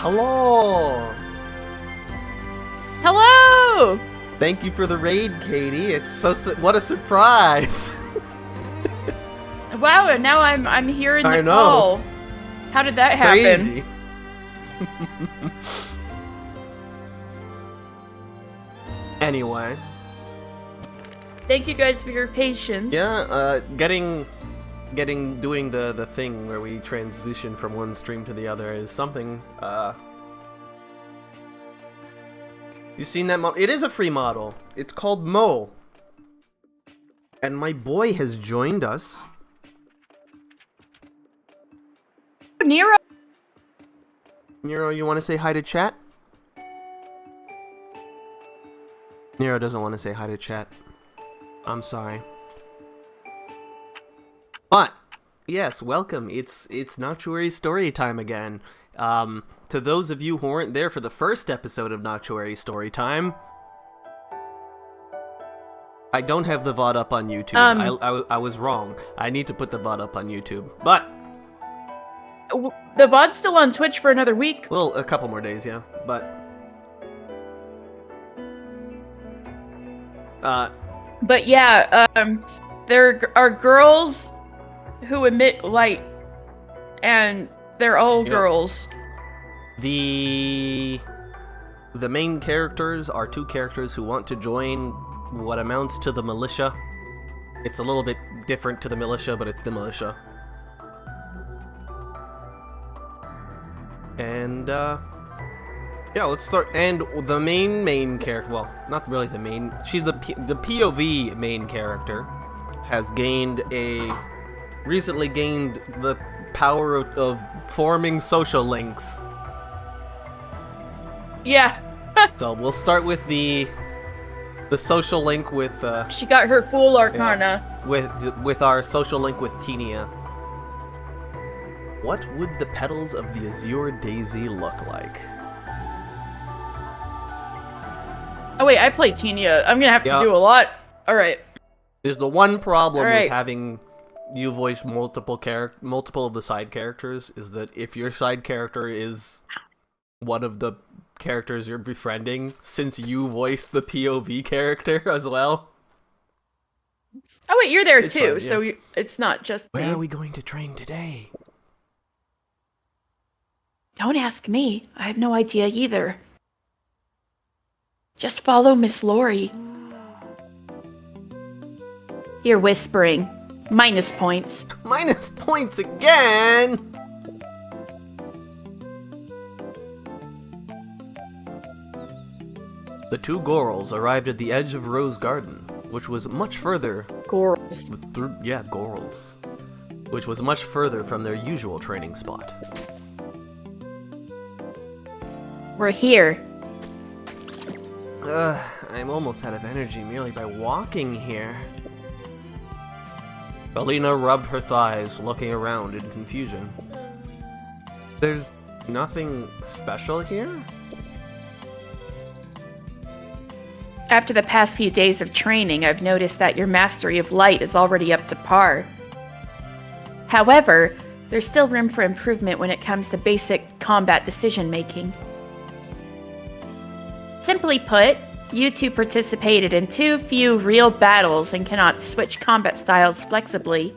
Hello! Hello! Thank you for the raid, Katie. It's what a surprise! Wow, now I'm hearing I the know. call. How did that happen? Crazy. Anyway. Thank you guys for your patience. Yeah, doing the thing where we transition from one stream to the other is something, you seen that model? It is a free model. It's called Mo. And my boy has joined us. Nero? Nero, you want to say hi to chat? Nero doesn't want to say hi to chat. I'm sorry. But, yes, welcome. It's Noctuary Storytime again. To those of you who weren't there for the first episode of Noctuary Storytime, I don't have the VOD up on YouTube. I was wrong. I need to put the VOD up on YouTube. But the VOD's still on Twitch for another week. Well, a couple more days, yeah. But yeah, there are girls who emit light, and they're all girls. The main characters are two characters who want to join what amounts to the militia. It's a little bit different to the militia, but it's the militia. And, yeah, let's start. And the main character, well, not really the main, the POV main character has recently gained the power of forming social links. Yeah. So we'll start with the social link with, she got her full arcana. Yeah, with our social link with Tenia. What would the petals of the Azure Daisy look like? Oh wait, I play Tenia. I'm gonna have to do a lot. Alright. There's the one problem with having you voice multiple of the side characters is that if your side character is one of the characters you're befriending, since you voice the POV character as well. Oh wait, you're there too, fun, yeah. So it's not just Where me. are we going to train today? Don't ask me. I have no idea either. Just follow Miss Lori. You're whispering. Minus points. Minus points again! The two Gorals arrived at the edge of Rose Garden, which was much further... Gorals. Yeah, Gorals. Which was much further from their usual training spot. We're here. I'm almost out of energy merely by walking here. Alina rubbed her thighs, looking around in confusion. There's nothing special here? After the past few days of training, I've noticed that your mastery of light is already up to par. However, there's still room for improvement when it comes to basic combat decision-making. Simply put, you two participated in too few real battles and cannot switch combat styles flexibly.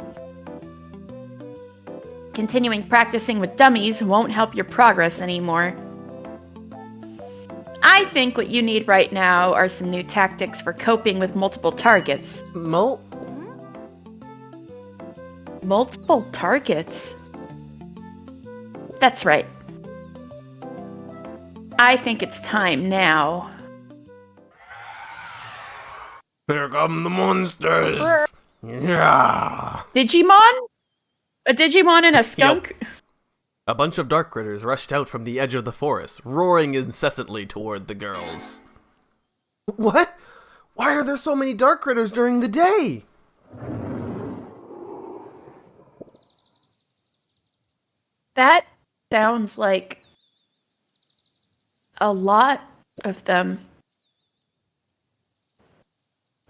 Continuing practicing with dummies won't help your progress anymore. I think what you need right now are some new tactics for coping with multiple targets. Multiple targets? That's right. I think it's time now. Here come the monsters! Yeah! Digimon? A Digimon and a skunk? Yep. A bunch of dark critters rushed out from the edge of the forest, roaring incessantly toward the girls. What? Why are there so many dark critters during the day? That sounds like a lot of them.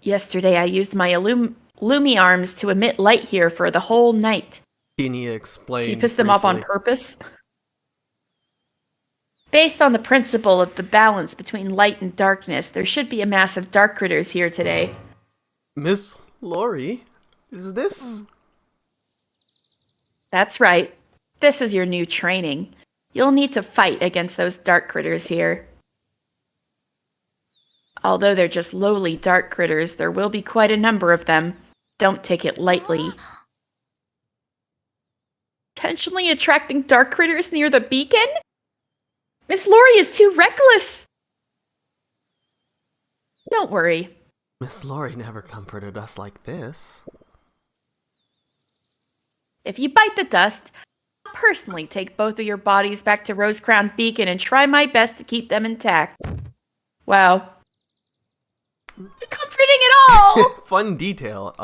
Yesterday I used my Lumi arms to emit light here for the whole night. Tenia explained. So you pissed them off on purpose? Based on the principle of the balance between light and darkness, there should be a mass of dark critters here today. Miss Lori, is this... That's right. This is your new training. You'll need to fight against those dark critters here. Although they're just lowly dark critters, there will be quite a number of them. Don't take it lightly. Intentionally attracting dark critters near the beacon? Miss Lori is too reckless! Don't worry. Miss Lori never comforted us like this. If you bite the dust, I'll personally take both of your bodies back to Rosecrown Beacon and try my best to keep them intact. Wow. Comforting at all! Fun detail.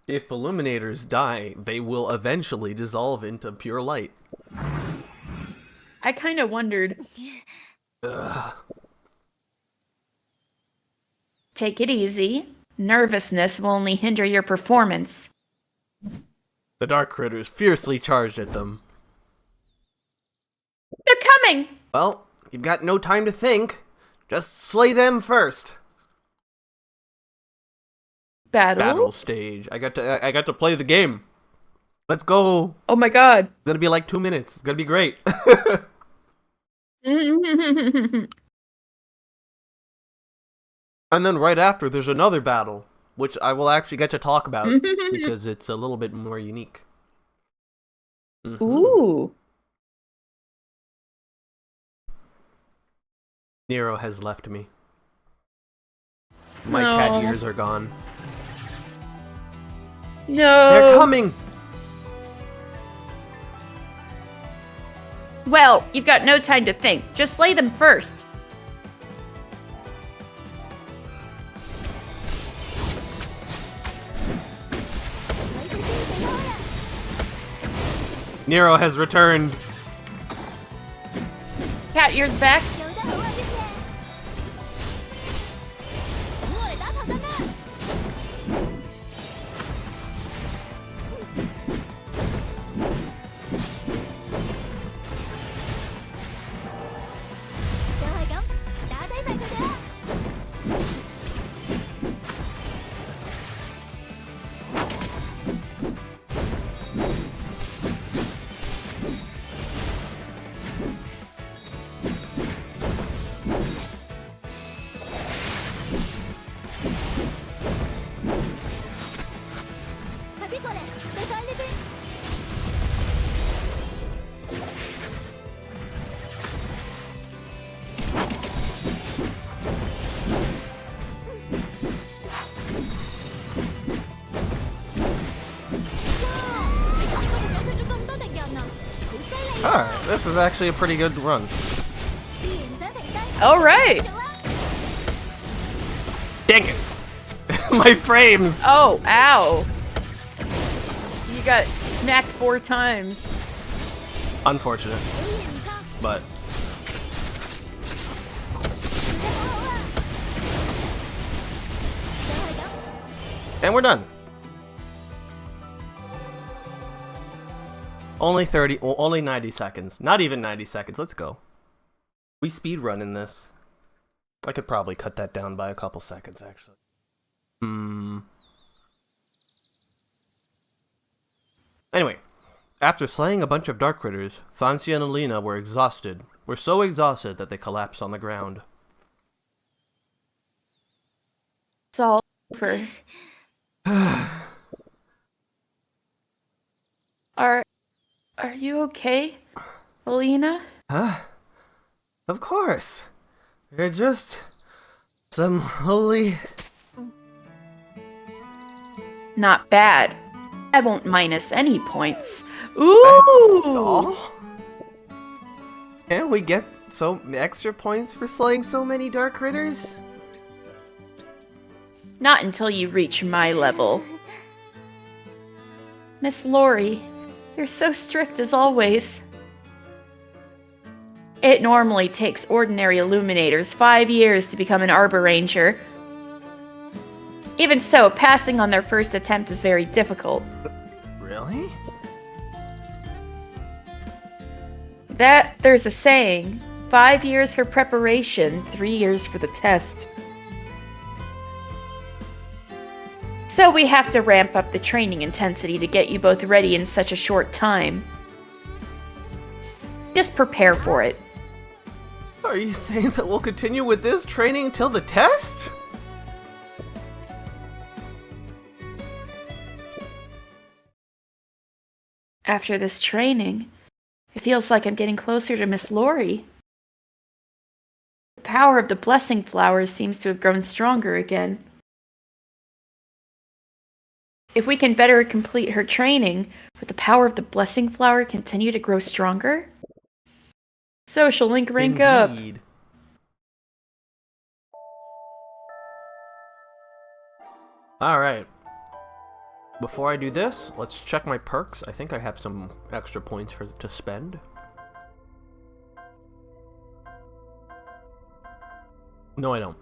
If illuminators die, they will eventually dissolve into pure light. I kind of wondered. Ugh. Take it easy. Nervousness will only hinder your performance. The dark critters fiercely charged at them. They're coming! Well, you've got no time to think. Just slay them first. Battle stage. I got to play the game. Let's go. Oh my god. It's gonna be like 2 minutes. It's gonna be great. And then right after, there's another battle, which I will actually get to talk about because it's a little bit more unique. Ooh. Nero has left me. My cat ears are gone. No. They're coming! Well, you've got no time to think. Just slay them first. Nero has returned. Cat ears back. Alright, this is actually a pretty good run. Alright. Dang it! My frames! Oh, ow. You got smacked 4 times. Unfortunate. But... And we're done. Only 90 seconds. Not even 90 seconds. Let's go. We speedrun in this. I could probably cut that down by a couple seconds, actually. Anyway, after slaying a bunch of dark critters, Fancy and Alina were exhausted. Were so exhausted that they collapsed on the ground. It's all over. Are you okay, Alina? Huh? Of course. You're just some holy... Not bad. I won't minus any points. Ooh! Can't we get some extra points for slaying so many dark critters? Not until you reach my level. Miss Lori, you're so strict as always. It normally takes ordinary illuminators 5 years to become an Arboranger. Even so, passing on their first attempt is very difficult. Really? There's a saying, 5 years for preparation, 3 years for the test. So we have to ramp up the training intensity to get you both ready in such a short time. Just prepare for it. Are you saying that we'll continue with this training until the test? After this training, it feels like I'm getting closer to Miss Lori. The power of the blessing flowers seems to have grown stronger again. If we can better complete her training, would the power of the blessing flower continue to grow stronger? Social link rank up. Alright. Before I do this, let's check my perks. I think I have some extra points to spend. No, I don't.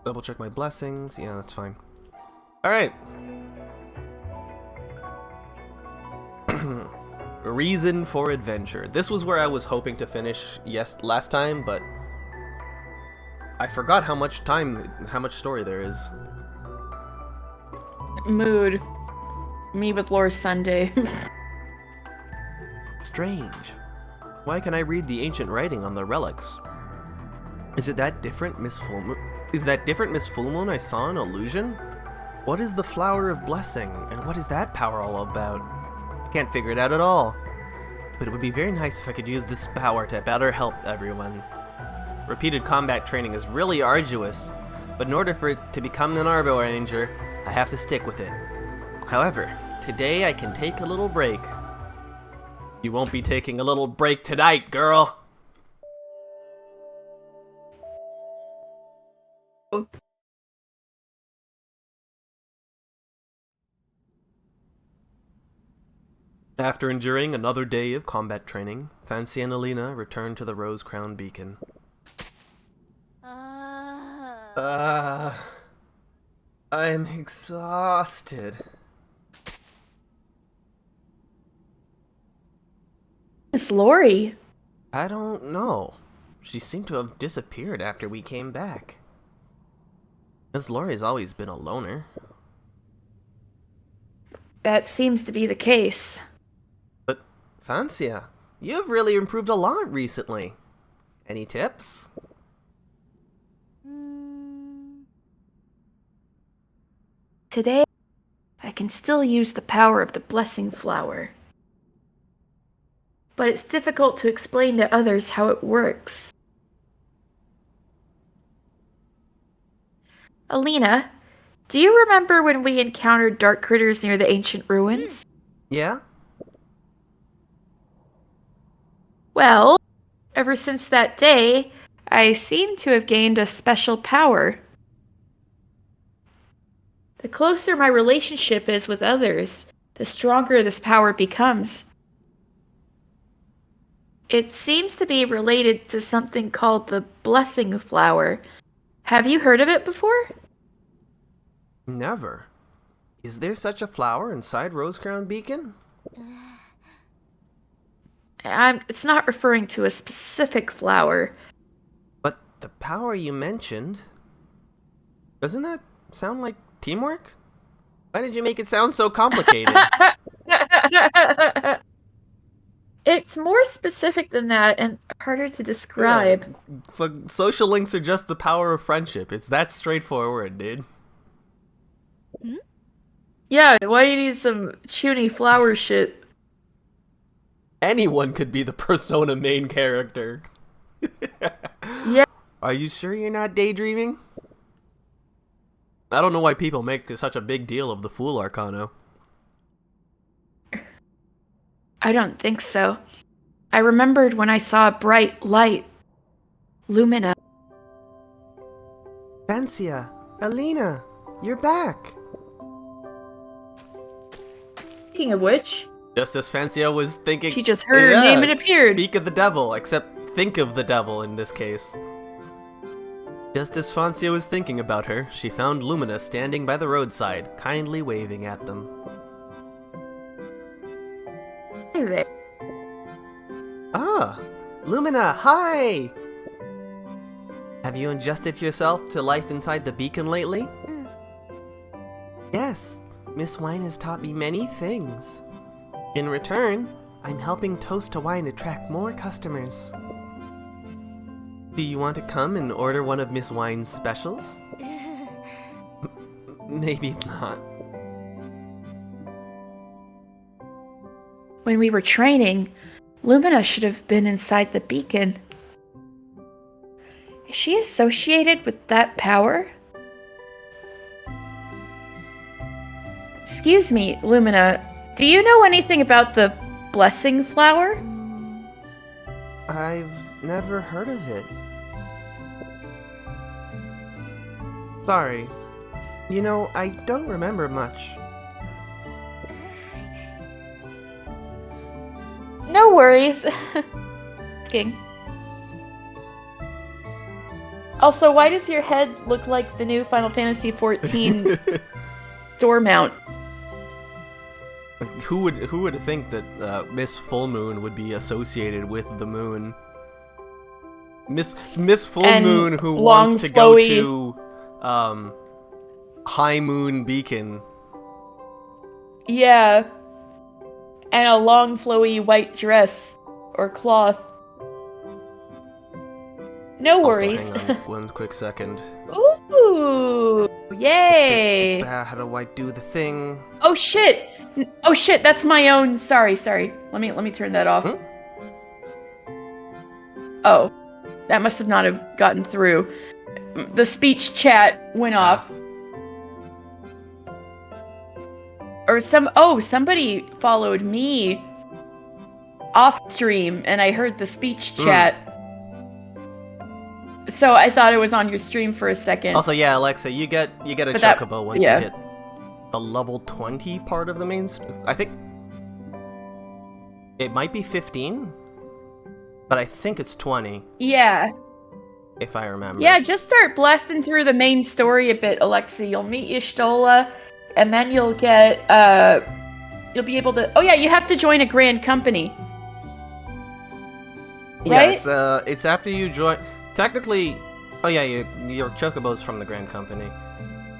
Double check my blessings. Yeah, that's fine. Alright. Reason for adventure. This was where I was hoping to finish last time, but I forgot how much story there is. Mood. Me with Lore Sunday. Strange. Why can I read the ancient writing on the relics? Is it that different Miss Full Moon? Is that different Miss Full Moon I saw an illusion? What is the Flower of Blessing, and what is that power all about? I can't figure it out at all. But it would be very nice if I could use this power to better help everyone. Repeated combat training is really arduous, but in order for it to become an Arboranger, I have to stick with it. However, today I can take a little break. You won't be taking a little break tonight, girl! After enduring another day of combat training, Fancy and Alina returned to the Rose Crown Beacon. I'm exhausted. Miss Lori. I don't know. She seemed to have disappeared after we came back. Miss Lori's always been a loner. That seems to be the case. But, Fancia, you've really improved a lot recently. Any tips? Today, I can still use the power of the blessing flower. But it's difficult to explain to others how it works. Alina, do you remember when we encountered dark critters near the ancient ruins? Yeah? Well, ever since that day, I seem to have gained a special power. The closer my relationship is with others, the stronger this power becomes. It seems to be related to something called the blessing flower. Have you heard of it before? Never. Is there such a flower inside Rosecrown Beacon? It's not referring to a specific flower. But the power you mentioned... Doesn't that sound like teamwork? Why did you make it sound so complicated? It's more specific than that and harder to describe. Yeah. Social links are just the power of friendship. It's that straightforward, dude. Yeah, why do you need some chuny flower shit? Anyone could be the Persona main character. Yeah. Are you sure you're not daydreaming? I don't know why people make such a big deal of the Fool Arcano. I don't think so. I remembered when I saw a bright light. Lumina. Fancia, Alina, you're back. Speaking of which... Just as Fancia was thinking... She just heard her name and appeared. Speak of the devil, except think of the devil in this case. Just as Fancia was thinking about her, she found Lumina standing by the roadside, kindly waving at them. Hey there. Ah, Lumina, hi! Have you adjusted yourself to life inside the beacon lately? Yes, Miss Wine has taught me many things. In return, I'm helping Toast to Wine attract more customers. Do you want to come and order one of Miss Wine's specials? Maybe not. When we were training, Lumina should have been inside the beacon. Is she associated with that power? Excuse me, Lumina, do you know anything about the blessing flower? I've never heard of it. Sorry. You know, I don't remember much. No worries. Asking. Also, why does your head look like the new Final Fantasy XIV door mount? Who would think that Miss Full Moon would be associated with the moon? Miss Full And Moon who long, wants to flowy... go to High Moon Beacon. Yeah. And a long, flowy white dress or cloth. No worries. Also, hang on one quick second. Ooh! Yay! How do I do the thing? Oh shit! Oh shit! That's my own. Sorry. Let me turn that off. Oh, that must have not have gotten through. The speech chat went off. Or somebody followed me off stream, and I heard the speech chat. So I thought it was on your stream for a second. Also, yeah, Alexa, you get a chocobo once you hit the level 20 part of the main. I think it might be 15, but I think it's 20. Yeah. If I remember. Yeah, just start blasting through the main story a bit, Alexi. You'll meet Y'shtola, and then you'll get you'll be able to. Oh yeah, you have to join a grand company. Right? Yeah, it's after you join. Technically, oh yeah, your chocobo's from the Grand Company.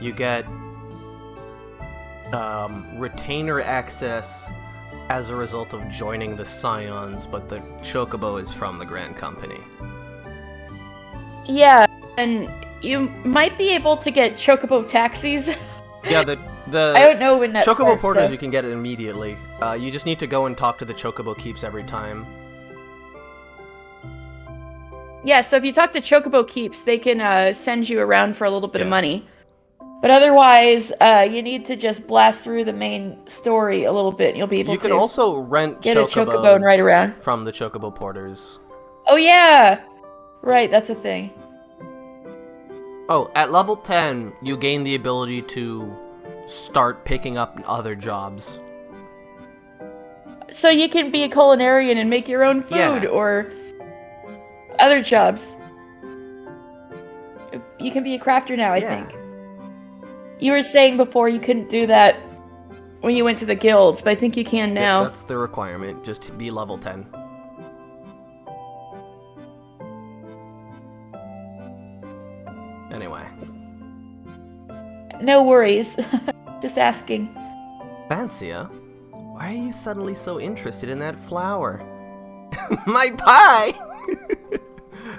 You get retainer access as a result of joining the Scions, but the chocobo is from the Grand Company. Yeah, and you might be able to get chocobo taxis. Yeah, the I don't know when that chocobo starts, porters though. you can get it immediately. You just need to go and talk to the chocobo keeps every time. Yeah, so if you talk to Chocobo Keeps, they can send you around for a little bit of money. But otherwise, you need to just blast through the main story a little bit, and you'll be able to. You can also rent get a chocobo and ride around from the chocobo porters. Oh yeah, right. That's a thing. Oh, at level 10, you gain the ability to start picking up other jobs. So you can be a culinarian and make your own food, or other jobs. You can be a crafter now, I think. You were saying before you couldn't do that when you went to the guilds, but I think you can now. That's the requirement, just to be level 10. Anyway. No worries. Just asking. Fancia, why are you suddenly so interested in that flower? My pie!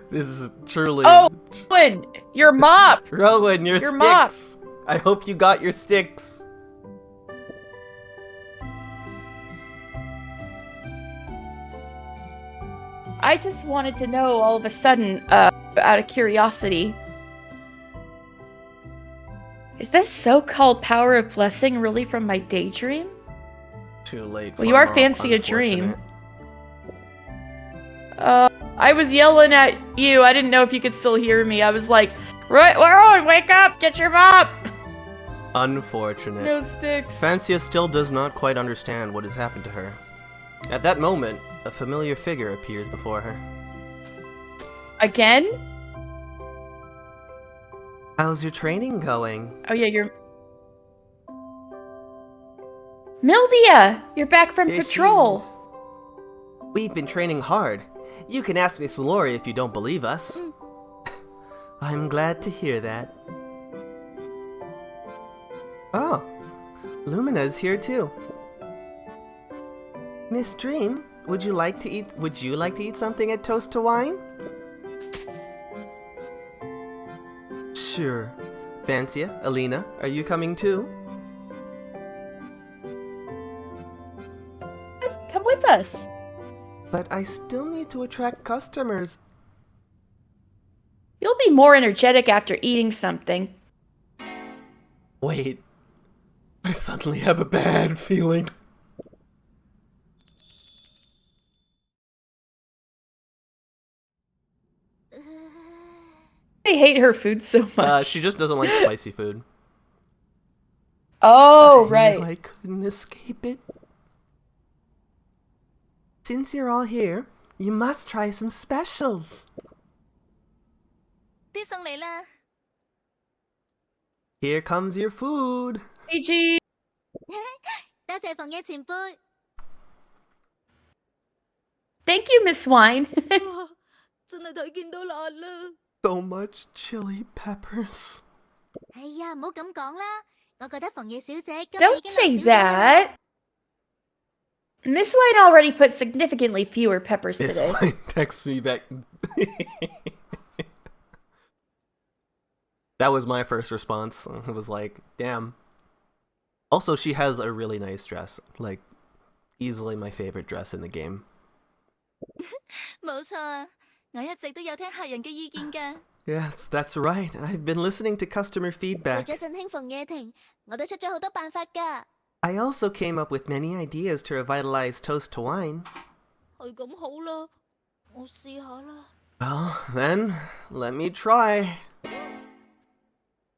This is truly... Oh, Rowan! Your mop! Rowan, your sticks! Mop. I hope you got your sticks. I just wanted to know all of a sudden, out of curiosity. Is this so-called power of blessing really from my daydream? Too late. Well, you are fancy a dream. I was yelling at you. I didn't know if you could still hear me. I was like, Rowan, wake up! Get your mop! Unfortunate. No sticks. Fancia still does not quite understand what has happened to her. At that moment, a familiar figure appears before her. Again? How's your training going? Oh yeah, you're... Mildia! You're back from Here patrol! We've been training hard. You can ask Miss Lori if you don't believe us. I'm glad to hear that. Oh, Lumina's here too. Miss Dream, would you like to eat something at Toast to Wine? Sure. Fancia, Alina, are you coming too? Come with us. But I still need to attract customers. You'll be more energetic after eating something. Wait. I suddenly have a bad feeling. I hate her food so much. She just doesn't like spicy food. Oh, I knew right. I couldn't escape it. Since you're all here, you must try some specials. Here comes your food. PG. 多謝馮爺前輩。 Thank you, Miss Wine. 真係睇見到辣啦！ So much chili peppers. 哎呀，唔好咁講啦，我覺得馮爺小姐今日已 Don't 經 say 落少咗啦。 that. Miss White already put significantly fewer peppers This today. one texts me back. That was my first response. It was like, damn. Also, she has a really nice dress. Like, easily my favorite dress in the game. 冇錯啊，我一直都有聽客人嘅意見㗎。 Yes, that's right. I've been listening to customer 為 feedback. 咗振興馮爺亭，我都出咗好多辦法㗎。 I also came up with many ideas to revitalize Toast to Wine. 係咁好啦，我試下啦。 Well, then, let me try.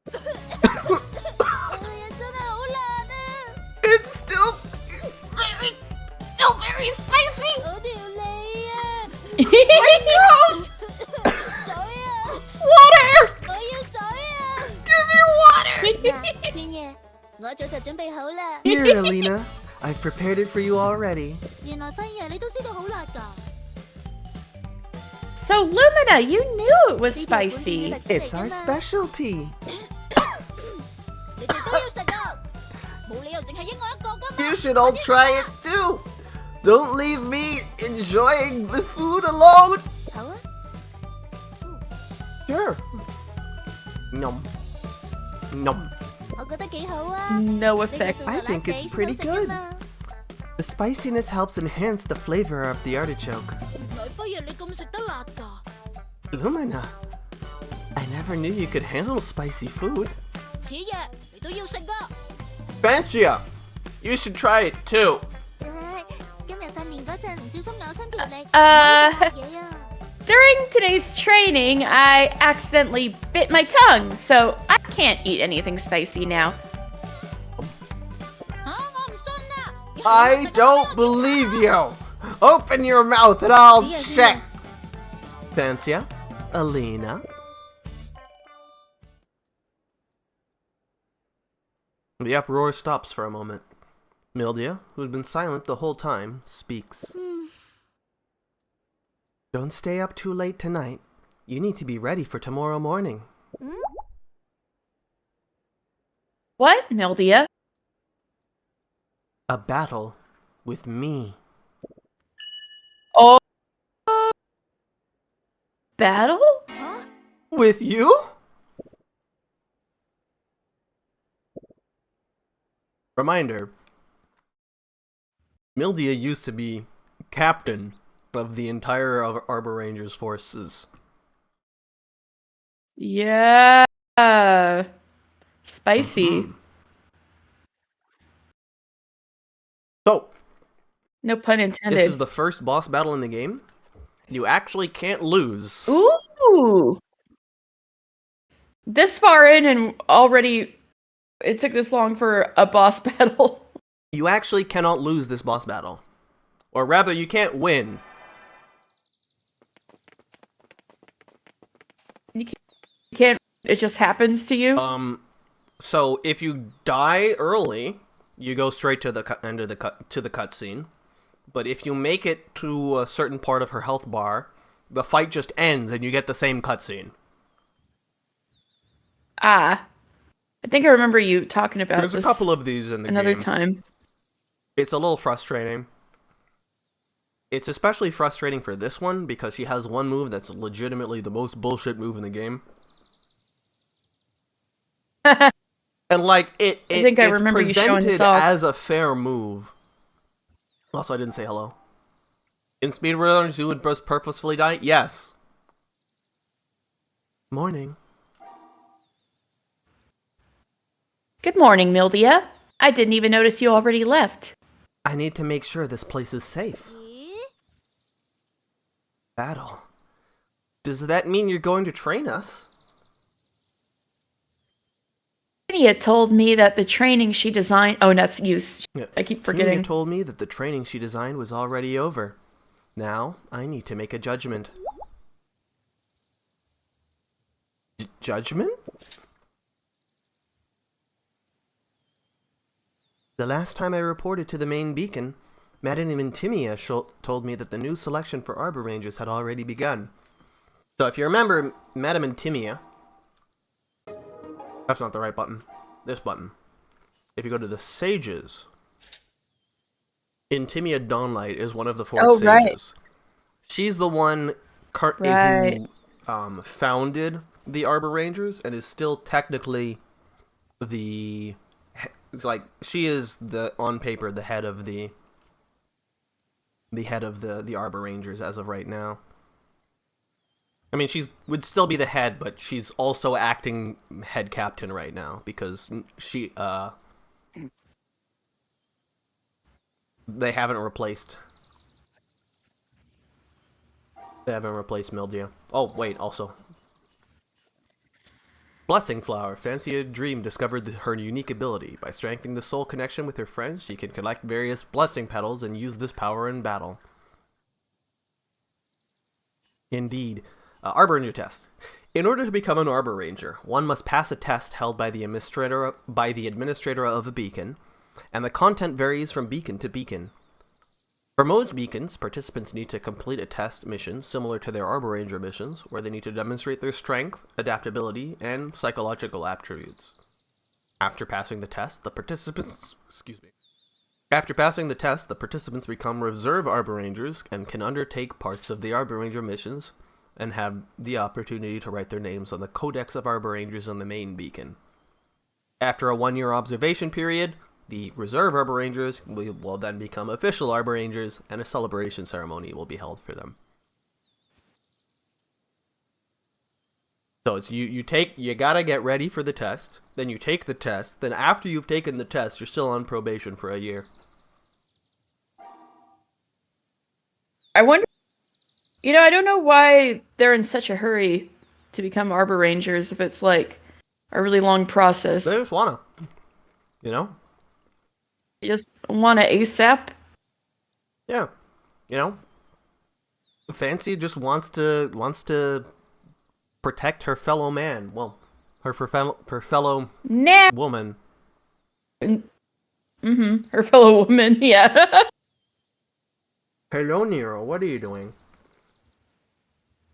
哎呀，真係好辣啊！ It's still very spicy. 我條脷啊！ My throat. 水啊！ Water. 我要水啊！ Give me water. 嗱，天爺，我一早就準備好啦。 Here, Alina. I've prepared it for you already. 原來輝爺你都知道好辣㗎。 So, Lumina, you knew it was spicy. It's our specialty. 你哋都要食啊！冇理由淨係益我一個㗎嘛。 You should all try it too. Don't leave me enjoying the food alone. 好啊。 Sure. Nom. Nom. 我覺得幾好啊。 No 呢個 effect. 素 I 辣辣 think 地 it's 先好 pretty 食 good. 㗎嘛。 The spiciness helps enhance the flavor of the artichoke. 原來輝爺你咁食得辣㗎。 Lumina, I never knew you could handle spicy food. 子爺你都要食㗎。 Fancia, you should try it too. 今日訓練嗰陣唔小心咬親條脷，Uh, 唔可以食嘢啊！ During today's training, I accidentally bit my tongue, so I can't eat anything spicy now. 嚇我唔信啊！ I don't believe you. Open your mouth and I'll check. Fancia, Alina. The uproar stops for a moment. Mildia, who had been silent the whole time, speaks. Don't stay up too late tonight. You need to be ready for tomorrow morning. What, Mildia? A battle with me. Oh. Battle? 嚇 With you? Reminder. Mildia used to be captain of the entire Arborangers forces. Yeah. Spicy. So, No pun this intended. is the first boss battle in the game. You actually can't lose. Ooh. This far in and already it took this long for a boss battle. You actually cannot lose this boss battle. Or rather, you can't win. You can't, it just happens to you. So if you die early, you go straight to the end of the cutscene. but if you make it to a certain part of her health bar, the fight just ends and you get the same cutscene. Ah. I think I remember you talking about There's this a couple of these in the another game. time. It's a little frustrating. It's especially frustrating for this one because she has one move that's legitimately the most bullshit move in the game. And like I think I remember you showing this off. as a fair move. Also, I didn't say hello. In speedrunners, you would purposefully die? Yes. Morning. Good morning, Mildia. I didn't even notice you already left. I need to make sure this place is safe. Battle. Does that mean you're going to train us? Lydia told me that the training she designed... Oh, that's use. Yeah. I keep forgetting. Lydia told me that the training she designed was already over. Now, I need to make a judgment. Judgment? The last time I reported to the main beacon, Madame Intimia told me that the new selection for Arborangers had already begun. So if you remember Madame Intimia... That's not the right button. This button. If you go to the Sages... Intimia Dawnlight is one of the 4 Sages. Right. She's the one who founded the Arborangers and is still technically the... Like, she is on paper the head of the Arborangers as of right now. I mean, would still be the head, but she's also acting head captain right now because they haven't replaced Mildew. Oh, wait, also. Blessing Flower. Fancy Dream discovered her unique ability. By strengthening the soul connection with her friends, she can collect various blessing petals and use this power in battle. Indeed. Arboranger Test. In order to become an Arboranger, one must pass a test held by the administrator of a beacon, and the content varies from beacon to beacon. For most beacons, participants need to complete a test mission similar to their Arboranger missions, where they need to demonstrate their strength, adaptability, and psychological attributes. After passing the test, the participants become reserve Arborangers and can undertake parts of the Arboranger missions and have the opportunity to write their names on the Codex of Arborangers on the main beacon. After a 1-year observation period, the reserve Arborangers will then become official Arborangers, and a celebration ceremony will be held for them. So it's you gotta get ready for the test, then you take the test, then after you've taken the test, you're still on probation for a year. I wonder, I don't know why they're in such a hurry to become Arborangers if it's like a really long process. They just wanna, You just want to ASAP? Yeah. Fancy just wants to protect her fellow man. Well, her fellow woman. Her fellow woman, yeah. Hello, Nero. What are you doing?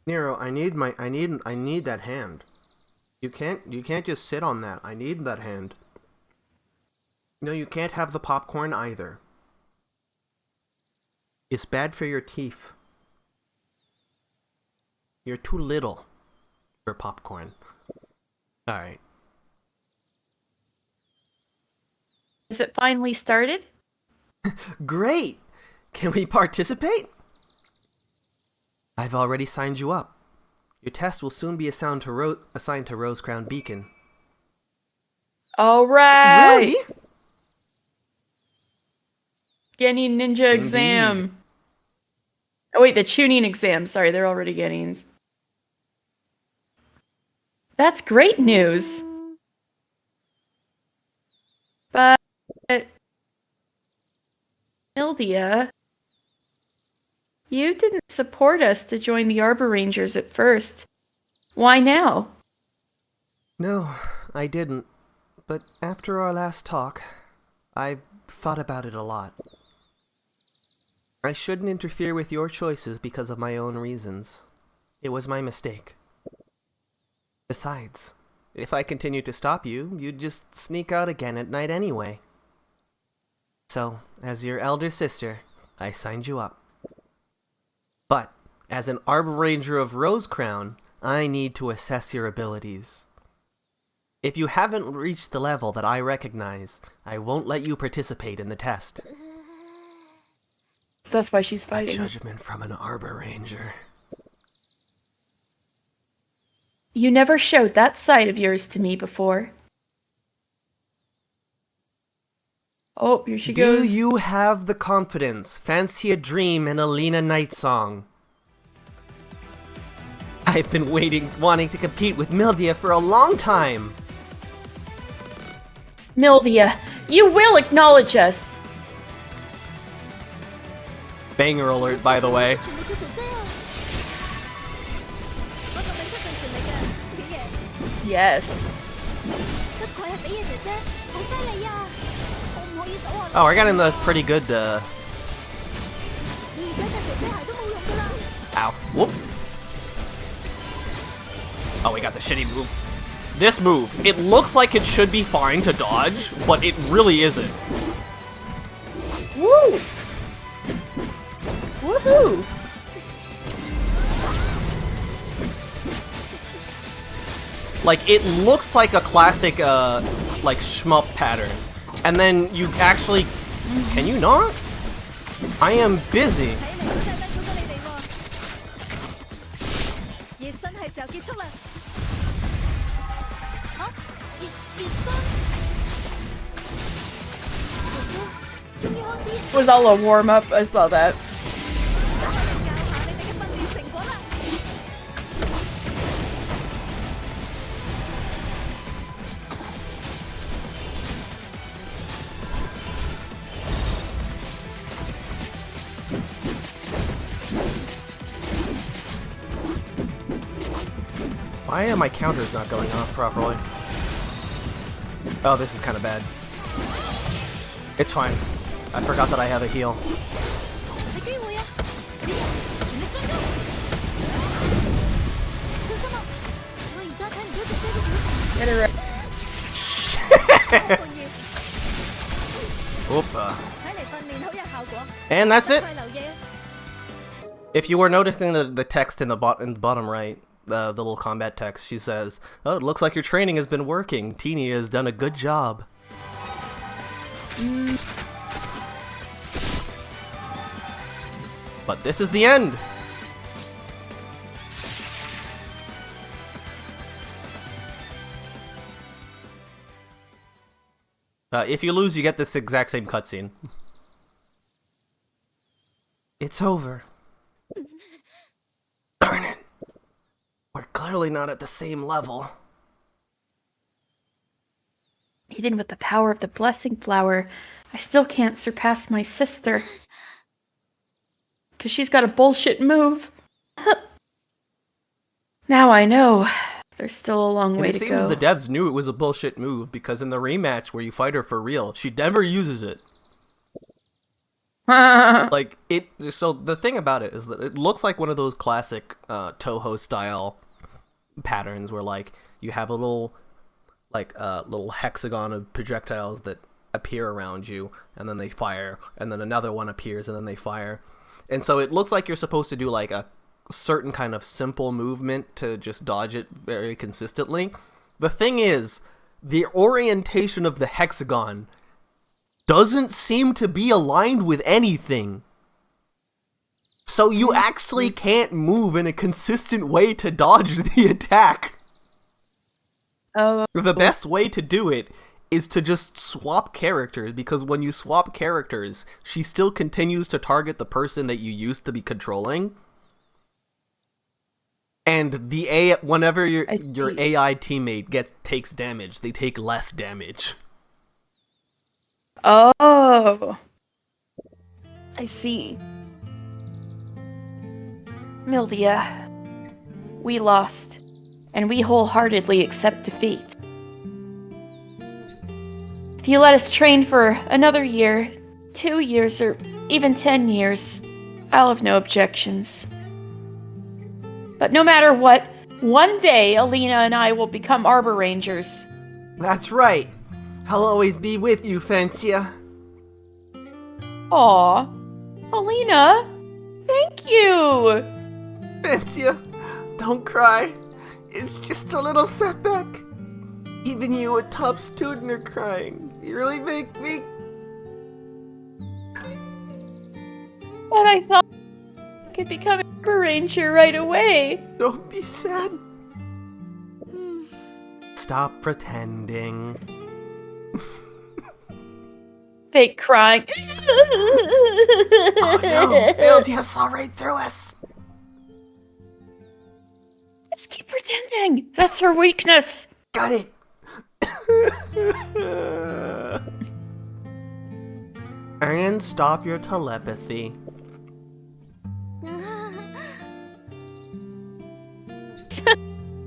Nero, I need that hand. You can't just sit on that. I need that hand. No, you can't have the popcorn either. It's bad for your teeth. You're too little for popcorn. Alright. Is it finally started? Great! Can we participate? I've already signed you up. Your test will soon be assigned to Rose Crown Beacon. Alright! Really? Genin Ninja exam. Oh wait, the tuning exam. Sorry, they're already Genins. That's great news. But Mildia, you didn't support us to join the Arborangers at first. Why now? No, I didn't. But after our last talk, I've thought about it a lot. I shouldn't interfere with your choices because of my own reasons. It was my mistake. Besides, if I continue to stop you, you'd just sneak out again at night anyway. So, as your elder sister, I signed you up. But, as an Arboranger of Rosecrown, I need to assess your abilities. If you haven't reached the level that I recognize, I won't let you participate in the test. That's why she's fighting. A judgment from an Arboranger. You never showed that side of yours to me before. Oh, here she goes. Do you have the confidence? Fancy a dream in a Lena Knight song. I've been wanting to compete with Mildia for a long time. Mildia, you will acknowledge us. Banger alert, by the way. Yes. Oh, we're getting the pretty good, Ow. Whoop. Oh, we got the shitty move. This move, it looks like it should be fine to dodge, but it really isn't. Woo! Woohoo! Like, it looks like a classic, like, shmup pattern. And then you actually... Can you not? I am busy. It was all a warm-up, I saw that. Why are my counters not going off properly? Oh, this is kind of bad. It's fine. I forgot that I have a heal. Get it right. Oop. And that's it. If you were noticing the text in the bottom right, the little combat text, she says, "Oh, it looks like your training has been working. Teeny has done a good job." But this is the end. If you lose, you get this exact same cutscene. It's over. Darn it. We're clearly not at the same level. Even with the power of the blessing flower, I still can't surpass my sister. Because she's got a bullshit move. Now I know. There's still a long way to go. It seems the devs knew it was a bullshit move, because in the rematch where you fight her for real, she never uses it. Like, so the thing about it is that it looks like one of those classic Toho style patterns where, like, you have a little hexagon of projectiles that appear around you, and then they fire, and then another one appears, and then they fire. And so it looks like you're supposed to do, like, a certain kind of simple movement to just dodge it very consistently. The thing is, the orientation of the hexagon doesn't seem to be aligned with anything. So you actually can't move in a consistent way to dodge the attack. Oh. The best way to do it is to just swap characters, because when you swap characters, she still continues to target the person that you used to be controlling. And whenever your AI teammate takes damage, they take less damage. Oh. I see. Mildia, we lost, and we wholeheartedly accept defeat. If you let us train for another year, 2 years, or even 10 years, I'll have no objections. But no matter what, one day Alina and I will become Arborangers. That's right. I'll always be with you, Fancia. Aw, Alina, thank you! Fancia, don't cry. It's just a little setback. Even you, a top student, are crying. You really make me... But I thought I could become an Arboranger right away. Don't be sad. Stop pretending. Fake crying. Oh no, Ildia saw right through us. Just keep pretending. That's her weakness. Got it. And stop your telepathy.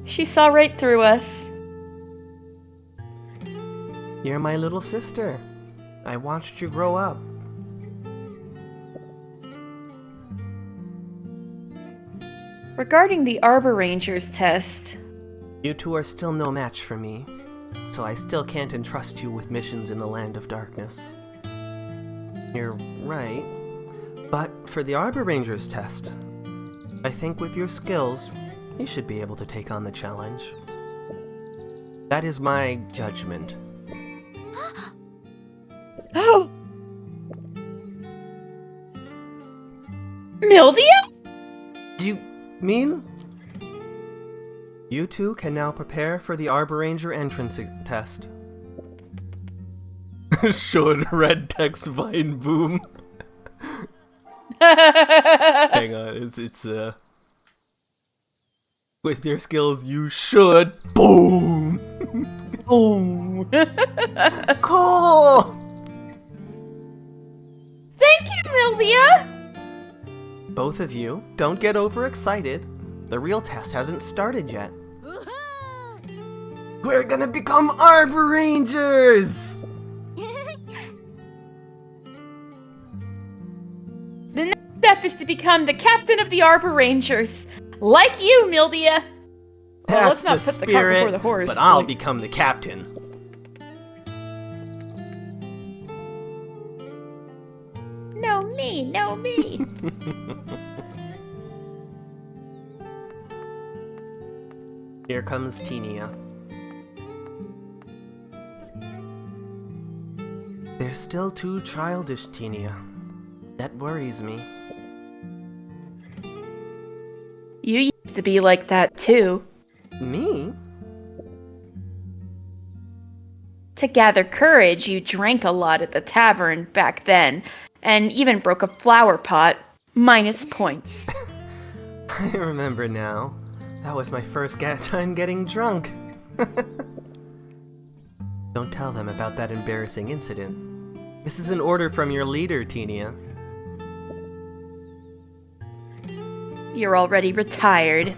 She saw right through us. You're my little sister. I watched you grow up. Regarding the Arboranger's test, You two are still no match for me, so I still can't entrust you with missions in the Land of Darkness. You're right, but for the Arboranger's test, I think with your skills, you should be able to take on the challenge. That is my judgment. oh, Mildia? Do you mean? You two can now prepare for the Arboranger entrance test. Should red text vine boom. Hang on, it's with your skills you should boom. Boom. Cool. Thank you, Mildia. Both of you, don't get overexcited. The real test hasn't started yet. We're gonna become Arborangers! The next step is to become the captain of the Arborangers. Like you, Mildia. Well, let's not put the cart before the horse. But I'll become the captain. No, me, no, me. Here comes Tenia. They're still too childish, Tenia. That worries me. You used to be like that, too. Me? To gather courage, you drank a lot at the tavern back then, and even broke a flower pot. Minus points. I remember now. That was my first time getting drunk. Don't tell them about that embarrassing incident. This is an order from your leader, Tenia. You're already retired.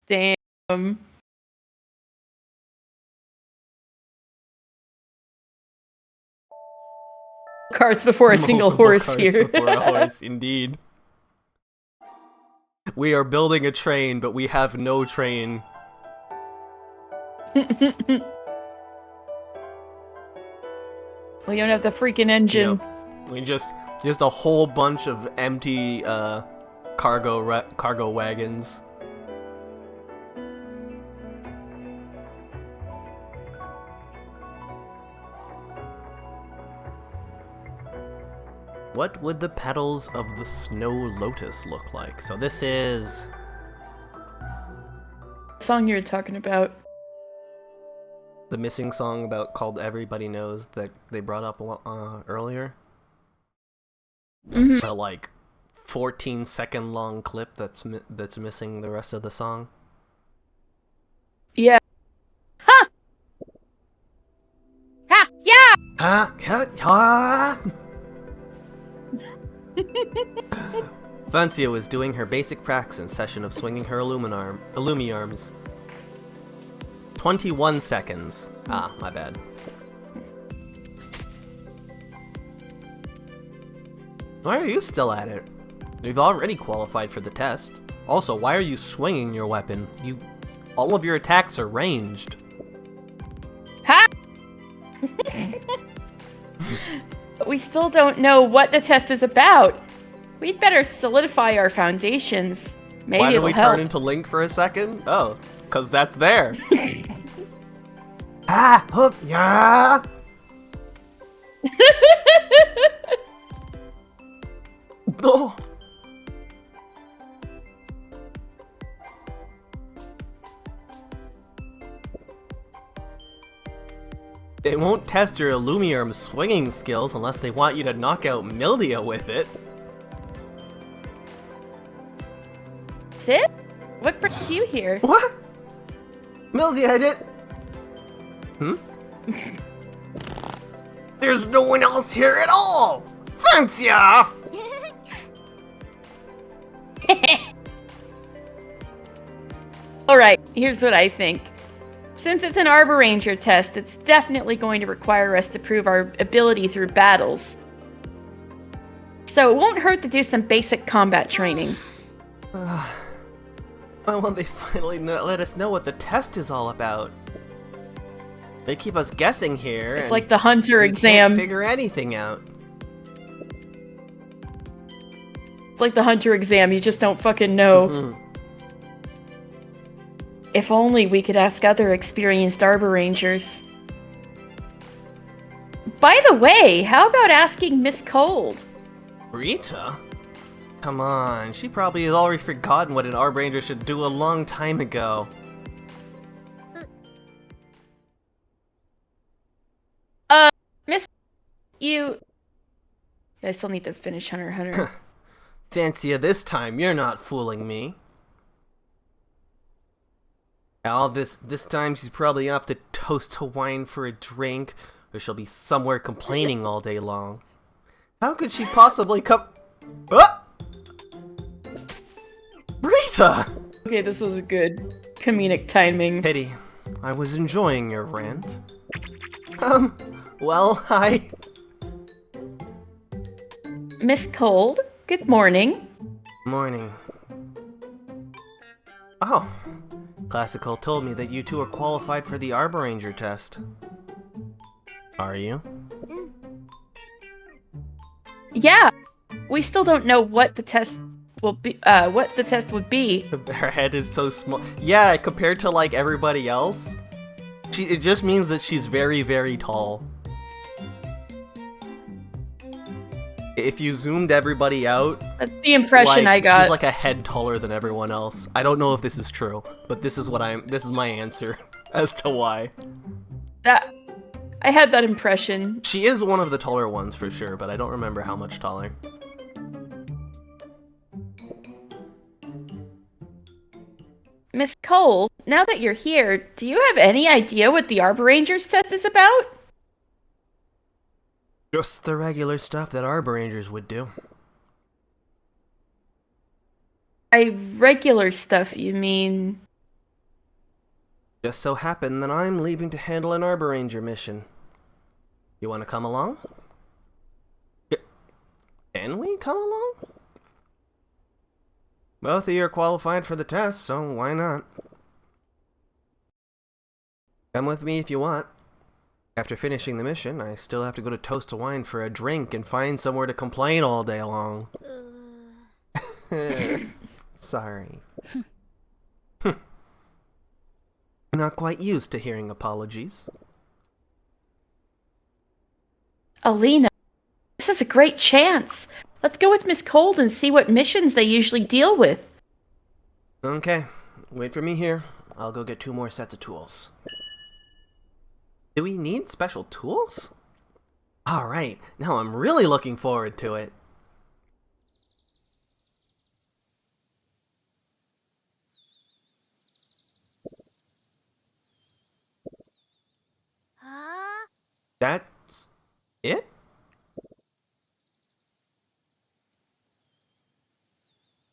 Damn. Carts before a single horse carts here. Before a horse, indeed. We are building a train, but we have no train. We don't have the freaking engine. Yep. We just a whole bunch of empty cargo wagons. What would the petals of the snow lotus look like? So this is... The song you were talking about. The missing song called Everybody Knows that they brought up earlier. Mm-hmm. The like 14-second long clip that's missing the rest of the song. Yeah. Ha! Ha! Yeah! Ha! Ha! Vancia was doing her basic practice session of swinging her Illumiarms. 21 seconds. Ah, my bad. Why are you still at it? You've already qualified for the test. Also, why are you swinging your weapon? All of your attacks are ranged. Ha! But we still don't know what the test is about. We'd better solidify our foundations. Maybe Why did it'll we help. turn into Link for a second? Oh, because that's there. Ah, hook, yeah. Oh. They won't test your Illumium swinging skills unless they want you to knock out Mildia with it. Sid? What brings you here? What? Mildia, I did. There's no one else here at all. Thanks, ya. Alright, here's what I think. Since it's an Arboranger test, it's definitely going to require us to prove our ability through battles. So it won't hurt to do some basic combat training. Why won't they finally let us know what the test is all about? They keep us guessing here. It's like the hunter we exam. Can't figure anything out. It's like the hunter exam, you just don't fucking know. If only we could ask other experienced Arborangers. By the way, how about asking Miss Cold? Rita? Come on, she probably has already forgotten what an Arboranger should do a long time ago. Miss... I still need to finish Hunter x Hunter. Fancy this time, you're not fooling me. All this time she's probably off to Toast Hawaiian for a drink, or she'll be somewhere complaining all day long. How could she possibly come... Ah! Rita! Okay, this was a good comedic timing. Pity, I was enjoying your rant. Well, hi. Miss Cold, good morning. Morning. Oh. Classical told me that you two are qualified for the Arboranger test. Are you? Yeah, we still don't know what the test will be. What the test would be. Her head is so small. Yeah, compared to like everybody else, it just means that she's very, very tall. If you zoomed everybody out, That's the impression I got. She's like a head taller than everyone else. I don't know if this is true, but this is my answer as to why. I had that impression. She is one of the taller ones for sure, but I don't remember how much taller. Miss Cold, now that you're here, do you have any idea what the Arborangers test is about? Just the regular stuff that Arborangers would do. By regular stuff, you mean? Just so happened that I'm leaving to handle an Arboranger mission. You want to come along? Can we come along? Both of you are qualified for the test, so why not? Come with me if you want. After finishing the mission, I still have to go to Toast Hawaiian for a drink and find somewhere to complain all day long. Sorry. Not quite used to hearing apologies. Alina, this is a great chance. Let's go with Miss Cold and see what missions they usually deal with. Okay, wait for me here. I'll go get 2 more sets of tools. Do we need special tools? Alright, now I'm really looking forward to it. Huh? That's it?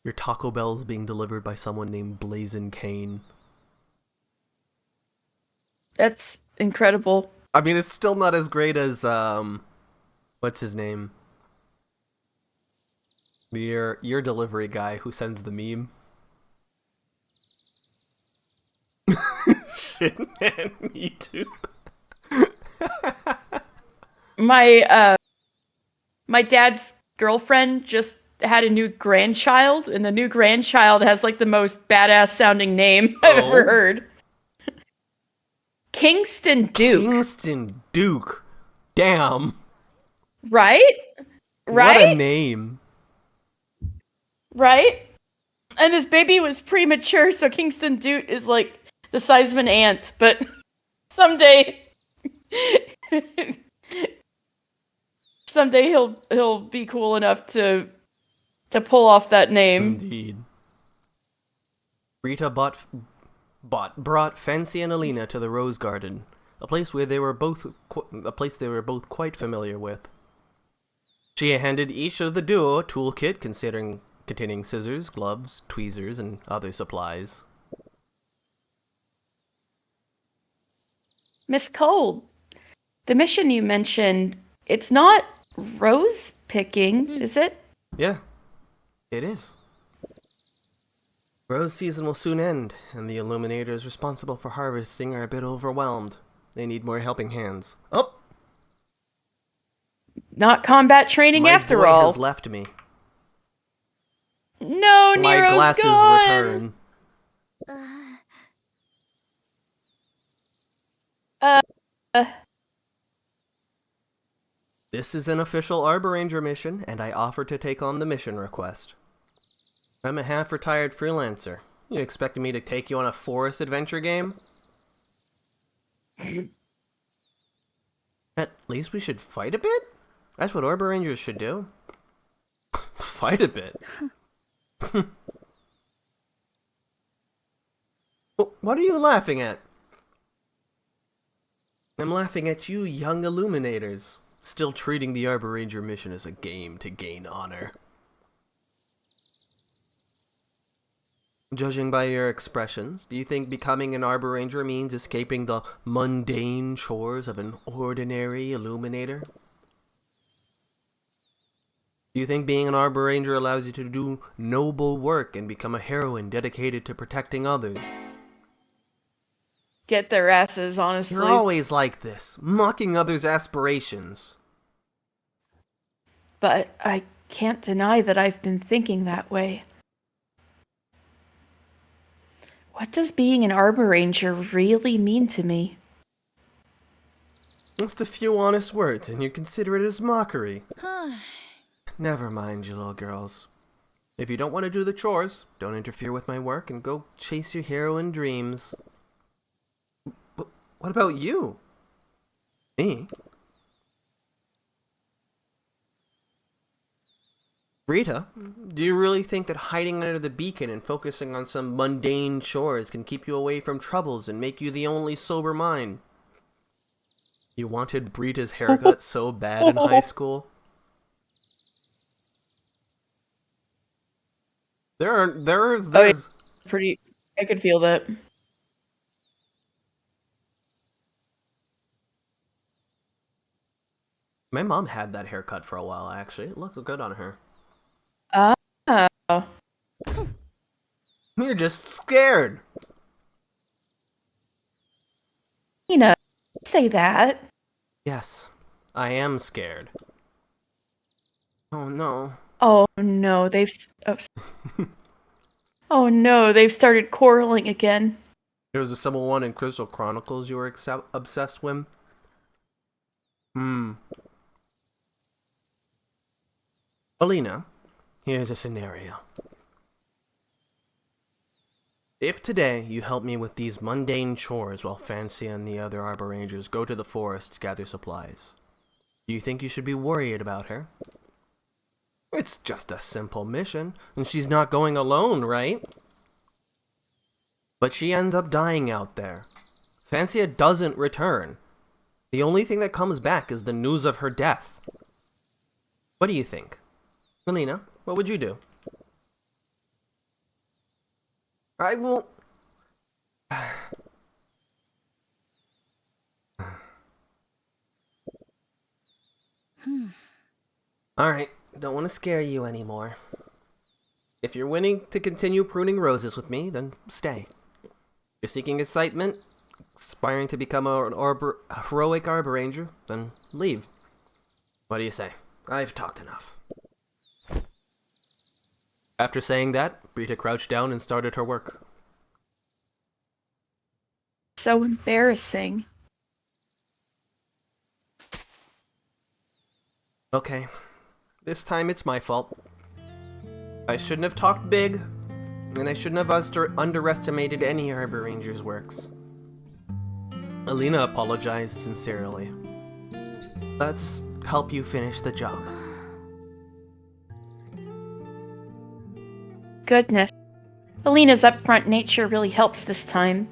Your Taco Bell is being delivered by someone named Blazin' Kane. That's incredible. I mean, it's still not as great as, what's his name? Your delivery guy who sends the meme. Shit, man, me too. My dad's girlfriend just had a new grandchild, and the new grandchild has like the most badass sounding name I've ever heard. Kingston Duke. Kingston Duke. Damn. Right? What a name. Right? And this baby was premature, so Kingston Duke is like the size of an ant, but someday he'll be cool enough to pull off that name. Indeed. Rita brought Fancy and Alina to the Rose Garden, a place they were both quite familiar with. She handed each of the duo a toolkit containing scissors, gloves, tweezers, and other supplies. Miss Cole, the mission you mentioned, it's not rose picking, is it? Yeah, it is. Rose season will soon end, and the illuminators responsible for harvesting are a bit overwhelmed. They need more helping hands. Oh! Not combat training after all. My boy has left me. No, Nero's my glasses gone. return. This is an official Arboranger mission, and I offer to take on the mission request. I'm a half-retired freelancer. You expecting me to take you on a forest adventure game? At least we should fight a bit? That's what Arborangers should do. Fight a bit? What are you laughing at? I'm laughing at you young illuminators, still treating the Arboranger mission as a game to gain honor. Judging by your expressions, do you think becoming an Arboranger means escaping the mundane chores of an ordinary illuminator? Do you think being an Arboranger allows you to do noble work and become a heroine dedicated to protecting others? Get their asses, honestly. You're always like this, mocking others' aspirations. But I can't deny that I've been thinking that way. What does being an Arboranger really mean to me? Just a few honest words, and you consider it as mockery. Never mind, you little girls. If you don't want to do the chores, don't interfere with my work and go chase your heroine dreams. What about you? Me? Rita, do you really think that hiding under the beacon and focusing on some mundane chores can keep you away from troubles and make you the only sober mind? You wanted Rita's haircut so bad in high school? There's pretty. I could feel that. My mom had that haircut for a while, actually. It looked good on her. Oh. You're just scared. Nina, don't say that. Yes, I am scared. Oh no. Oh no, oh no, they've started quarreling again. There was someone in Crystal Chronicles you were obsessed with? Alina, here's a scenario. If today you help me with these mundane chores while Fancy and the other Arborangers go to the forest to gather supplies, do you think you should be worried about her? It's just a simple mission, and she's not going alone, right? But she ends up dying out there. Fancy doesn't return. The only thing that comes back is the news of her death. What do you think? Melina, what would you do? I will... Alright, don't want to scare you anymore. If you're willing to continue pruning roses with me, then stay. If you're seeking excitement, aspiring to become a heroic Arboranger, then leave. What do you say? I've talked enough. After saying that, Brita crouched down and started her work. So embarrassing. Okay. This time it's my fault. I shouldn't have talked big, and I shouldn't have underestimated any Arboranger's works. Alina apologized sincerely. Let's help you finish the job. Goodness. Alina's upfront nature really helps this time.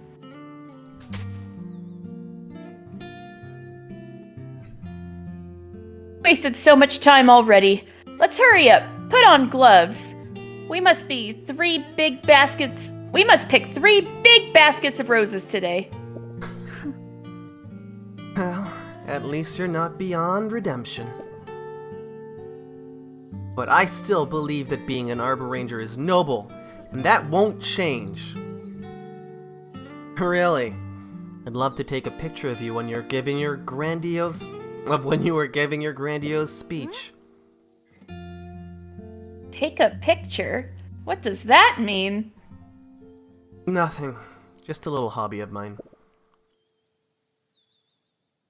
Wasted so much time already. Let's hurry up. Put on gloves. We must pick 3 big baskets of roses today. Well, at least you're not beyond redemption. But I still believe that being an Arboranger is noble, and that won't change. Really, I'd love to take a picture of you when you're giving your grandiose speech. Take a picture? What does that mean? Nothing. Just a little hobby of mine.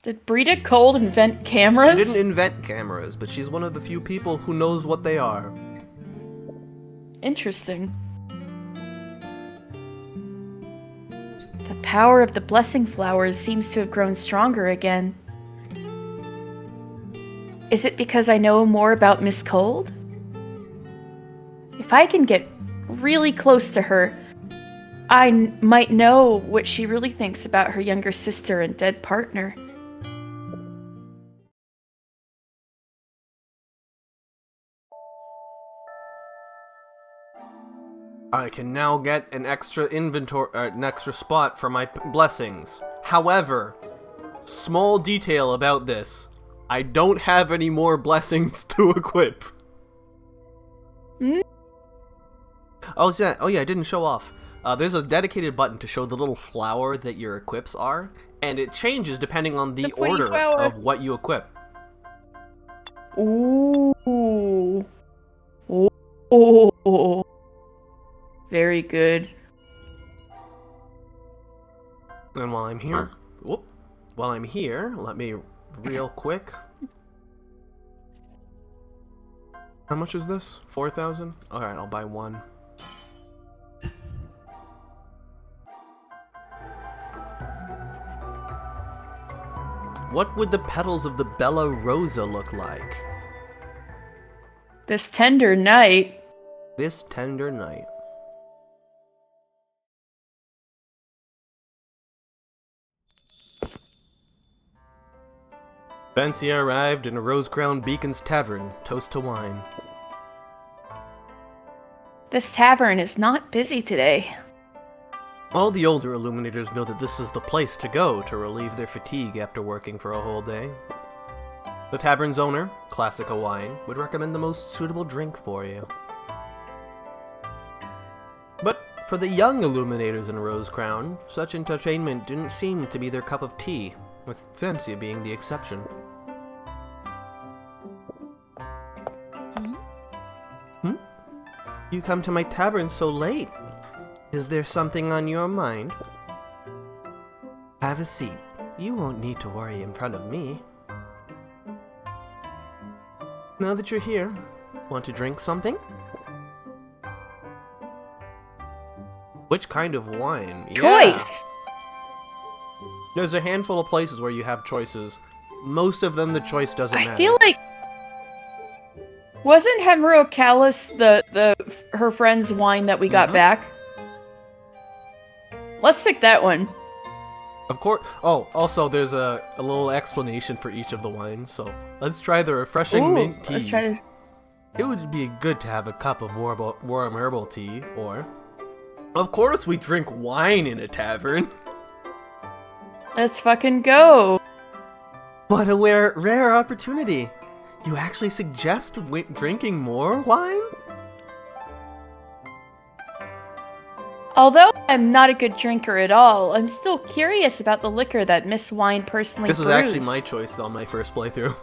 Did Brita Cold invent cameras? She didn't invent cameras, but she's one of the few people who knows what they are. Interesting. The power of the blessing flowers seems to have grown stronger again. Is it because I know more about Miss Cold? If I can get really close to her, I might know what she really thinks about her younger sister and dead partner. I can now get an extra spot for my blessings. However, small detail about this. I don't have any more blessings to equip. Oh yeah, I didn't show off. There's a dedicated button to show the little flower that your equips are, and it changes depending on the order of what you equip. Ooh. Oh. Very good. And while I'm here, let me real quick. How much is this? 4,000? Alright, I'll buy one. What would the petals of the Bella Rosa look like? This tender night. This tender night. Fancy arrived in a Rose-Crowned Beacon's Tavern, toast to wine. This tavern is not busy today. All the older Illuminators know that this is the place to go to relieve their fatigue after working for a whole day. The tavern's owner, Classica Wine, would recommend the most suitable drink for you. But for the young Illuminators in Rose-Crown, such entertainment didn't seem to be their cup of tea, with Fancy being the exception. You come to my tavern so late. Is there something on your mind? Have a seat. You won't need to worry in front of me. Now that you're here, want to drink something? Which kind of wine? Choice! Yeah. There's a handful of places where you have choices. Most of them, the choice doesn't matter. I feel like... Wasn't Hemero Callus her friend's wine that we got back? Let's pick that one. Of course. Oh, also there's a little explanation for each of the wines. So let's try the refreshing mint tea. Let's try. It would be good to have a cup of warm herbal tea, or of course we drink wine in a tavern. Let's fucking go. What a rare opportunity. You actually suggest drinking more wine? Although I'm not a good drinker at all, I'm still curious about the liquor that Miss Wine personally This was brews. actually my choice on my first playthrough.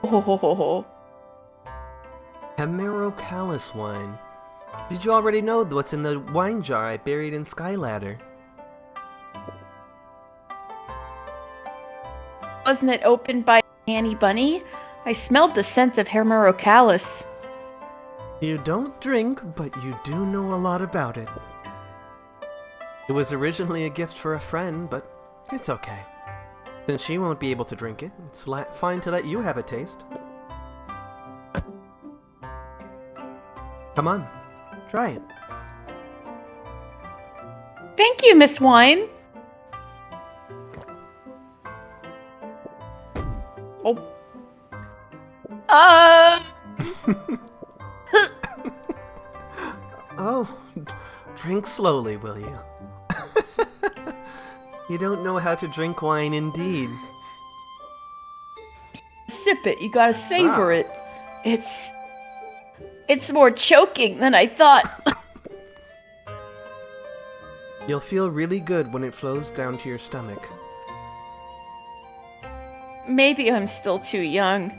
Oh. Hemerocalis wine. Did you already know what's in the wine jar I buried in Skyladder? Wasn't it opened by Annie Bunny? I smelled the scent of Hemerocalis. You don't drink, but you do know a lot about it. It was originally a gift for a friend, but it's okay. Since she won't be able to drink it, it's fine to let you have a taste. Come on, try it. Thank you, Miss Wine. Oh. Oh, drink slowly, will you? You don't know how to drink wine indeed. Sip it, you gotta savor it. It's more choking than I thought. You'll feel really good when it flows down to your stomach. Maybe I'm still too young.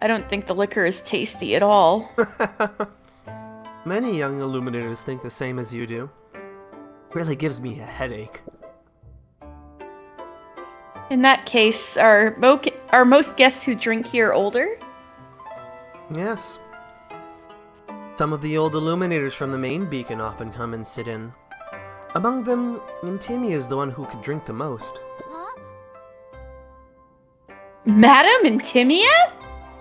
I don't think the liquor is tasty at all. Many young Illuminators think the same as you do. Really gives me a headache. In that case, are most guests who drink here older? Yes. Some of the old Illuminators from the main beacon often come and sit in. Among them, Intimia is the one who could drink the most. Huh? Madam Intimia?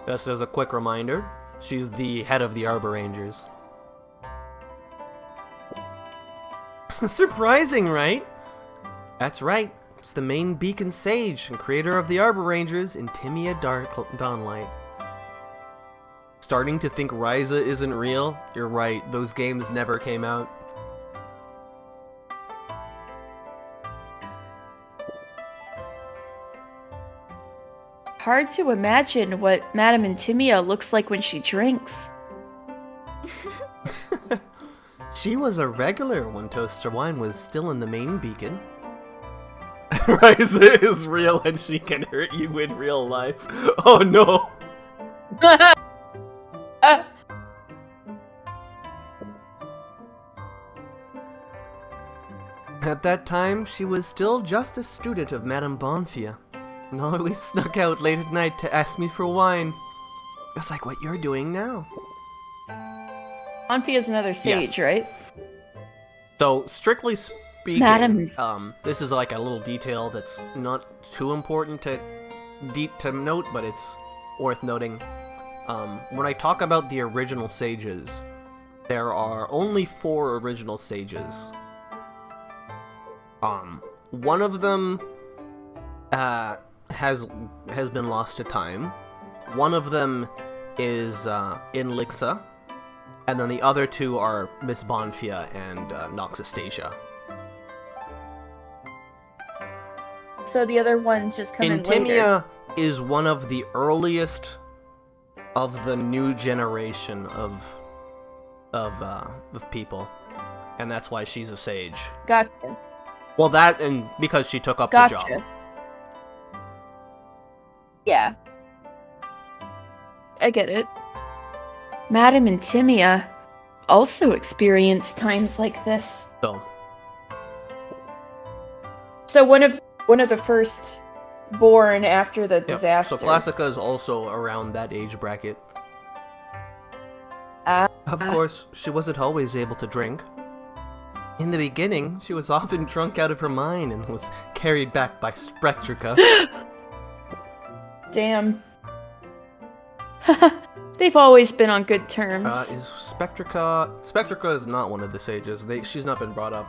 Just as a quick reminder, she's the head of the Arborangers. Surprising, right? That's right. It's the main beacon sage and creator of the Arborangers, Intimia Dawnlight. Starting to think Ryza isn't real? You're right, those games never came out. Hard to imagine what Madam Intimia looks like when she drinks. She was a regular when Toaster Wine was still in the main beacon. Ryza is real and she can hurt you in real life. Oh no! At that time, she was still just a student of Madame Bonfia, and always snuck out late at night to ask me for wine. Just like what you're doing now. Bonfia's another sage, Yes. right? So, strictly speaking, Madam. this is like a little detail that's not too important to note, but it's worth noting. When I talk about the original sages, there are only 4 original sages. One of them has been lost to time. One of them is in Lixa, and then the other 2 are Miss Bonfia and Noxastasia. So the other ones just come in later. Intimia is one of the earliest of the new generation of people, and that's why she's a sage. Gotcha. Well, that and because she took up the job. Gotcha. Yeah. I get it. Madam Intimia also experienced times like this. So one of the first born after the disaster. So Classica is also around that age bracket. Of course, she wasn't always able to drink. In the beginning, she was often drunk out of her mind and was carried back by Spectrica. Damn. They've always been on good terms. Is Spectrica... Spectrica is not one of the sages. She's not been brought up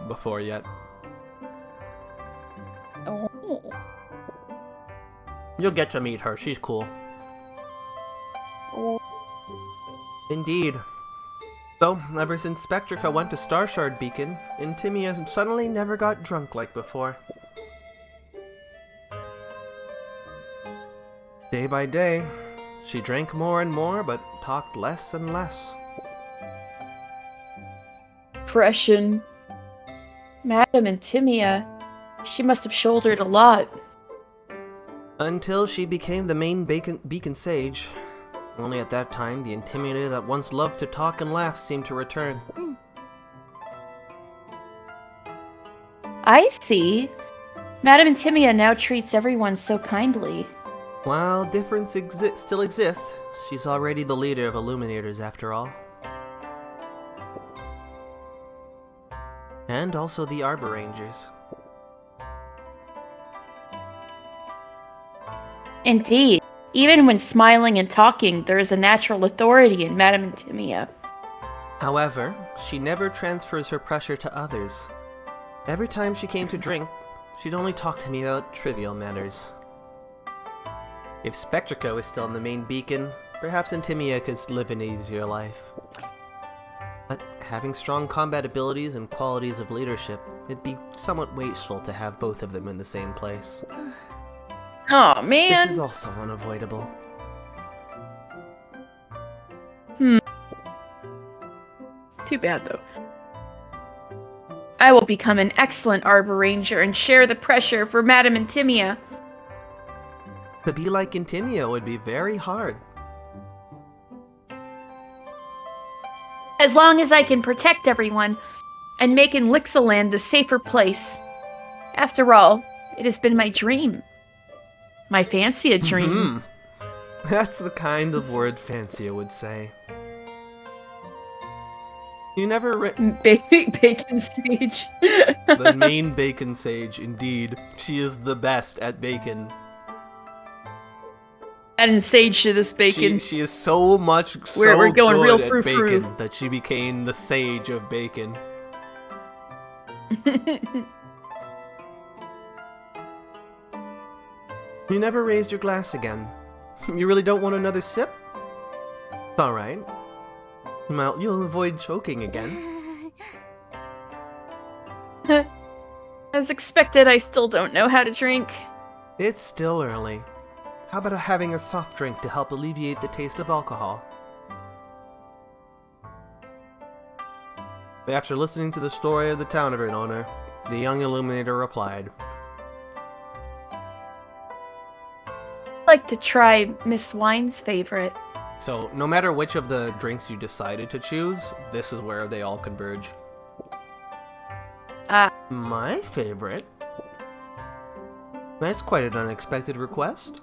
before yet. Oh. You'll get to meet her. She's cool. Oh. Indeed. So, ever since Spectrica went to Starshard Beacon, Intimia suddenly never got drunk like before. Day by day, she drank more and more, but talked less and less. impression. Madame Antimia, she must have shouldered a lot. Until she became the main beacon sage. Only at that time, the intimidator that once loved to talk and laugh seemed to return. I see. Madame Antimia now treats everyone so kindly. While difference still exists, she's already the leader of Illuminators after all. And also the Arborangers. Indeed. Even when smiling and talking, there is a natural authority in Madame Antimia. However, she never transfers her pressure to others. Every time she came to drink, she'd only talk to me about trivial matters. If Spectrico is still in the main beacon, perhaps Antimia could live an easier life. But having strong combat abilities and qualities of leadership, it'd be somewhat wasteful to have both of them in the same place. Oh man! This is also unavoidable. Too bad, though. I will become an excellent Arboranger and share the pressure for Madame Antimia. To be like Antimia would be very hard. As long as I can protect everyone and make Elixirland a safer place. After all, it has been my dream. My Fancia dream. That's the kind of word Fancia would say. You never Bacon Sage. The main bacon sage, indeed. She is the best at bacon. Adding sage to this bacon. She is so much We're going good real at frou-frou. bacon that she became the sage of bacon. You never raised your glass again. You really don't want another sip? It's alright. You'll avoid choking again. As expected, I still don't know how to drink. It's still early. How about having a soft drink to help alleviate the taste of alcohol? After listening to the story of the tavern owner, the young Illuminator replied, I'd like to try Miss Wine's favorite. So, no matter which of the drinks you decided to choose, this is where they all converge. My favorite? That's quite an unexpected request.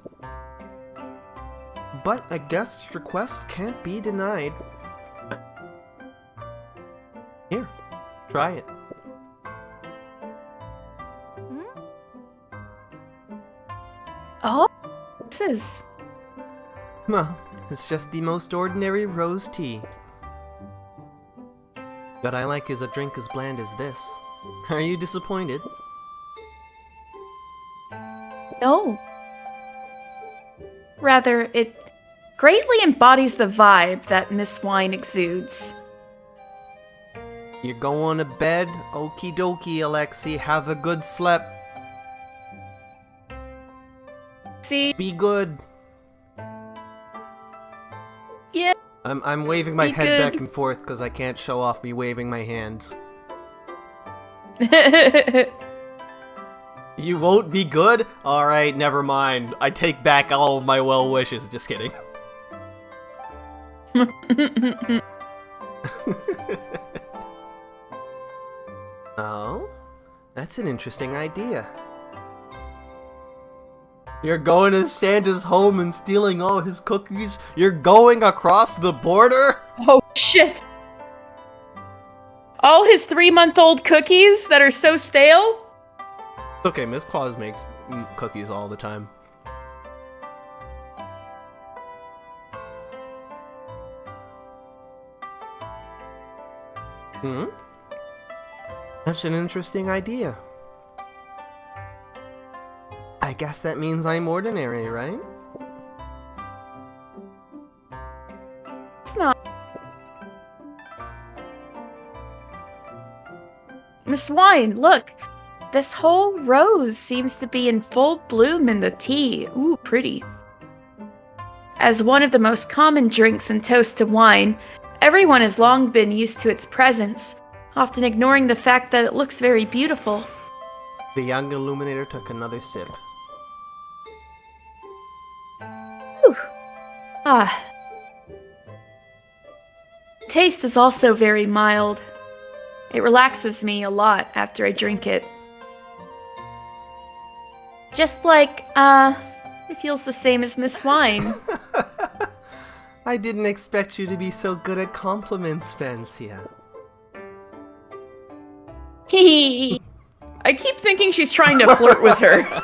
But a guest's request can't be denied. Here, try it. Oh, this is... Well, it's just the most ordinary rose tea. What I like is a drink as bland as this. Are you disappointed? No. Rather, it greatly embodies the vibe that Miss Wine exudes. You're going to bed? Okie dokie, Alexi. Have a good sleep. See? Be good. Yeah. I'm waving my Be head good. back and forth because I can't show off me waving my hands. You won't be good? Alright, never mind. I take back all of my well wishes. Just kidding. Oh? That's an interesting idea. You're going to Santa's home and stealing all his cookies? You're going across the border? Oh, shit. All his 3-month-old cookies that are so stale? Okay, Miss Claus makes cookies all the time. That's an interesting idea. I guess that means I'm ordinary, right? It's not. Miss Wine, look. This whole rose seems to be in full bloom in the tea. Ooh, pretty. As one of the most common drinks and toast to wine, everyone has long been used to its presence, often ignoring the fact that it looks very beautiful. The young illuminator took another sip. Whew. Ah. Taste is also very mild. It relaxes me a lot after I drink it. Just like, it feels the same as Miss Wine. I didn't expect you to be so good at compliments, Fancia. Hee. I keep thinking she's trying to flirt with her.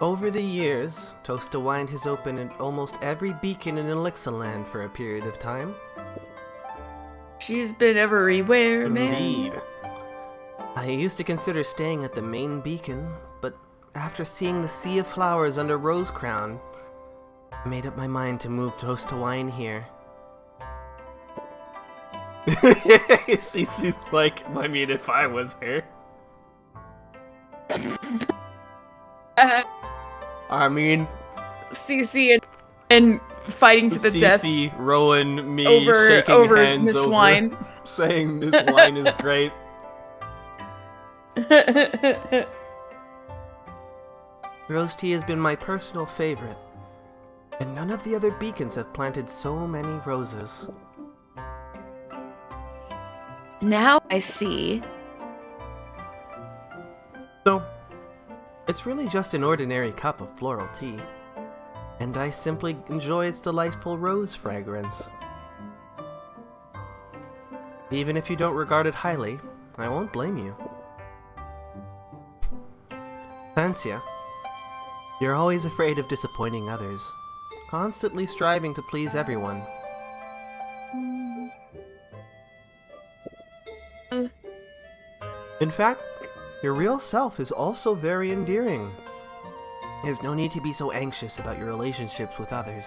Over the years, Toast to Wine has opened at almost every beacon in Elixirland for a period of time. She's been everywhere, man. Indeed. I used to consider staying at the main beacon, but after seeing the sea of flowers under Rose Crown, I made up my mind to move Toast to Wine here. She's like, I mean, if I was her. I mean, Cece and fighting to the death. Cece, Rowan, me, over shaking hands Miss over, Wine. saying Miss Wine is great. Rose tea has been my personal favorite, and none of the other beacons have planted so many roses. Now I see. So, it's really just an ordinary cup of floral tea, and I simply enjoy its delightful rose fragrance. Even if you don't regard it highly, I won't blame you. Fancia, you're always afraid of disappointing others, constantly striving to please everyone. In fact, your real self is also very endearing. There's no need to be so anxious about your relationships with others.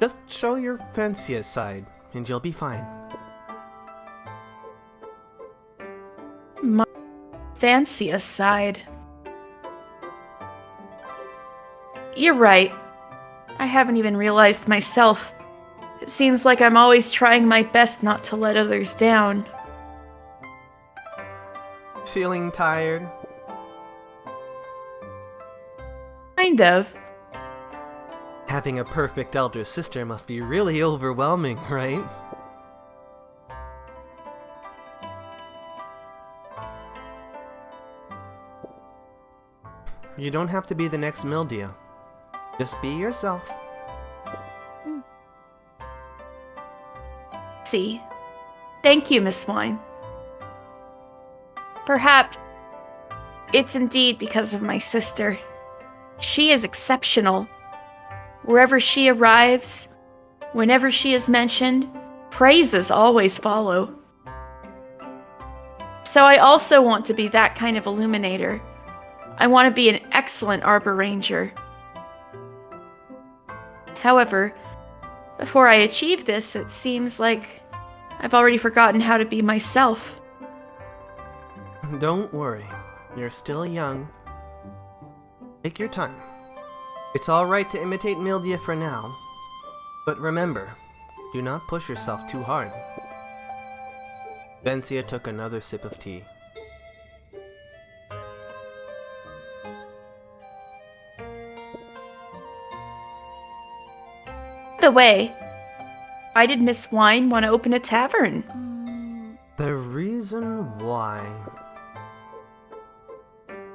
Just show your Fancia side, and you'll be fine. My fanciest side. You're right. I haven't even realized myself. It seems like I'm always trying my best not to let others down. Feeling tired? Kind of. Having a perfect elder sister must be really overwhelming, right? You don't have to be the next Mildia. Just be yourself. See. Thank you, Miss Wine. Perhaps it's indeed because of my sister. She is exceptional. Wherever she arrives, whenever she is mentioned, praises always follow. So I also want to be that kind of illuminator. I want to be an excellent Arboranger. However, before I achieve this, it seems like I've already forgotten how to be myself. Don't worry. You're still young. Take your time. It's alright to imitate Mildia for now. But remember, do not push yourself too hard. Vencia took another sip of tea. The way, why did Miss Wine want to open a tavern? The reason why...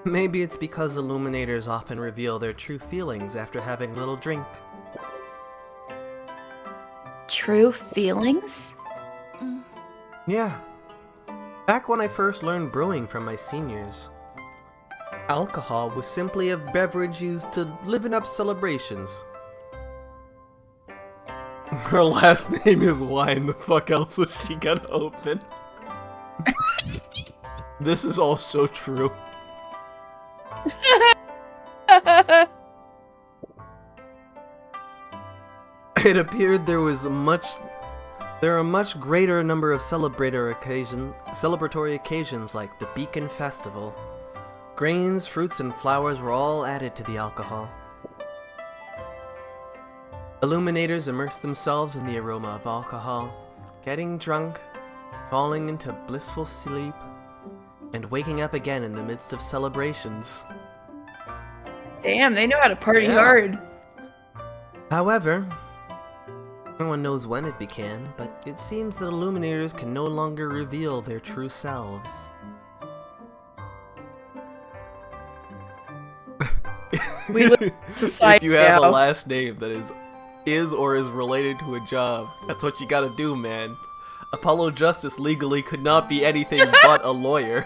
Maybe it's because illuminators often reveal their true feelings after having a little drink. True feelings? Yeah. Back when I first learned brewing from my seniors, alcohol was simply a beverage used to liven up celebrations. Her last name is Wine. The fuck else was she gonna open? This is all so true. It appeared there are a much greater number of celebratory occasions like the Beacon Festival. Grains, fruits, and flowers were all added to the alcohol. Illuminators immerse themselves in the aroma of alcohol, getting drunk, falling into blissful sleep, and waking up again in the midst of celebrations. Damn, they know how to party Yeah. hard. However, no one knows when it began, but it seems that Illuminators can no longer reveal their true selves. We live in society If you have now. a last name that is or is related to a job, that's what you gotta do, man. Apollo Justice legally could not be anything but a lawyer.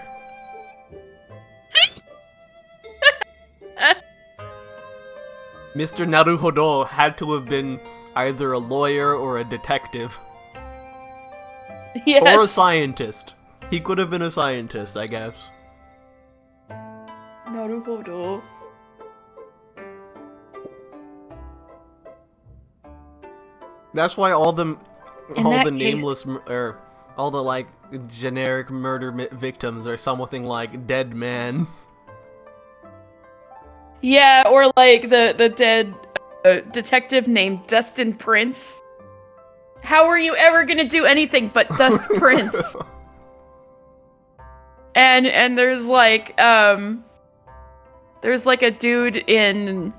Mr. Naruhodo had to have been either a lawyer or a detective. Yes. Or a scientist. He could have been a scientist, I guess. Naruhodo. That's why all the In all that the case- nameless or all the like generic murder victims are something like dead man. Yeah, or like the dead detective named Dustin Prince. How are you ever gonna do anything but Dust Prince? And there's like a dude in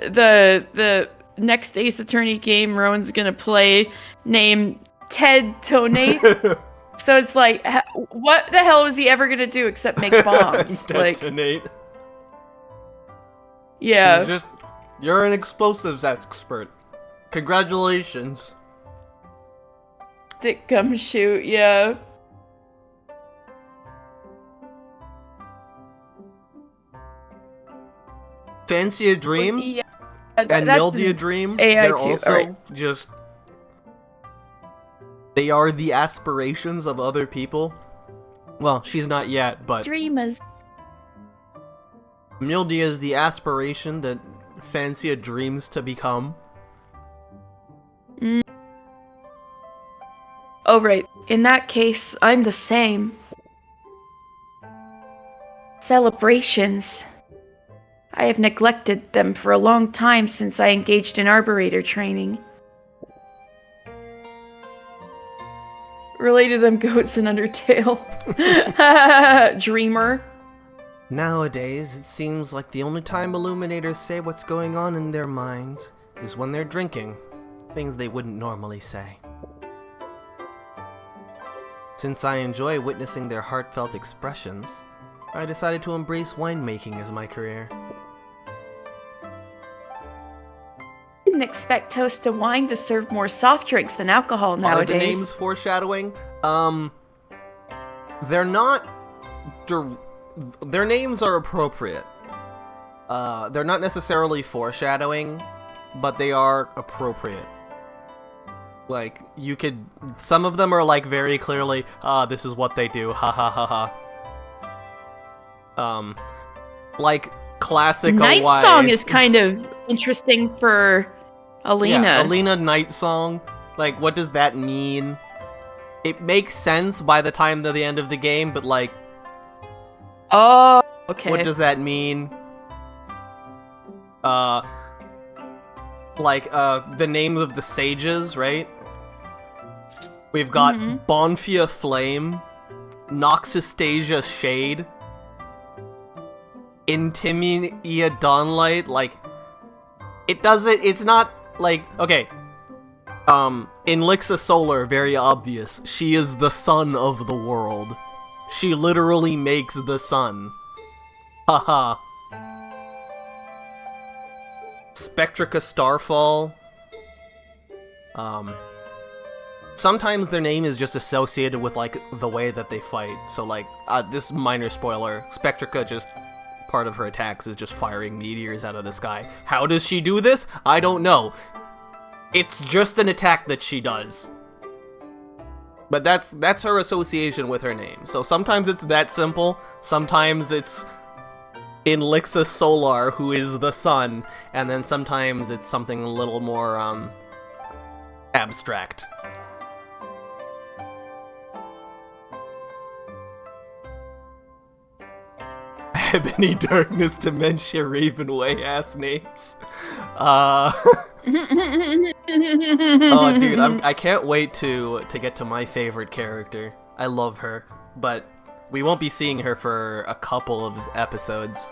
the next Ace Attorney game Rowan's gonna play named Ted Tonate. So it's like, what the hell is he ever gonna do except make bombs? Like, Detonate. yeah. You're an explosives expert. Congratulations. Dick Gumshoe, yeah. Fancy a Dream Yeah. and that's Mildy a the Dream, AI they're too, also alright. just... They are the aspirations of other people. Well, she's not yet, but Dreamers. Mildy is the aspiration that Fancy dreams to become. Oh, right. In that case, I'm the same. Celebrations. I have neglected them for a long time since I engaged in Arborator training. Related to them goats in Undertale. Dreamer. Nowadays, it seems like the only time Illuminators say what's going on in their minds is when they're drinking, things they wouldn't normally say. Since I enjoy witnessing their heartfelt expressions, I decided to embrace winemaking as my career. Didn't expect Toast to Wine to serve more soft drinks than alcohol Are the nowadays. names foreshadowing? They're not... Their names are appropriate. They're not necessarily foreshadowing, but they are appropriate. Like, you could... Some of them are, like, very clearly, this is what they do, ha ha ha ha. Like, classic Night Hawaii. Song is kind of interesting for Alina. Yeah, Alina Night Song. Like, what does that mean? It makes sense by the time to the end of the game, but, like... Oh, okay. What does that mean? The names of the sages, right? We've got Bonfia Flame, Noxastasia Shade, Intimia Dawnlight, like... it's not, like, okay. In Lixa Solar, very obvious, she is the sun of the world. She literally makes the sun. Haha. Spectrica Starfall. Sometimes their name is just associated with, like, the way that they fight. So, like, this minor spoiler, Spectrica just... Part of her attacks is just firing meteors out of the sky. How does she do this? I don't know. It's just an attack that she does. But that's her association with her name. So sometimes it's that simple, sometimes it's in Lixa Solar, who is the sun, and then sometimes it's something a little more, abstract. Ebony Darkness Dementia Ravenway ass names. Oh, dude, I can't wait to get to my favorite character. I love her, but we won't be seeing her for a couple of episodes.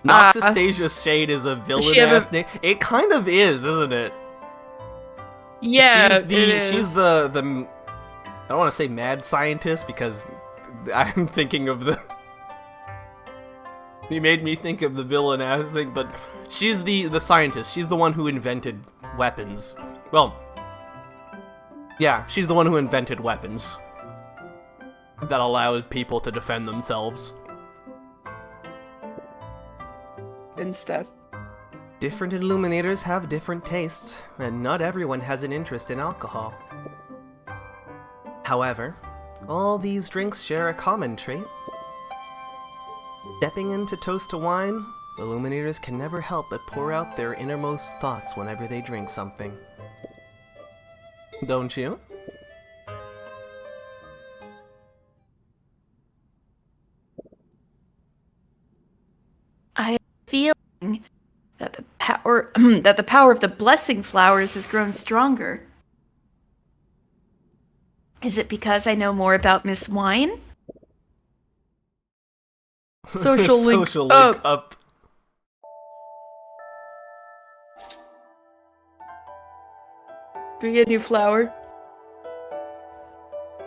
Noxastasia's Shade is a villain-ass name. It kind of is, isn't it? Yeah, she's the I don't want to say mad scientist because I'm thinking of the. He made me think of the villain aspect, but she's the scientist. She's the one who invented weapons. Well, yeah, she's the one who invented weapons that allows people to defend themselves. And stuff. Different illuminators have different tastes, and not everyone has an interest in alcohol. However, all these drinks share a common trait. Stepping in to toast to wine, illuminators can never help but pour out their innermost thoughts whenever they drink something. Don't you? I have a feeling that the power of the blessing flowers has grown stronger. Is it because I know more about Miss Wine? Social link up. Do we get a new flower?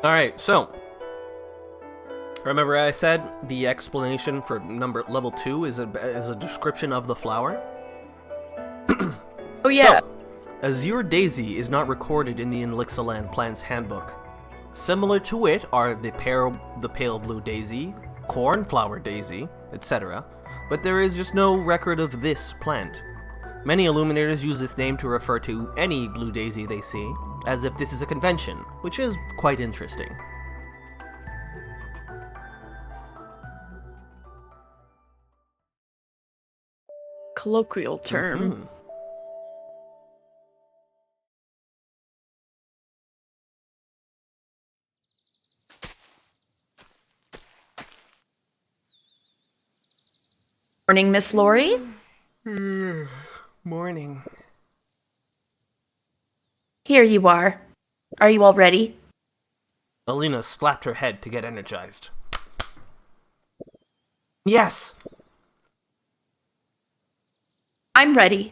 Alright, so remember I said the explanation for level 2 is a description of the flower? Oh yeah. So, Azure Daisy is not recorded in the Elixirland Plant's Handbook. Similar to it are the Pale Blue Daisy, Cornflower Daisy, etc., but there is just no record of this plant. Many illuminators use this name to refer to any blue daisy they see, as if this is a convention, which is quite interesting. Colloquial term. Mm-hmm. Morning, Miss Lori. Morning. Here you are. Are you all ready? Alina slapped her head to get energized. Yes! I'm ready.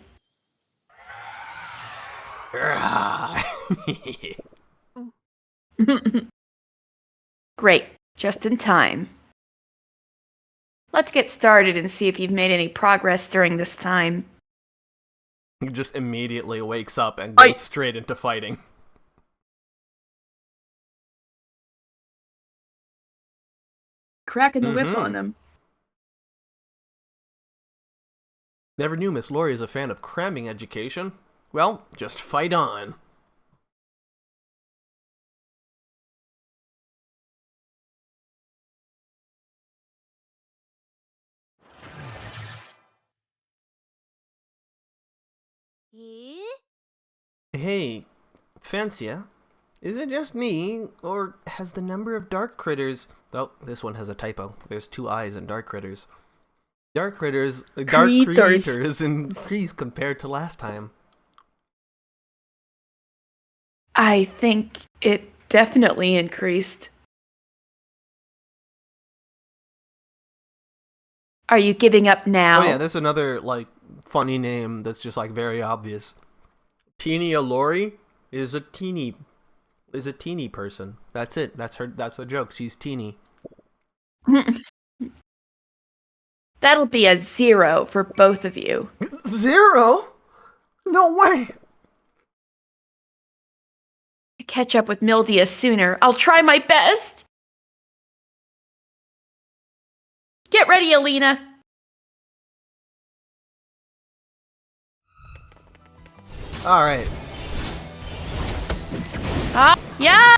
Great. Just in time. Let's get started and see if you've made any progress during this time. He just immediately wakes up and goes straight into fighting. Cracking the whip on them. Never knew Miss Lori is a fan of cramming education. Well, just fight on. Hey, Fancia, is it just me, or has the number of dark critters... Oh, this one has a typo. There's 2 eyes in dark critters. Dark creatures increased compared to last time. I think it definitely increased. Are you giving up now? Oh yeah, there's another, funny name that's just, very obvious. Teenia Lori is a teeny person. That's it. That's a joke. She's teeny. That'll be a 0 for both of you. 0? No way! To catch up with Mildia sooner, I'll try my best! Get ready, Alina! Alright. Yeah!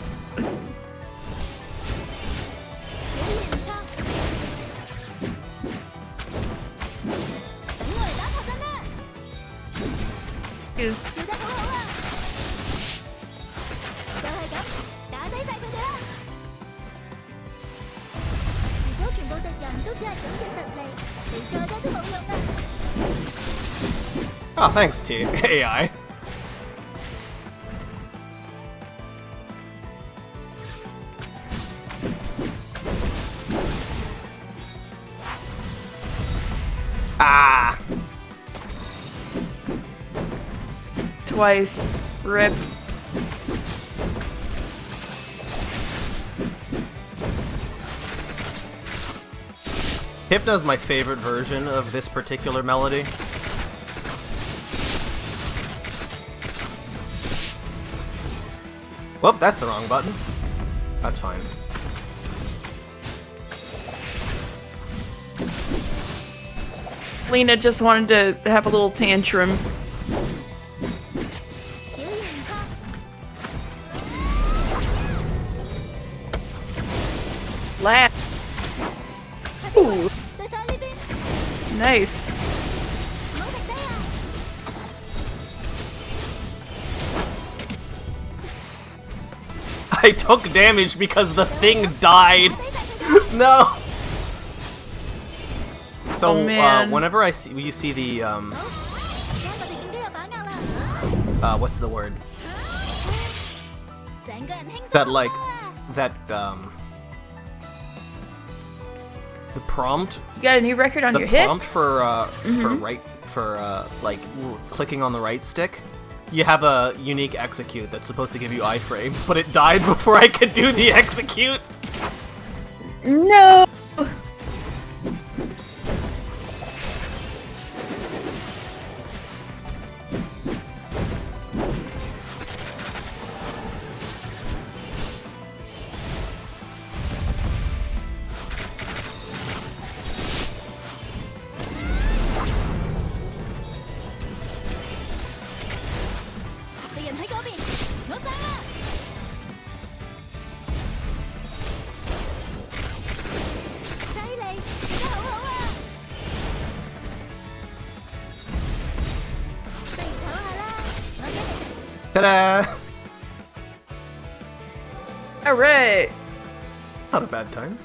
Is Oh, thanks, AI. Ah! Twice. Rip. Hypna's my favorite version of this particular melody. Whoop, that's the wrong button. That's fine. Lena just wanted to have a little tantrum. Laugh. Ooh. Nice. I took damage because the thing died. No. So whenever you see the what's the word? The prompt. You got a new record on your hits? The prompt for clicking on the right stick. You have a unique execute that's supposed to give you iframes, but it died before I could do the execute. No. Ta-da! Alright. Not a bad time.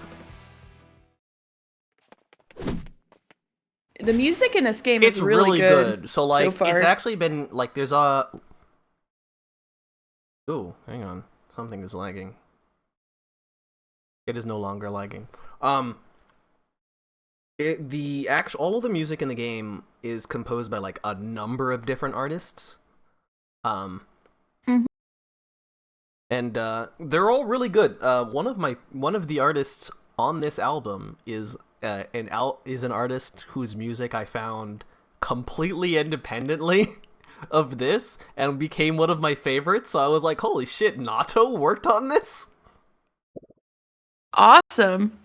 The music in this game is really good. So like, so far. it's actually been like there's a. Ooh, hang on. Something is lagging. It is no longer lagging. All of the music in the game is composed by like a number of different artists. And they're all really good. One of the artists on this album is an artist whose music I found completely independently of this and became one of my favorites. So I was like, "Holy shit, Nato worked on this?" Awesome.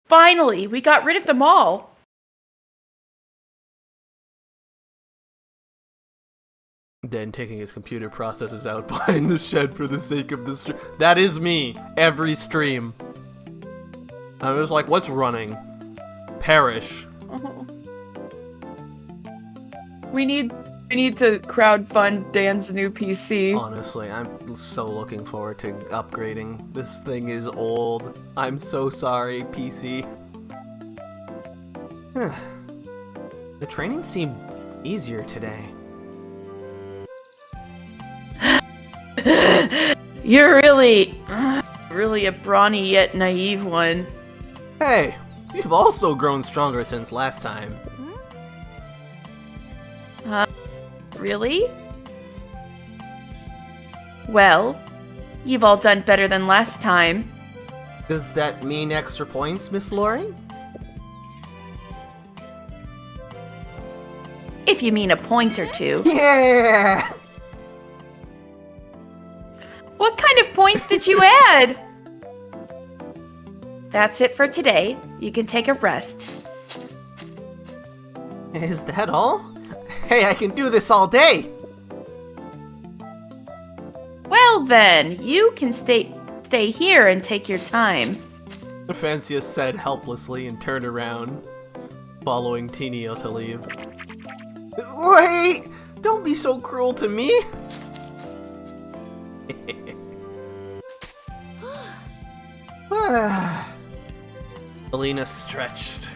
Finally, we got rid of them all. Den taking his computer processes out behind the shed for the sake of the stream. That is me, every stream. I was like, what's running? Perish. We need to crowdfund Dan's new PC. Honestly, I'm so looking forward to upgrading. This thing is old. I'm so sorry, PC. The training seemed easier today. You're really a brawny yet naive one. Hey, you've also grown stronger since last time. Really? Well, you've all done better than last time. Does that mean extra points, Miss Lori? If you mean a point or two. Yeah! What kind of points did you add? That's it for today. You can take a rest. Is that all? Hey, I can do this all day! Well then, you can stay here and take your time. Fancia said helplessly and turned around, following Tinio to leave. Wait! Don't be so cruel to me! Alina stretched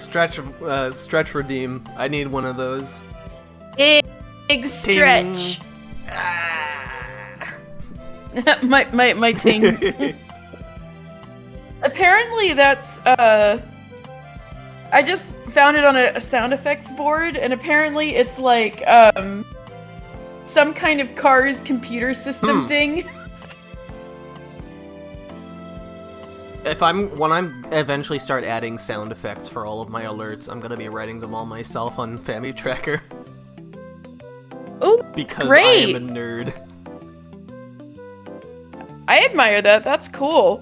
stretch redeem. I need one of those. Big stretch. my ting. Apparently that's I just found it on a sound effects board, and apparently it's like some kind of Cars computer system ding. When I'm eventually start adding sound effects for all of my alerts, I'm gonna be writing them all myself on Family Tracker. Oh, because great. I am a nerd. I admire that. That's cool.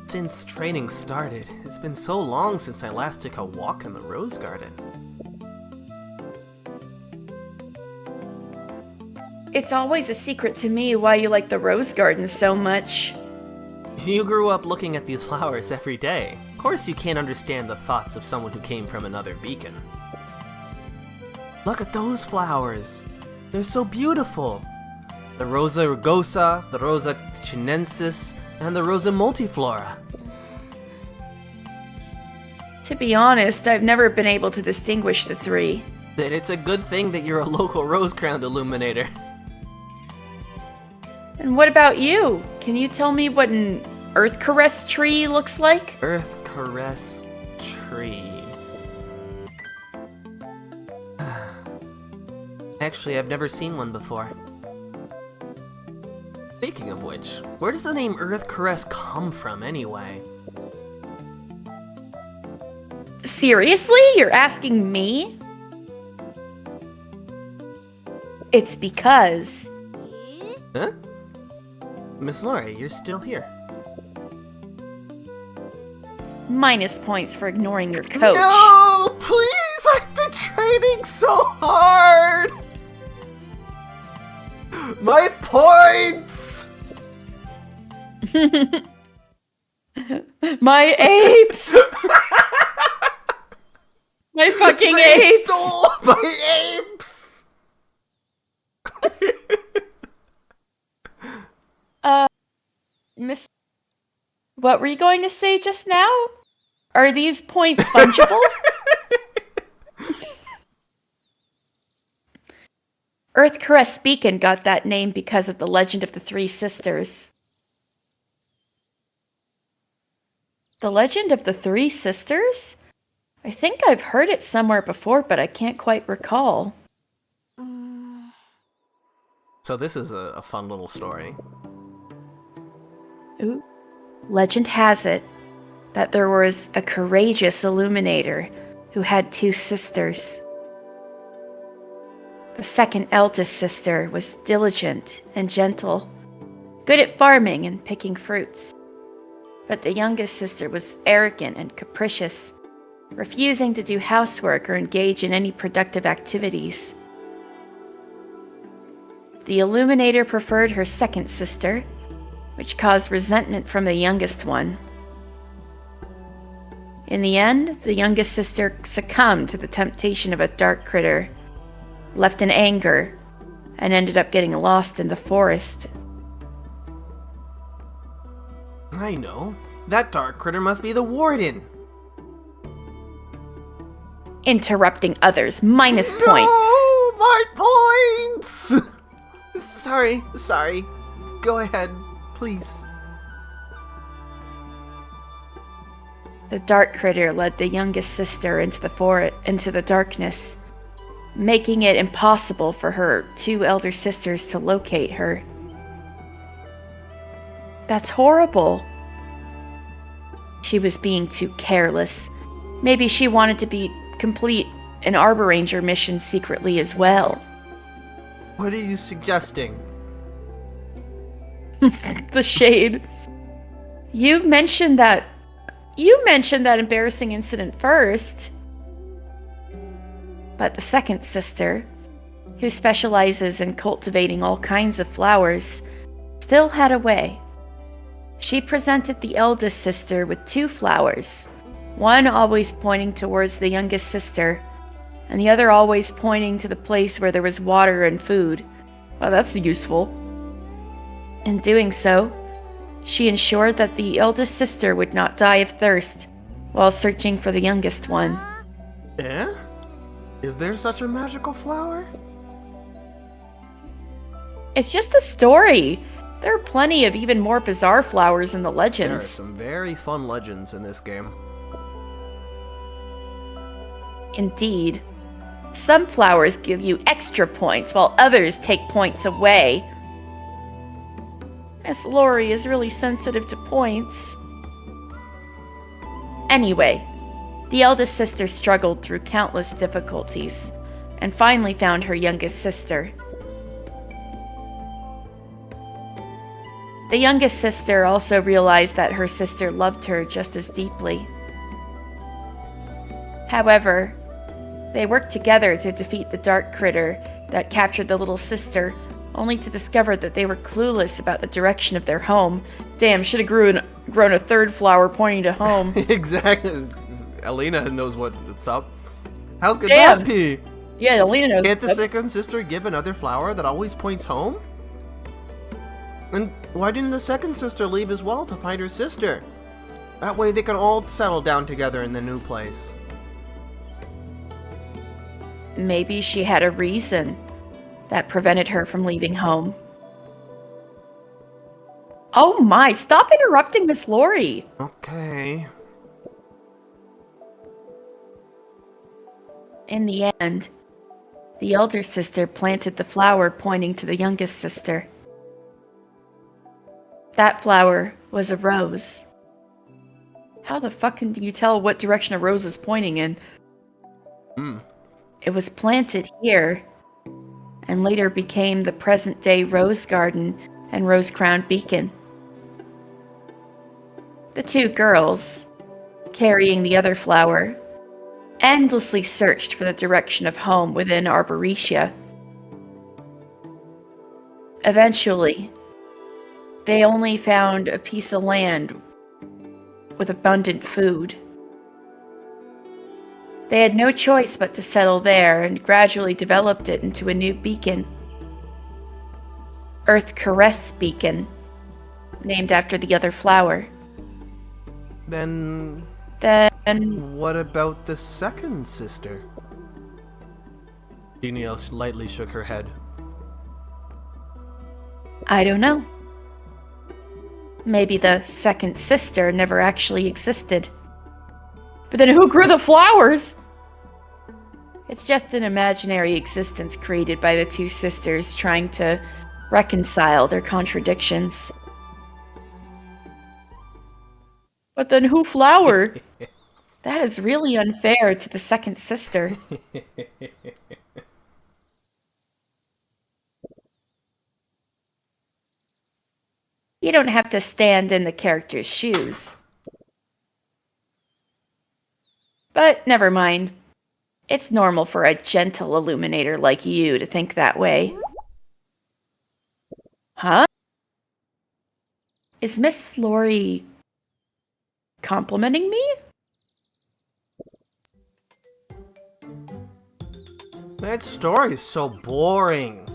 Since training started, it's been so long since I last took a walk in the Rose Garden. It's always a secret to me why you like the Rose Garden so much. You grew up looking at these flowers every day. Of course you can't understand the thoughts of someone who came from another beacon. Look at those flowers. They're so beautiful. The Rosa rugosa, the Rosa chinensis, and the Rosa multiflora. To be honest, I've never been able to distinguish the three. Then it's a good thing that you're a local rose-crowned illuminator. And what about you? Can you tell me what an Earth Caress tree looks like? Earth Caress tree. Actually, I've never seen one before. Speaking of which, where does the name Earth Caress come from anyway? Seriously? You're asking me? It's because... Huh? Miss Lori, you're still here. Minus points for ignoring your coach. No! Please! I've been training so hard! My points! My apes! My fucking They apes! stole my apes! Miss... What were you going to say just now? Are these points fungible? Earth Caress Beacon got that name because of the legend of the three sisters. The legend of the three sisters? I think I've heard it somewhere before, but I can't quite recall. So this is a fun little story. Ooh. Legend has it that there was a courageous illuminator who had two sisters. The second eldest sister was diligent and gentle, good at farming and picking fruits. But the youngest sister was arrogant and capricious, refusing to do housework or engage in any productive activities. The illuminator preferred her second sister, which caused resentment from the youngest one. In the end, the youngest sister succumbed to the temptation of a dark critter, left in anger, and ended up getting lost in the forest. I know. That dark critter must be the warden. Interrupting others, minus points. No, my points! Sorry. Go ahead, please. The dark critter led the youngest sister into the darkness, making it impossible for her two elder sisters to locate her. That's horrible. She was being too careless. Maybe she wanted to complete an Arboranger mission secretly as well. What are you suggesting? The shade. You mentioned that embarrassing incident first. But the second sister, who specializes in cultivating all kinds of flowers, still had a way. She presented the eldest sister with two flowers, one always pointing towards the youngest sister, and the other always pointing to the place where there was water and food. Well, that's useful. In doing so, she ensured that the eldest sister would not die of thirst while searching for the youngest one. Eh? Is there such a magical flower? It's just a story. There are plenty of even more bizarre flowers in the There are legends. some very fun legends in this game. Indeed. Some flowers give you extra points, while others take points away. Miss Lori is really sensitive to points. Anyway, the eldest sister struggled through countless difficulties, and finally found her youngest sister. The youngest sister also realized that her sister loved her just as deeply. However, they worked together to defeat the dark critter that captured the little sister, only to discover that they were clueless about the direction of their home. Damn, should have grown a third flower pointing to home. Exactly. Alina knows what's up. How could Damn. that be? Yeah, Alina knows. Can't the what's up. second sister give another flower that always points home? And why didn't the second sister leave as well to find her sister? That way they can all settle down together in the new place. Maybe she had a reason that prevented her from leaving home. Oh my, stop interrupting Miss Lori. Okay. In the end, the elder sister planted the flower pointing to the youngest sister. That flower was a rose. How the fuck can you tell what direction a rose is pointing in? It was planted here, and later became the present-day Rose Garden and Rose-Crowned Beacon. The two girls, carrying the other flower, endlessly searched for the direction of home within Arboranger. Eventually, they only found a piece of land with abundant food. They had no choice but to settle there and gradually developed it into a new beacon. Earth Caress Beacon, named after the other flower. Then Then, what about the second sister? Danielle lightly shook her head. I don't know. Maybe the second sister never actually existed. But then who grew the flowers? It's just an imaginary existence created by the two sisters trying to reconcile their contradictions. But then who flowered? That is really unfair to the second sister. You don't have to stand in the character's shoes. But never mind. It's normal for a gentle illuminator like you to think that way. Huh? Is Miss Lori complimenting me? That story is so boring.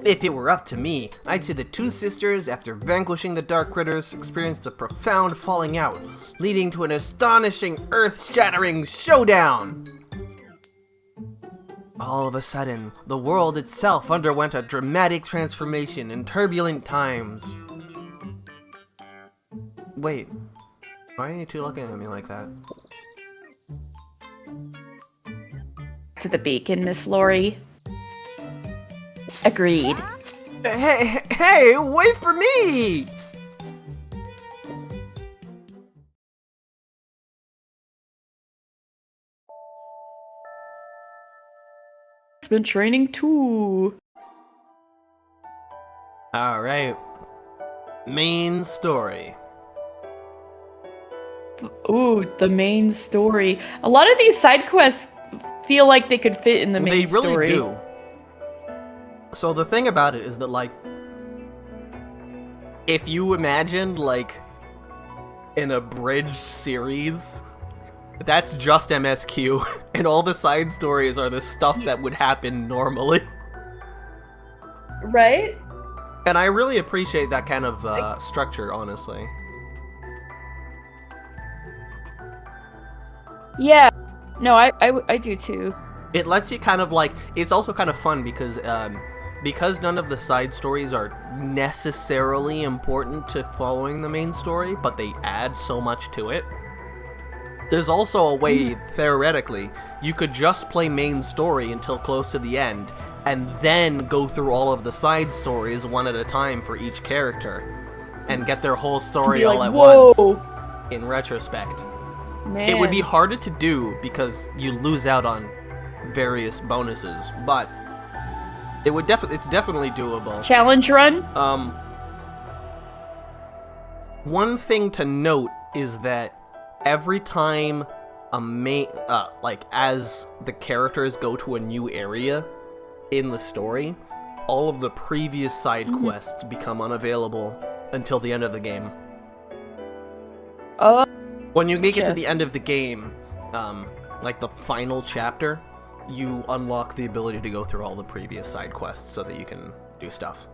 If it were up to me, I'd say the two sisters, after vanquishing the dark critters, experienced a profound falling out, leading to an astonishing, earth-shattering showdown. All of a sudden, the world itself underwent a dramatic transformation in turbulent times. Wait, why are you two looking at me like that? To the beacon, Miss Lori. Agreed. Hey, wait for me! It's been training too. Alright. Main story. Ooh, the main story. A lot of these side quests feel like they could fit in the main story. They really do. So the thing about it is that, like, if you imagined, like, an abridged series, that's just MSQ, and all the side stories are the stuff that would happen normally. Right? And I really appreciate that kind of structure, honestly. Yeah. No, I do too. It lets you kind of like, it's also kind of fun because none of the side stories are necessarily important to following the main story, but they add so much to it. There's also a way, theoretically, you could just play main story until close to the end, and then go through all of the side stories one at a time for each character, and get their whole story all at once, in retrospect. Man. It would be harder to do because you lose out on various bonuses, but it's definitely doable. Challenge run? One thing to note is that every time as the characters go to a new area in the story, all of the previous side quests become unavailable until the end of the game. Oh. When you make it to the end of the game, like the final chapter, you unlock the ability to go through all the previous side quests so that you can do stuff.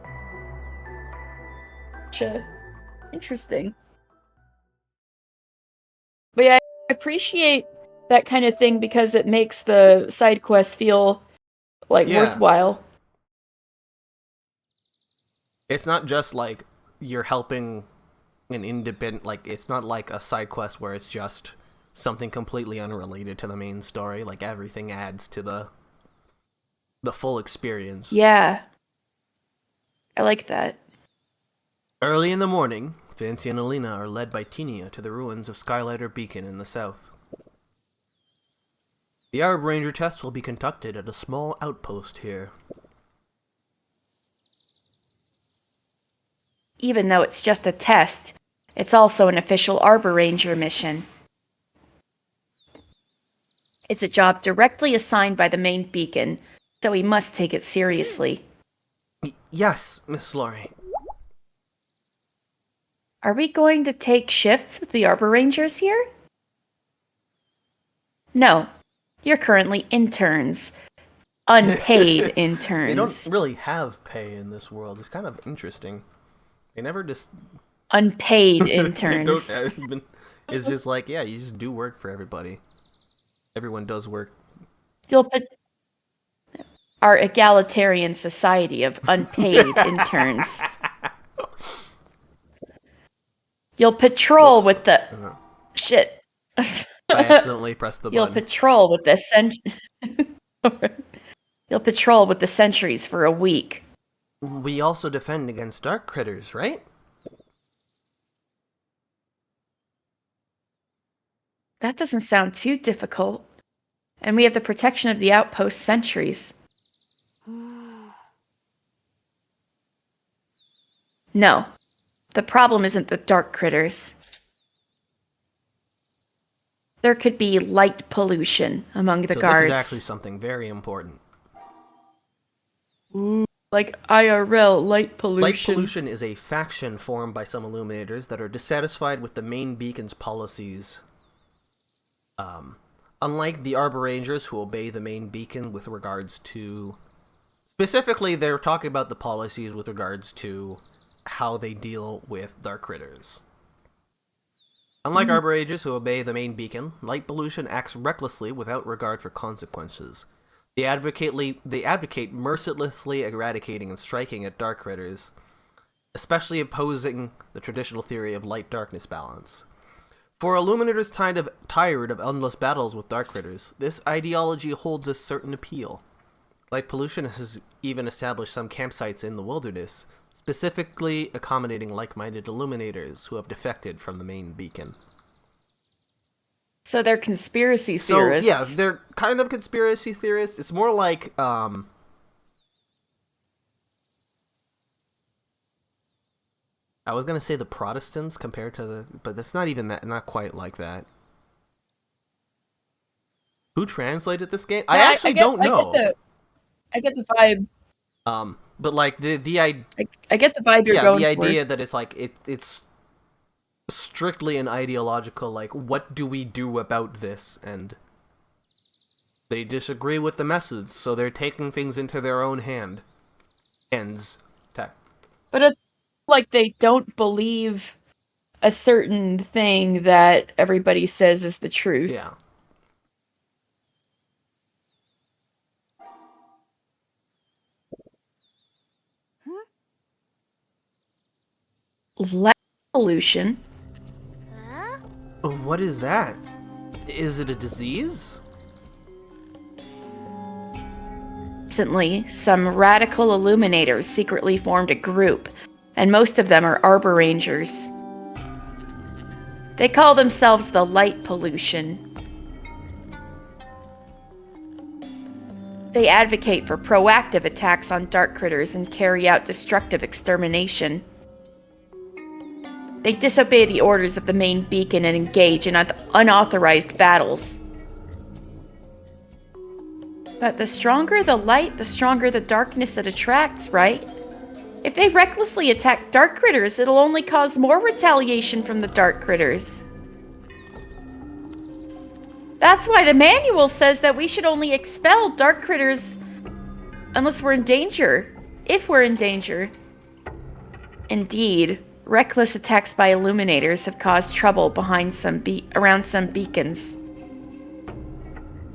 Interesting. But yeah, I appreciate that kind of thing because it makes the side quest feel like worthwhile. It's not just like you're helping an independent, like it's not like a side quest where it's just something completely unrelated to the main story. Like everything adds to the full experience. Yeah. I like that. Early in the morning, Fancy and Alina are led by Tinia to the ruins of Skylighter Beacon in the south. The Arboranger Test will be conducted at a small outpost here. Even though it's just a test, it's also an official Arboranger mission. It's a job directly assigned by the main beacon, so we must take it seriously. Yes, Miss Laurie. Are we going to take shifts with the Arborangers here? No. You're currently interns. Unpaid interns. They don't really have pay in this world. It's kind of interesting. They never just... Unpaid interns. It's just like, yeah, you just do work for everybody. Everyone does work. You'll put our egalitarian society of unpaid interns. You'll patrol with the... Shit. I accidentally pressed the button. You'll patrol with the You'll patrol with the sentries for a week. We also defend against dark critters, right? That doesn't sound too difficult. And we have the protection of the outpost sentries. No. The problem isn't the dark critters. There could be light pollution among the guards. This is actually something very important. Ooh, like IRL light pollution. Light pollution is a faction formed by some Illuminators that are dissatisfied with the main beacon's policies. Unlike the Arborangers who obey the main beacon with regards to... Specifically, they're talking about the policies with regards to how they deal with dark critters. Unlike Arborangers who obey the main beacon, light pollution acts recklessly without regard for consequences. They advocate mercilessly eradicating and striking at dark critters, especially opposing the traditional theory of light-darkness balance. For Illuminators tired of endless battles with dark critters, this ideology holds a certain appeal. Light pollution has even established some campsites in the wilderness, specifically accommodating like-minded Illuminators who have defected from the main beacon. So they're conspiracy theorists. So, yeah, they're kind of conspiracy theorists. It's more like, I was gonna say the Protestants compared to the... But that's not even that, not quite like that. Who translated this game? Yeah, I actually don't know. I get the vibe. But like I get the vibe you're going for. Yeah, the idea that it's like it's strictly an ideological, like, what do we do about this? And they disagree with the message, so they're taking things into their own hands. But it's like they don't believe a certain thing that everybody says is the truth. Yeah. Light pollution? Huh? What is that? Is it a disease? Recently, some radical illuminators secretly formed a group, and most of them are Arborangers. They call themselves the Light Pollution. They advocate for proactive attacks on dark critters and carry out destructive extermination. They disobey the orders of the main beacon and engage in unauthorized battles. But the stronger the light, the stronger the darkness it attracts, right? If they recklessly attack dark critters, it'll only cause more retaliation from the dark critters. That's why the manual says that we should only expel dark critters unless we're in danger. If we're in danger. Indeed, reckless attacks by illuminators have caused trouble around some beacons.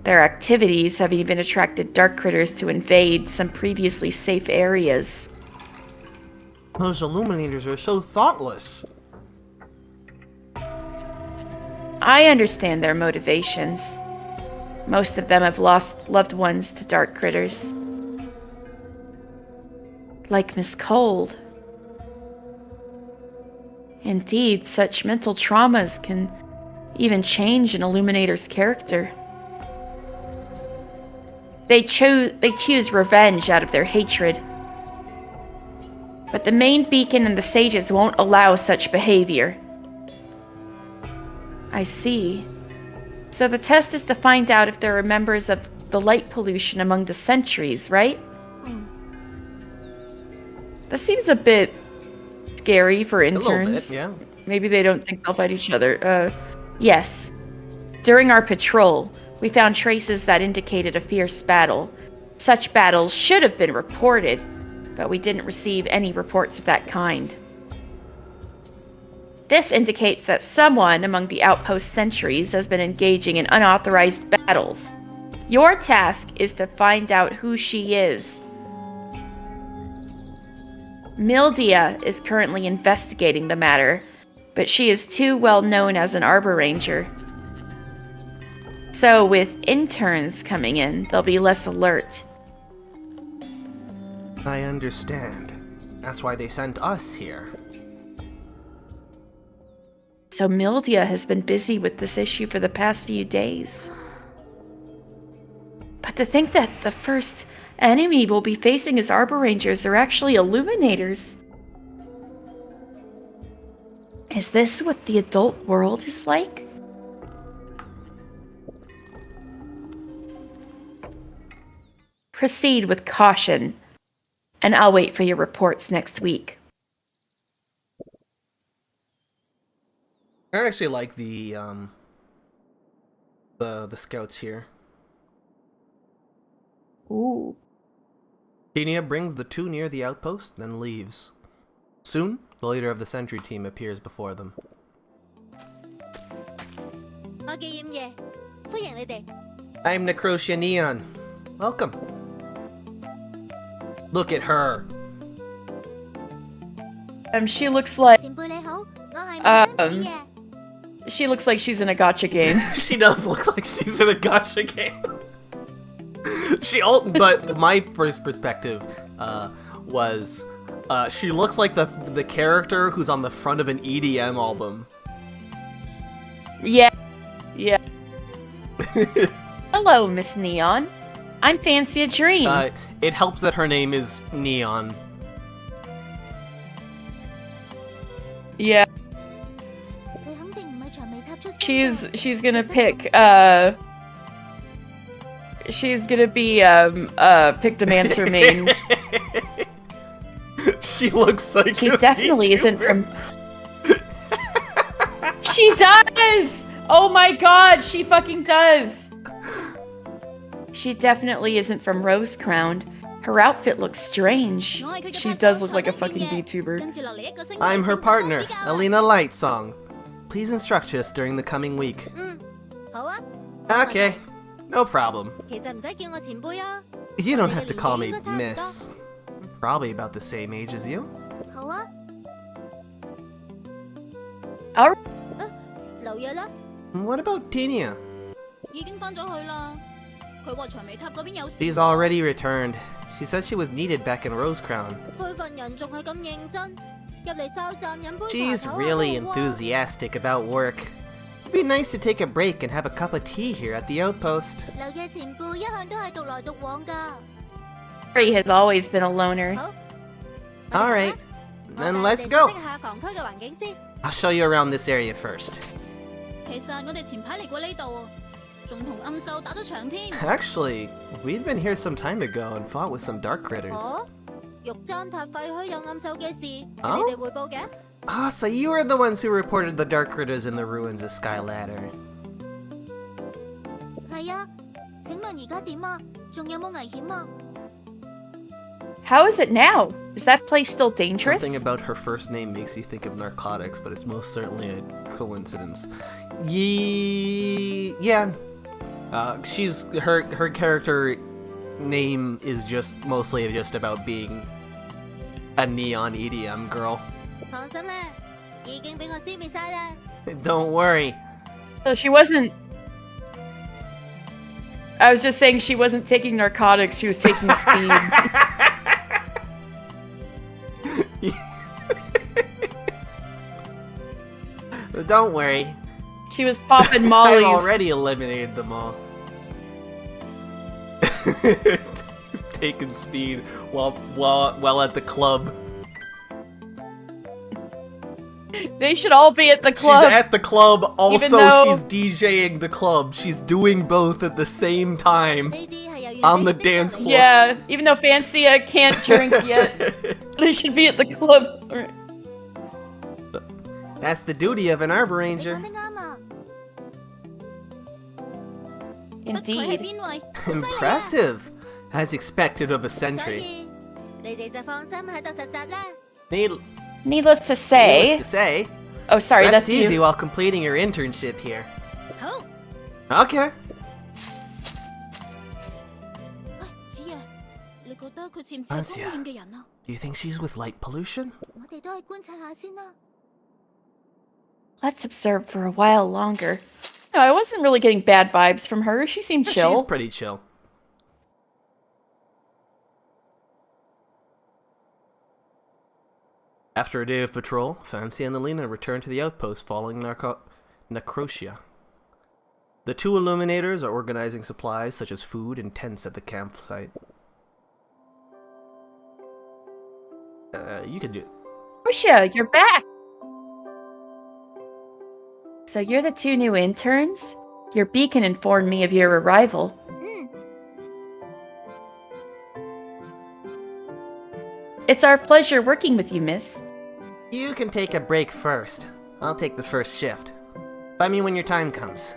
Their activities have even attracted dark critters to invade some previously safe areas. Those illuminators are so thoughtless. I understand their motivations. Most of them have lost loved ones to dark critters. Like Miss Cold. Indeed, such mental traumas can even change an illuminator's character. They choose revenge out of their hatred. But the main beacon and the sages won't allow such behavior. I see. So the test is to find out if there are members of the light pollution among the sentries, right? That seems a bit scary for interns. A little bit, yeah. Maybe they don't think they'll fight each other. Yes. During our patrol, we found traces that indicated a fierce battle. Such battles should have been reported, but we didn't receive any reports of that kind. This indicates that someone among the outpost sentries has been engaging in unauthorized battles. Your task is to find out who she is. Mildia is currently investigating the matter, but she is too well known as an Arboranger. So with interns coming in, they'll be less alert. I understand. That's why they sent us here. So Mildia has been busy with this issue for the past few days. But to think that the first enemy we'll be facing as Arborangers are actually Illuminators. Is this what the adult world is like? Proceed with caution, and I'll wait for your reports next week. I actually like the scouts here. Ooh. Kenia brings the two near the outpost, then leaves. Soon, the leader of the sentry team appears before them. I'm Necrotia Neon. Welcome. Look at her. She looks like 前輩你好，我係冇跟子嘅。she looks like she's in a gacha game. She does look like she's in a gacha game. But my first perspective was she looks like the character who's on the front of an EDM album. Yeah. Yeah. Hello, Miss Neon. I'm Fancy a Dream. It helps that her name is Neon. Yeah. 佢肯定唔係長尾塔出身㗎。 She's gonna pick she's gonna be Pictomancer main. She looks like She a definitely isn't VTuber. from She does! Oh my god, she fucking does! She definitely isn't from Rose Crown. Her outfit looks strange. She does look like a fucking VTuber. 跟住落嚟一個星期 I'm her 先幫我 partner, 指教啊。 Alina Lightsong. Please instruct us during the coming week. 好啊。 Okay, no problem. 其實唔使叫我前輩啊。 You don't have to call me 我哋嘅年紀應該差唔多。 Miss. I'm probably about the same age as you. 好啊。All 留嘢啦， What about Tinia? 已經返咗去啦。佢話長尾塔嗰邊有事。 She's already returned. She said she was needed back in Rosecrown. 佢份人仲係咁認真，入嚟哨站飲杯茶 She's 唞下 really 都好啊 enthusiastic about work. It'd be nice to take a break and have a cup of tea here at the outpost. 劉嘅前輩一向都係獨來獨往㗎。 Harry has always been a loner. 好， Alright, 我 then 帶 let's 你哋 go. 熟悉下房區嘅環境先。 I'll show you around this area first. 其實我哋前排嚟過呢度喎，仲同暗獸打咗場添。 Actually, we'd been here some time ago and fought with some dark critters. 哦，玉簪塔廢墟有暗獸嘅事，你啊哋匯報嘅？ Ah, so you are the ones who reported the dark critters in the ruins of Skyladder. 係啊，請問而家點啊？仲有冇危險啊？ How is it now? Is that place still dangerous? Something about her first name makes you think of narcotics, but it's most certainly a coincidence. Yeah. She's her character name is just mostly just about being a neon EDM girl. 放心啦，已經俾我消滅晒啦。 Don't worry. So she wasn't. I was just saying she wasn't taking narcotics, she was taking speed. Don't worry. She was popping I've mollies. already eliminated them all. Taking speed while at the club. They should all be at the club. She's at the club, also though- she's DJing the club. She's doing both at the same time 呢啲係有 on the 緣分 dance 的 floor. Yeah, even though Fancia can't drink yet, they should be at the club. That's the duty of an 你 Arboranger. 講得啱啊！ Indeed. 邊位？ Impressive, as expected of a 所 sentry. 以你哋就放心喺度實習啦。 Needless Needless to say. to say, Oh, sorry, rest that's easy you. while completing your internship here. 好， Okay. 喂，子夜，你覺得佢似唔似係風險嘅人啊？ Do you think she's with light pollution? 我哋都去觀察下先啦。 Let's observe for a while longer. No, I wasn't really getting bad vibes from her. She seemed She's chill. pretty chill. After a day of patrol, Fancy and Alina return to the outpost following Necrotia. The two illuminators are organizing supplies such as food and tents at the campsite. You can do it. Portia, you're back! So you're the two new interns? Your beacon informed me of your arrival. 嗯， It's our pleasure working with you, miss. You can take a break first. I'll take the first shift. Find me when your time comes.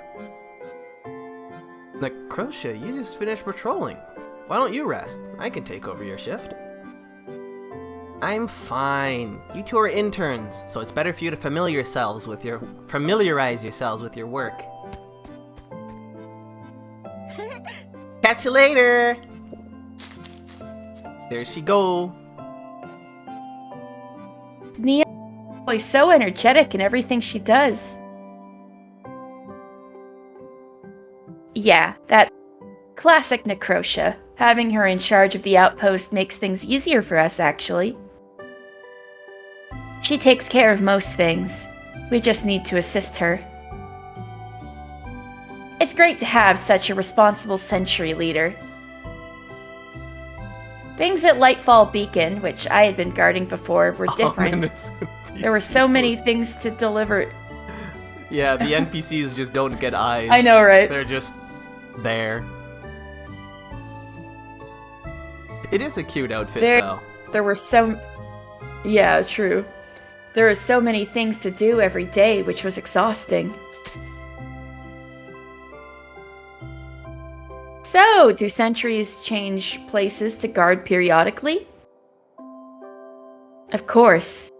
Necrotia, you just finished patrolling. Why don't you rest? I can take over your shift. I'm fine. You two are interns, so it's better for you to familiarize yourselves with your work. Catch you later. There she go. Nia is so energetic in everything she does. Yeah, that classic Necrotia. Having her in charge of the outpost makes things easier for us, actually. She takes care of most things. We just need to assist her. It's great to have such a responsible sentry leader. Things at Lightfall Beacon, which I had been guarding before, were different. Ominous There were so NPCs. many things to deliver. Yeah, the NPCs just don't get eyes. I know, right? They're just there. It is a cute outfit, though. There were so... Yeah, true. There were so many things to do every day, which was exhausting. So, do sentries change places to guard periodically? Of course.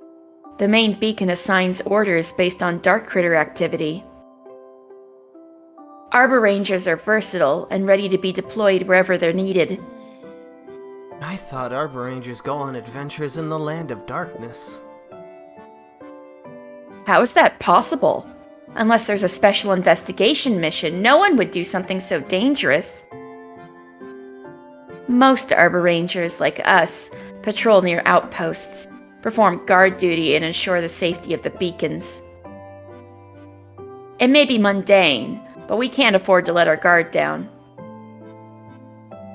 The main beacon assigns orders based on dark critter activity. Arborangers are versatile and ready to be deployed wherever they're needed. I thought Arborangers go on adventures in the land of darkness. How is that possible? Unless there's a special investigation mission, no one would do something so dangerous. Most Arborangers, like us, patrol near outposts, perform guard duty, and ensure the safety of the beacons. It may be mundane, but we can't afford to let our guard down.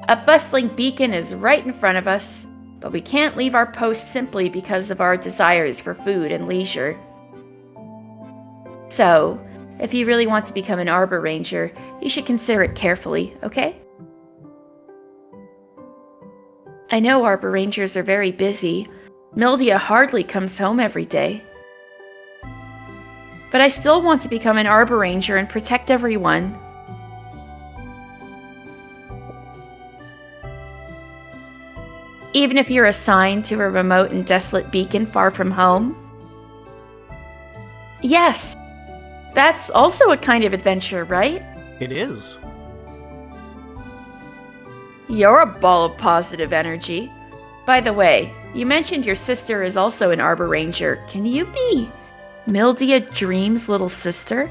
A bustling beacon is right in front of us, but we can't leave our post simply because of our desires for food and leisure. So, if you really want to become an Arboranger, you should consider it carefully, okay? I know Arborangers are very busy. Mildia hardly comes home every day. But I still want to become an Arboranger and protect everyone. Even if you're assigned to a remote and desolate beacon far from home? Yes! That's also a kind of adventure, right? It is. You're a ball of positive energy. By the way, you mentioned your sister is also an Arboranger. Can you be Mildia Dream's little sister?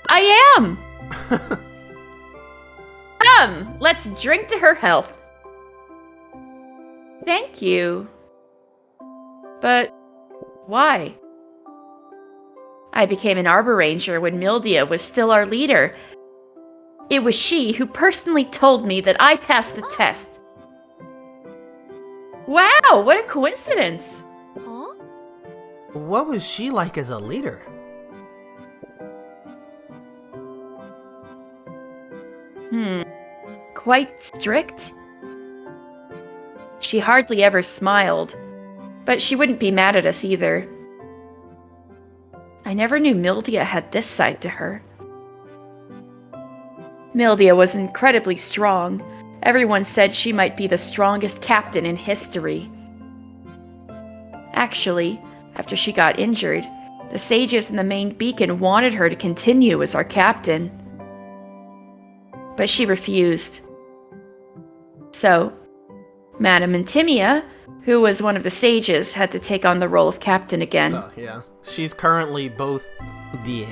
I am! Let's drink to her health. Thank you. But why? I became an Arboranger when Mildia was still our leader. It was she who personally told me that I passed the test. Wow, what a coincidence! Huh? What was she like as a leader? Quite strict? She hardly ever smiled, but she wouldn't be mad at us either. I never knew Mildia had this side to her. Mildia was incredibly strong. Everyone said she might be the strongest captain in history. Actually, after she got injured, the sages in the main beacon wanted her to continue as our captain. But she refused. So, Madame Intimia, who was one of the sages, had to take on the role of captain again. Oh, yeah. She's currently both the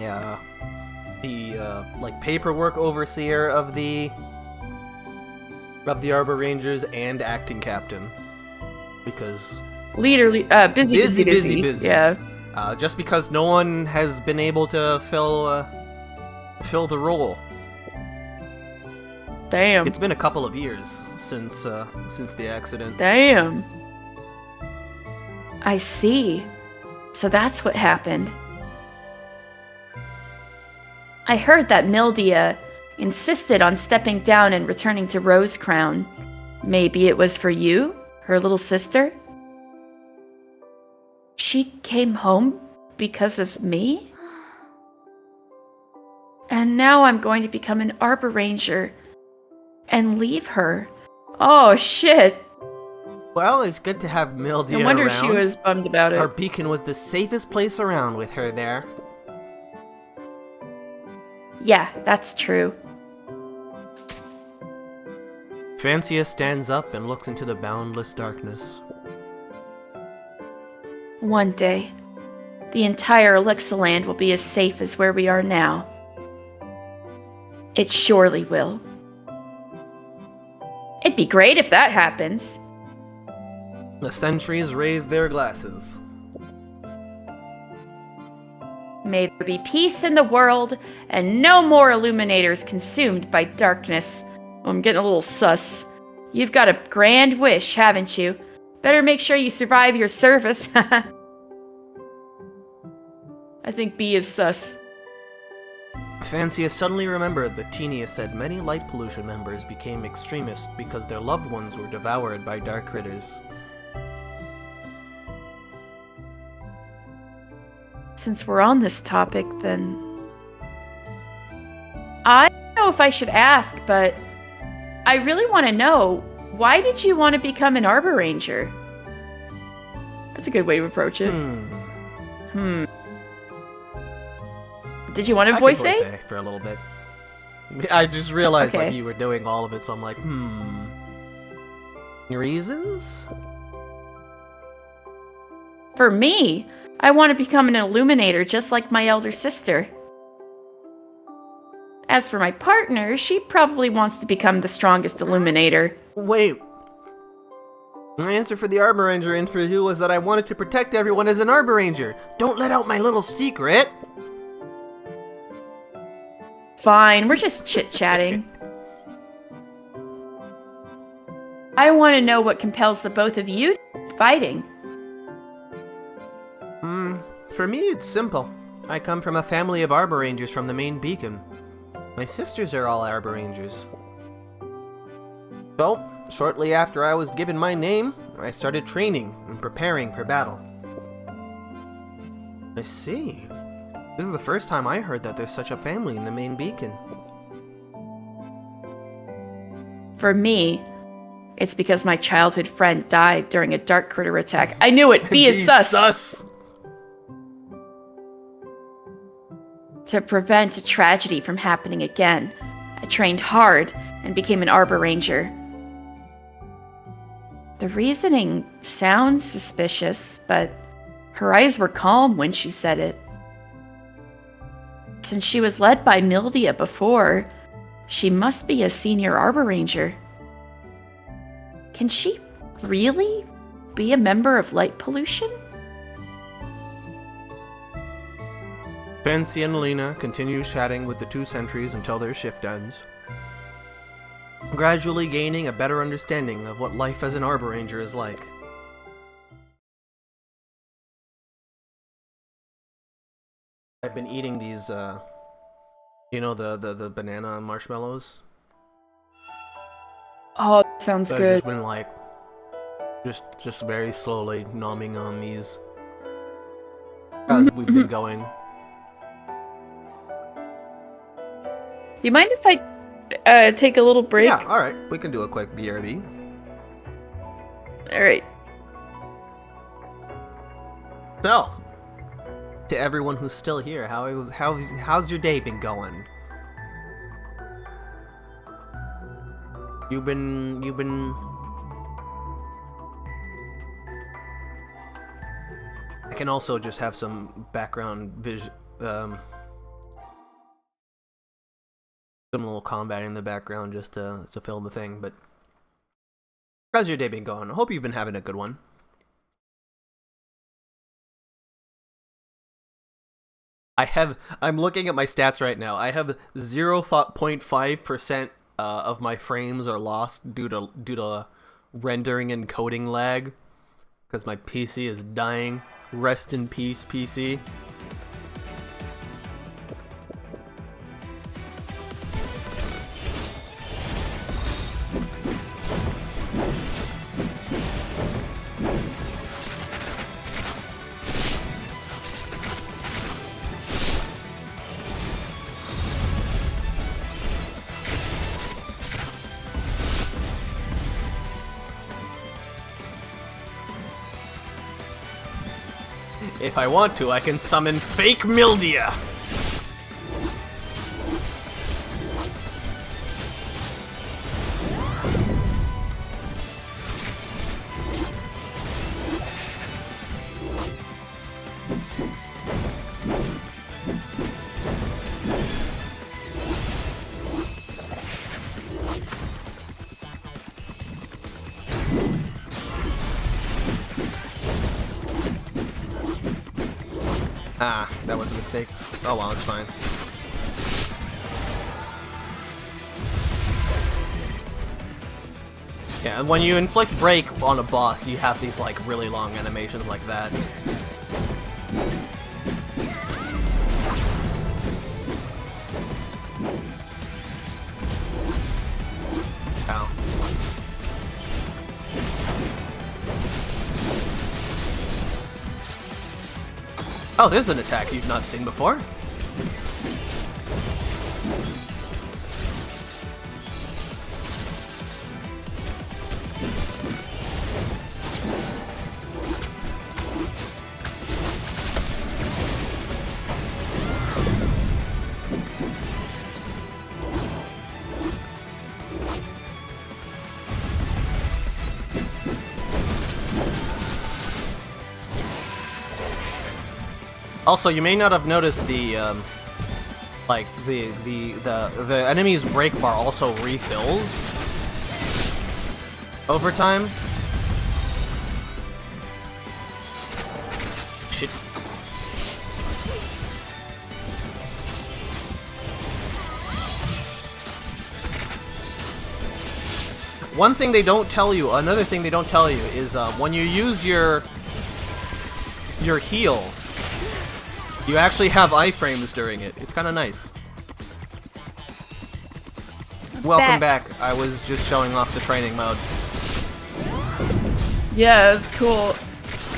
paperwork overseer of the Arborangers and acting captain. Because busy. Yeah. Just because no one has been able to fill the role. Damn. It's been a couple of years since the accident. Damn. I see. So that's what happened. I heard that Mildia insisted on stepping down and returning to Rosecrown. Maybe it was for you, her little sister? She came home because of me? And now I'm going to become an Arboranger and leave her. Oh, shit. Well, it's good to have Mildia around. No wonder she was bummed about it. Our beacon was the safest place around with her there. Yeah, that's true. Fancia stands up and looks into the boundless darkness. One day, the entire Elixirland will be as safe as where we are now. It surely will. It'd be great if that happens. The sentries raise their glasses. May there be peace in the world, and no more illuminators consumed by darkness. Oh, I'm getting a little sus. You've got a grand wish, haven't you? Better make sure you survive your service. I think B is sus. Fancia suddenly remembered that Teenia said many light pollution members became extremists because their loved ones were devoured by dark critters. Since we're on this topic, then... I don't know if I should ask, but I really want to know, why did you want to become an Arboranger? That's a good way to approach it. Did you want to voice A? For a little bit. I just realized Okay. like you were doing all of it, so I'm like, Reasons? For me, I want to become an illuminator just like my elder sister. As for my partner, she probably wants to become the strongest illuminator. Wait. My answer for the Arboranger interview was that I wanted to protect everyone as an Arboranger. Don't let out my little secret. Fine, we're just chit-chatting. I want to know what compels the both of you to fighting. For me, it's simple. I come from a family of Arborangers from the main beacon. My sisters are all Arborangers. So, shortly after I was given my name, I started training and preparing for battle. I see. This is the first time I heard that there's such a family in the main beacon. For me, it's because my childhood friend died during a dark critter attack. I knew it! B is sus! To prevent a tragedy from happening again, I trained hard and became an Arboranger. The reasoning sounds suspicious, but her eyes were calm when she said it. Since she was led by Mildia before, she must be a senior Arboranger. Can she really be a member of Light Pollution? Fancy and Lena continue chatting with the two sentries until their shift ends, gradually gaining a better understanding of what life as an Arboranger is like. I've been eating these, you know, the banana marshmallows? Oh, that sounds I've good. just been like, just very slowly nomming on these as we've been going. You mind if I take a little break? Yeah, alright. We can do a quick BRB. Alright. So, to everyone who's still here, how's your day been going? You've been... I can also just have some background some little combat in the background just to fill the thing, but how's your day been going? I hope you've been having a good one. I'm looking at my stats right now. I have 0.5% of my frames are lost due to rendering and coding lag because my PC is dying. Rest in peace, PC. If I want to, I can summon fake Mildia. Ah, that was a mistake. Oh well, it's fine. Yeah, when you inflict break on a boss, you have these like really long animations like that. Ow. Oh, there's an attack you've not seen before. Also, you may not have noticed the like the enemy's break bar also refills over time. Shit. One thing they don't tell you, another thing they don't tell you is when you use your heal, you actually have iframes during it. It's kind of nice. Welcome back. I was just showing off the training mode. Yeah, it's cool.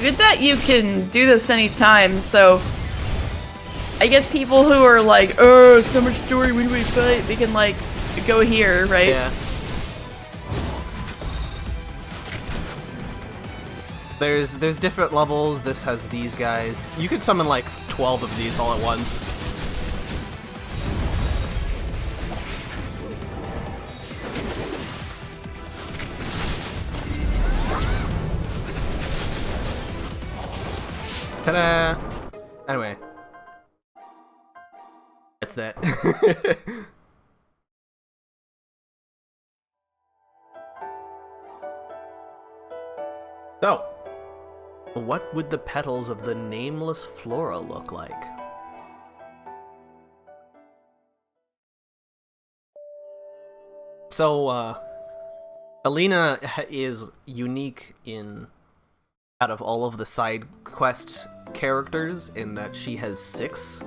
Good that you can do this anytime, so I guess people who are like, oh, so much story, when do we fight? They can like go here, right? Yeah. There's different levels. This has these guys. You could summon like 12 of these all at once. Ta-da! Anyway. That's that. So, what would the petals of the nameless flora look like? So, Alina is unique out of all of the side quest characters in that she has 6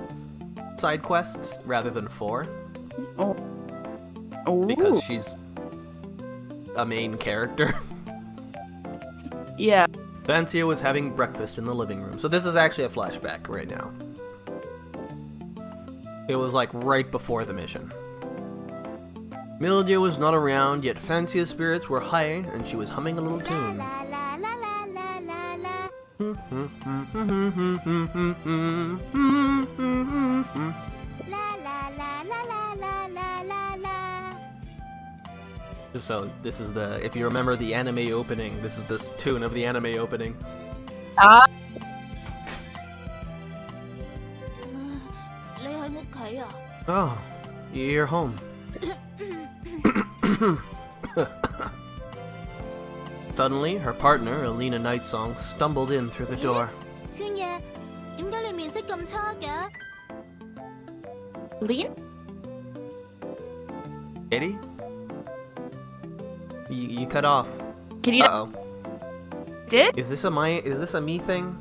side quests rather than 4. Oh. Ooh. Because she's a main character. Yeah. Vancia was having breakfast in the living room. So this is actually a flashback right now. It was like right before the mission. Mildia was not around, yet Vancia's spirits were high and she was humming a little tune. La la la la la la la. La la la la la la la la la. So this is the, if you remember the anime opening, this is this tune of the anime opening. Ah. 你喺屋企啊？ Oh, you're home. Suddenly, her partner, Alina Nightsong, stumbled in through the door. 圈爺，點解你面色咁差嘅？ Lean? Katie? You cut off. Can you Uh-oh. did? Is this a me thing?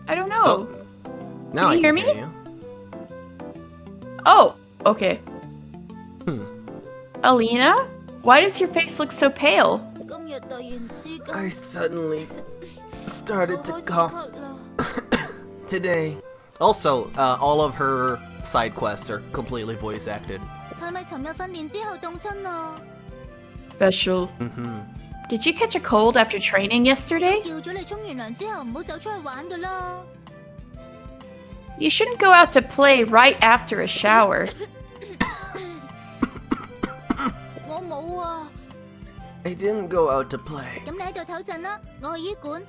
I don't know. Oh. Now Can you I hear can me? you. Oh, okay. Hmm. Alina? Why does your face look so pale? 今日突然之間， I suddenly started 我 to 開始 cough 咳啦。 today. Also, all of her side quests are completely voice acted. 係咪尋日訓練之後凍親啊？ Special. Mm-hmm. Did you catch a cold after training yesterday? 叫咗你沖完涼之後唔好走出去玩㗎啦。 You shouldn't go out to play right after a shower. 我冇啊。 I didn't go out to play. 咁你喺度唞陣啦，我去醫館。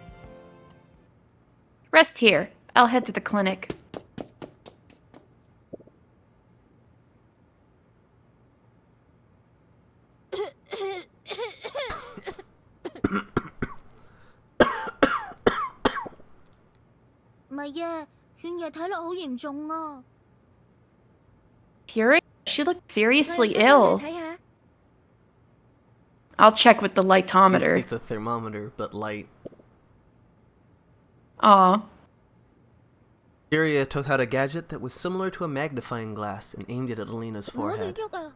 Rest here. I'll head to the clinic. Fury? She looked seriously ill. I'll check with the lightometer. It's a thermometer, but light. Aw. Furia took out a gadget that was similar to a magnifying glass and aimed it at Alina's 唔好亂 forehead. 喐啊！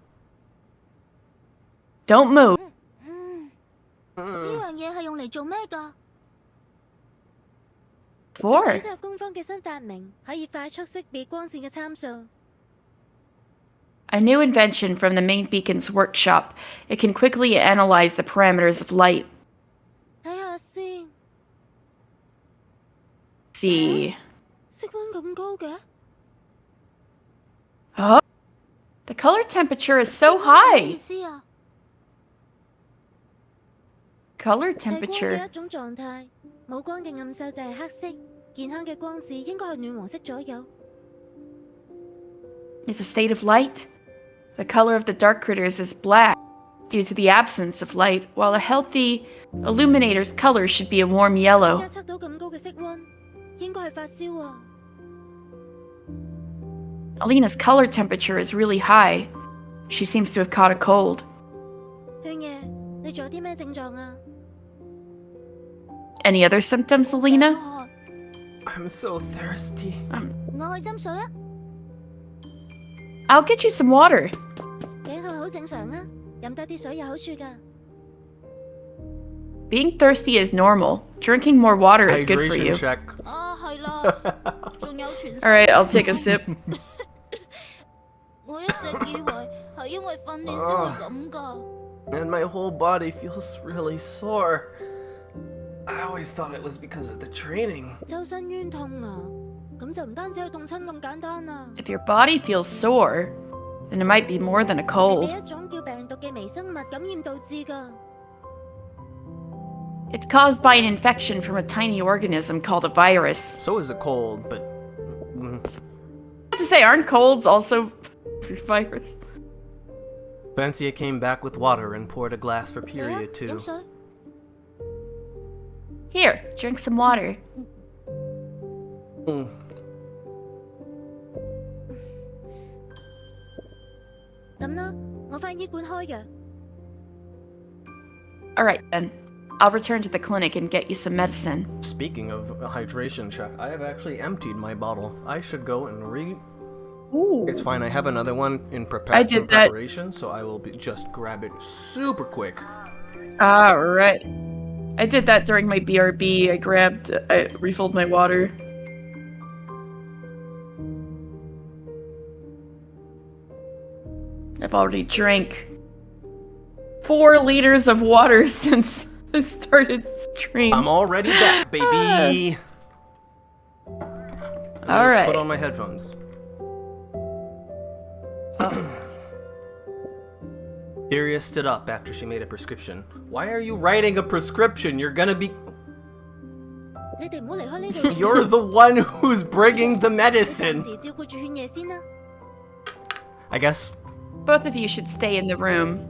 Don't move. 呢樣嘢係用嚟做咩㗎？ For? 主塔工方嘅新發明可以快速識別光線嘅參數。 A new invention from the main beacon's workshop. It can quickly analyze the parameters of light. 睇下先， See. 色溫咁高嘅？ Huh? The color temperature is so 咩 high. 意思啊？ Color 係光嘅 temperature. 一種狀態，冇光嘅暗秀就係黑色，健康嘅光線應該係暖黃色左右。 It's a state of light. The color of the dark critters is black due to the absence of light, while a healthy illuminator's color should be a warm 而 yellow. 家測到咁高嘅色溫，應該係發燒啊！ Alina's color temperature is really high. She seems to have caught a cold. 勸爺，你仲有啲咩症狀啊？ Any other symptoms, Alina? 哦 I'm so thirsty. 我去斟水啊！ I'll get you some water. 頸渴好正常啊，飲多啲水有好處㗎。 Being thirsty is normal. Drinking more water is good for Hydration you. check. 啊，係啦，仲有全身。 Alright, I'll take a sip. 我一直以為係因為訓練先會咁㗎。 And my whole body feels really sore. I always thought it was because of the training. 周身冤痛啊，咁就唔單止係凍親咁簡單啊。 If your body feels sore, then it might be more than a 係 cold. 俾一種叫病毒嘅微生物感染導致㗎。 It's caused by an infection from a tiny organism called a virus. So is a cold, but I have to say, aren't colds also virus? Vancia came back with water and poured a glass for 嚟啊 period 飲 too. 水。 Here, drink some water. Mm. 咁啦，我返醫館開藥。 Alright then. I'll return to the clinic and get you some medicine. Speaking of a hydration check, I have actually emptied my bottle. I should go and Ooh. It's fine. I have another one in I did that. preparation, so I will just grab it super quick. Alright. I did that during my BRB. I refilled my water. I've already drank 4 liters of water since I started stream. I'm already back, baby. All right. Put on my headphones. Darius stood up after she made a prescription. Why are you writing a prescription? You're gonna be. 你哋唔好離開呢度住。 You're the one who's bringing the medicine. 暫時照顧住勸爺先啦。 I guess. Both of you should stay in the room.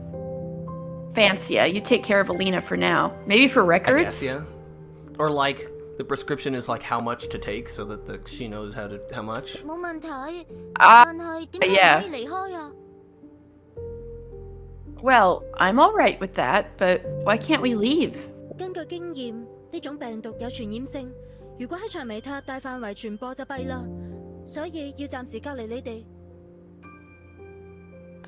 Fancia, you take care of Alina for now. Maybe for I records? guess, yeah. Or like the prescription is like how much to take, so that she knows how much. 冇問題， Ah, 但係點解 yeah. 可以離開啊？ Well, I'm alright with that, but why can't we leave? 根據經驗，呢種病毒有傳染性，如果喺長尾塔大範圍傳播就弊啦，所以要暫時隔離你哋。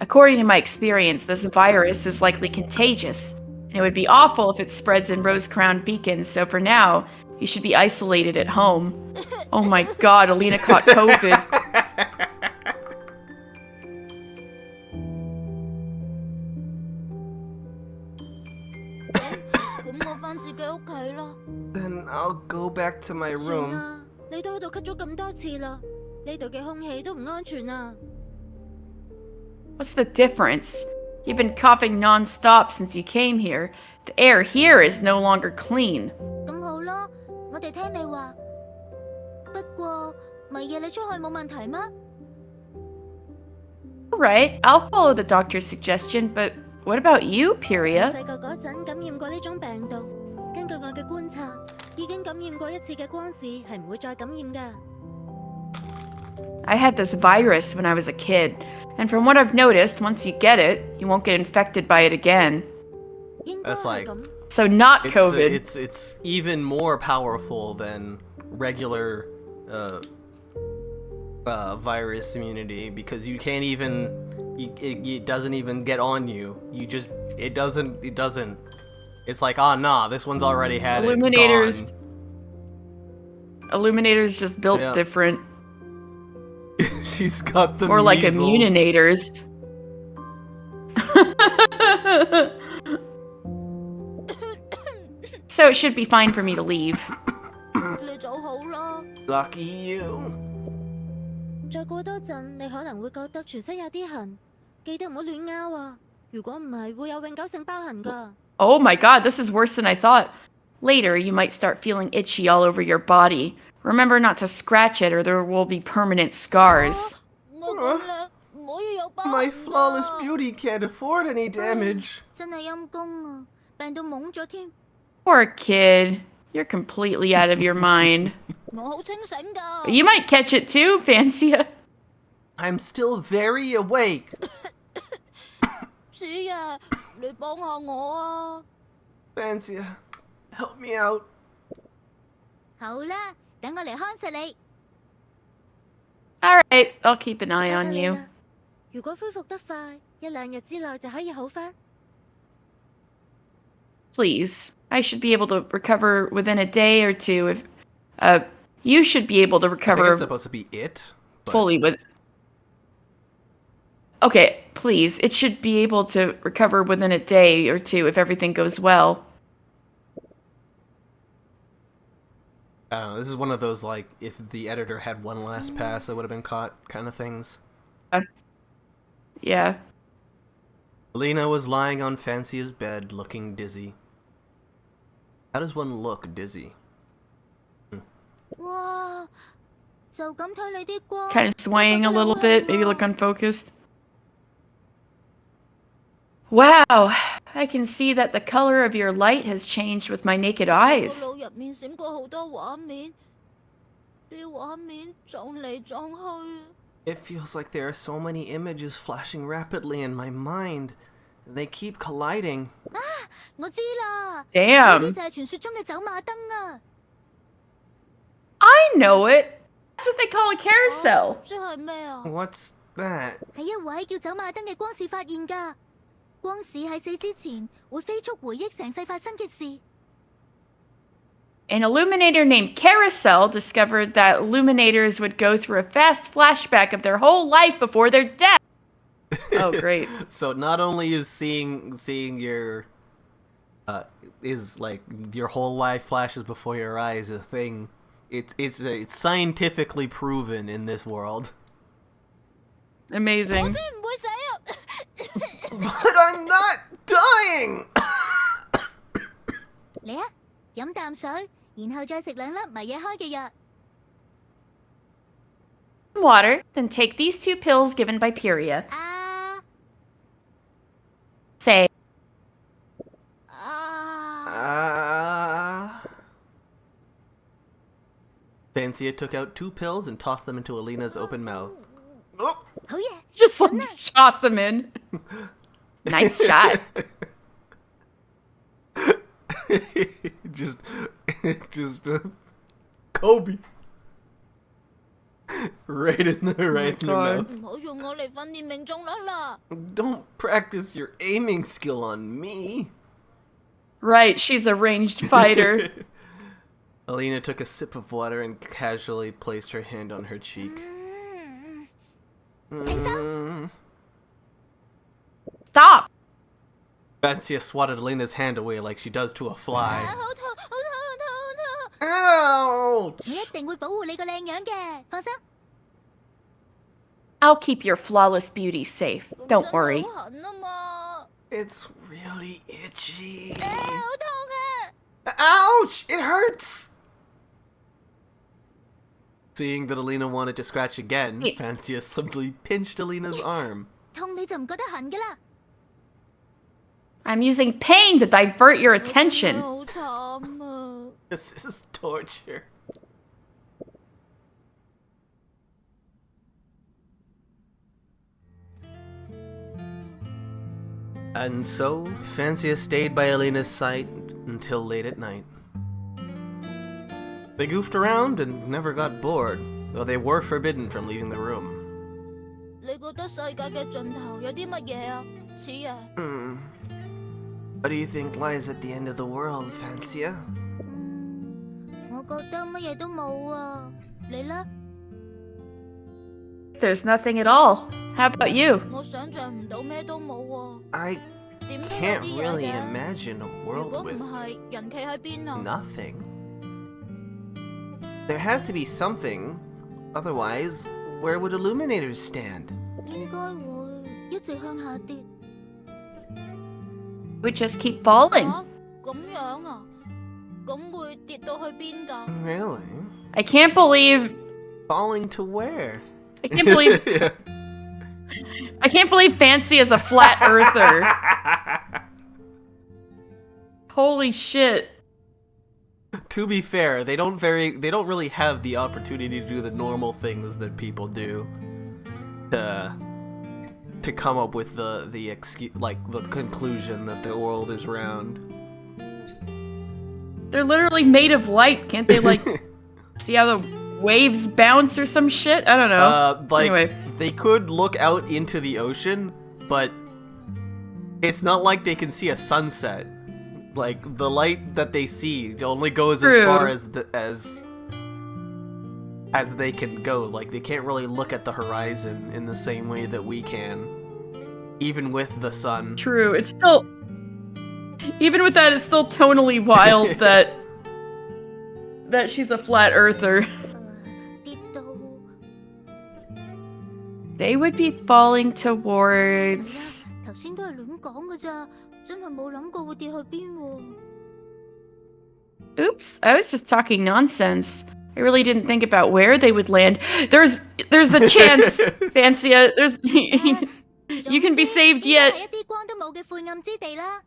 According to my experience, this virus is likely contagious, and it would be awful if it spreads in Rose Crown Beacon, so for now, you should be isolated at home. Oh my god, Alina caught COVID. 咁我返自己屋企啦。 Then I'll go back to my 算 room. 啦，你都喺度咳咗咁多次啦，呢度嘅空氣都唔安全啊！ What's the difference? You've been coughing non-stop since you came here. The air here is no longer clean. 咁好啦，我哋聽你話。不過咪夜你出去冇問題咩？ Alright, I'll follow the doctor's suggestion, but what about you, 我 Piria? 細個嗰陣感染過呢種病毒，根據我嘅觀察，已經感染過一次嘅光士係唔會再感染㗎。 I had this virus when I was a kid, and from what I've noticed, once you get it, you won't get infected by it again. 應該 That's 係 like- 咁。 So not It's, COVID. it's even more powerful than regular virus immunity because you can't even it doesn't even get on you. It doesn't. It's like, ah, nah, this one's already had Illuminators. it. Illuminators just built Yeah. different. Gone. She's got the Or like measles. immuninators. So it should be fine for me to leave. 你就好啦。 Lucky you. 再過多陣，你可能會覺得全身有啲痕，記得唔好亂拗啊！如果唔係，會有永久性疤痕㗎。 Oh my god, this is worse than I thought. Later, you might start feeling itchy all over your body. Remember not to scratch it or there will be permanent scars. 我咁靚，唔可以有疤痕 My flawless 㗎 beauty can't afford any damage. 真係陰公啊，病到懵咗添。 Poor kid. You're completely out of your mind. 我好清醒㗎。 You might catch it too, Fancia. I'm still very awake. 子爺，你幫下我啊！ Fancy, help me out. 好啦，等我嚟看實你。 Alright, I'll keep an eye on 得㗎你 you. 啦如果恢復得快，1、2日之內就可以好返。 Please. I should be able to recover within a day or two if you should be able to I think recover it's supposed to be it. But fully with Okay, please. It should be able to recover within a day or two if everything goes well. I don't know. This is one of those, like, if the editor had one last pass, it would have been caught kind of things. Yeah. Alina was lying on Fancia's bed, looking dizzy. How does one look dizzy? 哇，就咁睇你啲光， Kind of swaying a little bit, maybe look unfocused. Wow, I can see that the color of your light has changed with my naked 我 eyes. 腦入面閃過好多畫面，啲畫面撞嚟撞去。 It feels like there are so many images flashing rapidly in my mind. They keep colliding. 我知啦，呢 Damn. 啲就係傳說中嘅走馬燈啊！ I know it. That's what they call a carousel. 即係咩啊？ What's that? 係一位叫走馬燈嘅光使發現㗎。光使喺死之前會飛速回憶成世發生嘅事。 An illuminator named Carousel discovered that illuminators would go through a fast flashback of their whole life before their death. Oh, great. So not only is seeing your is like your whole life flashes before your eyes a thing. It's scientifically proven in this world. 我 Amazing. 先唔會死啊！ But I'm not dying. 嚟啊，飲啖水，然後再食2粒迷嘢開嘅藥。 Water, then take these 2 pills given by Pyria. 啊 Say, 啊！ Fancia took out 2 pills and tossed them into Alina's open mouth. Oh! 好嘢， just like toss them in. Nice shot. just Kobe. right in the God. mouth. 唔好用我嚟訓練命中率啦！ Don't practice your aiming skill on me. Right, she's a ranged fighter. Alina took a sip of water and casually placed her hand on her cheek. 停手！ Stop. Fancia swatted Alina's hand away like she does to a 啊 fly. 好痛！好痛！好痛！ Ouch! 我一定會保護你個靚樣嘅，放心。 I'll keep your flawless beauty safe. 好 Don't 痛！ worry. 好痕啊嘛！ It's really itchy. 好痛啊！ Ouch! It hurts! Seeing that Alina wanted to scratch again, Yeah. Fancia simply pinched Alina's arm. 痛你就唔覺得痕㗎啦。 I'm using pain to divert your attention. 好慘啊！ This is torture. And so, Fancia stayed by Alina's side until late at night. They goofed around and never got bored, though they were forbidden from leaving the room. 你覺得世界嘅盡頭有啲乜嘢啊？似啊！ What do you think lies at the end of the world, Fancia? 我覺得乜嘢都冇啊。你呢？ There's nothing at all. How about you? 我想像唔到咩都冇喎。 I 點都有 can't 啲嘢 really 嘅。 imagine a 如 world 果唔 with 係，人企喺邊啊？ nothing. There has to be something, otherwise, where would illuminators stand? 應該會一直向下跌。 We just keep falling. 嚇咁樣啊？咁會跌到去邊㗎？ Really? I can't believe... Falling to where? I can't believe... I can't believe Fancy is a flat earther. Holy shit. To be fair, they don't really have the opportunity to do the normal things that people do to come up with the excuse, like the conclusion that the world is round. They're literally made of light. Can't they, like, see how the waves bounce or some shit? I don't know. Anyway. They could look out into the ocean, but it's not like they can see a sunset. Like, the light that they see only goes as far as they can go. Like, they can't really look at the horizon in the same way that we can, even with the sun. True. It's still... Even with that, it's still tonally wild that she's a flat earther. They would be falling towards... 頭先都係亂講㗎咋，真係冇諗過會跌去邊喎。 Oops, I was just talking nonsense. I really didn't think about where they would land. There's a chance, Fancia. You can be saved yet. 係一啲光都冇嘅晦暗之地啦。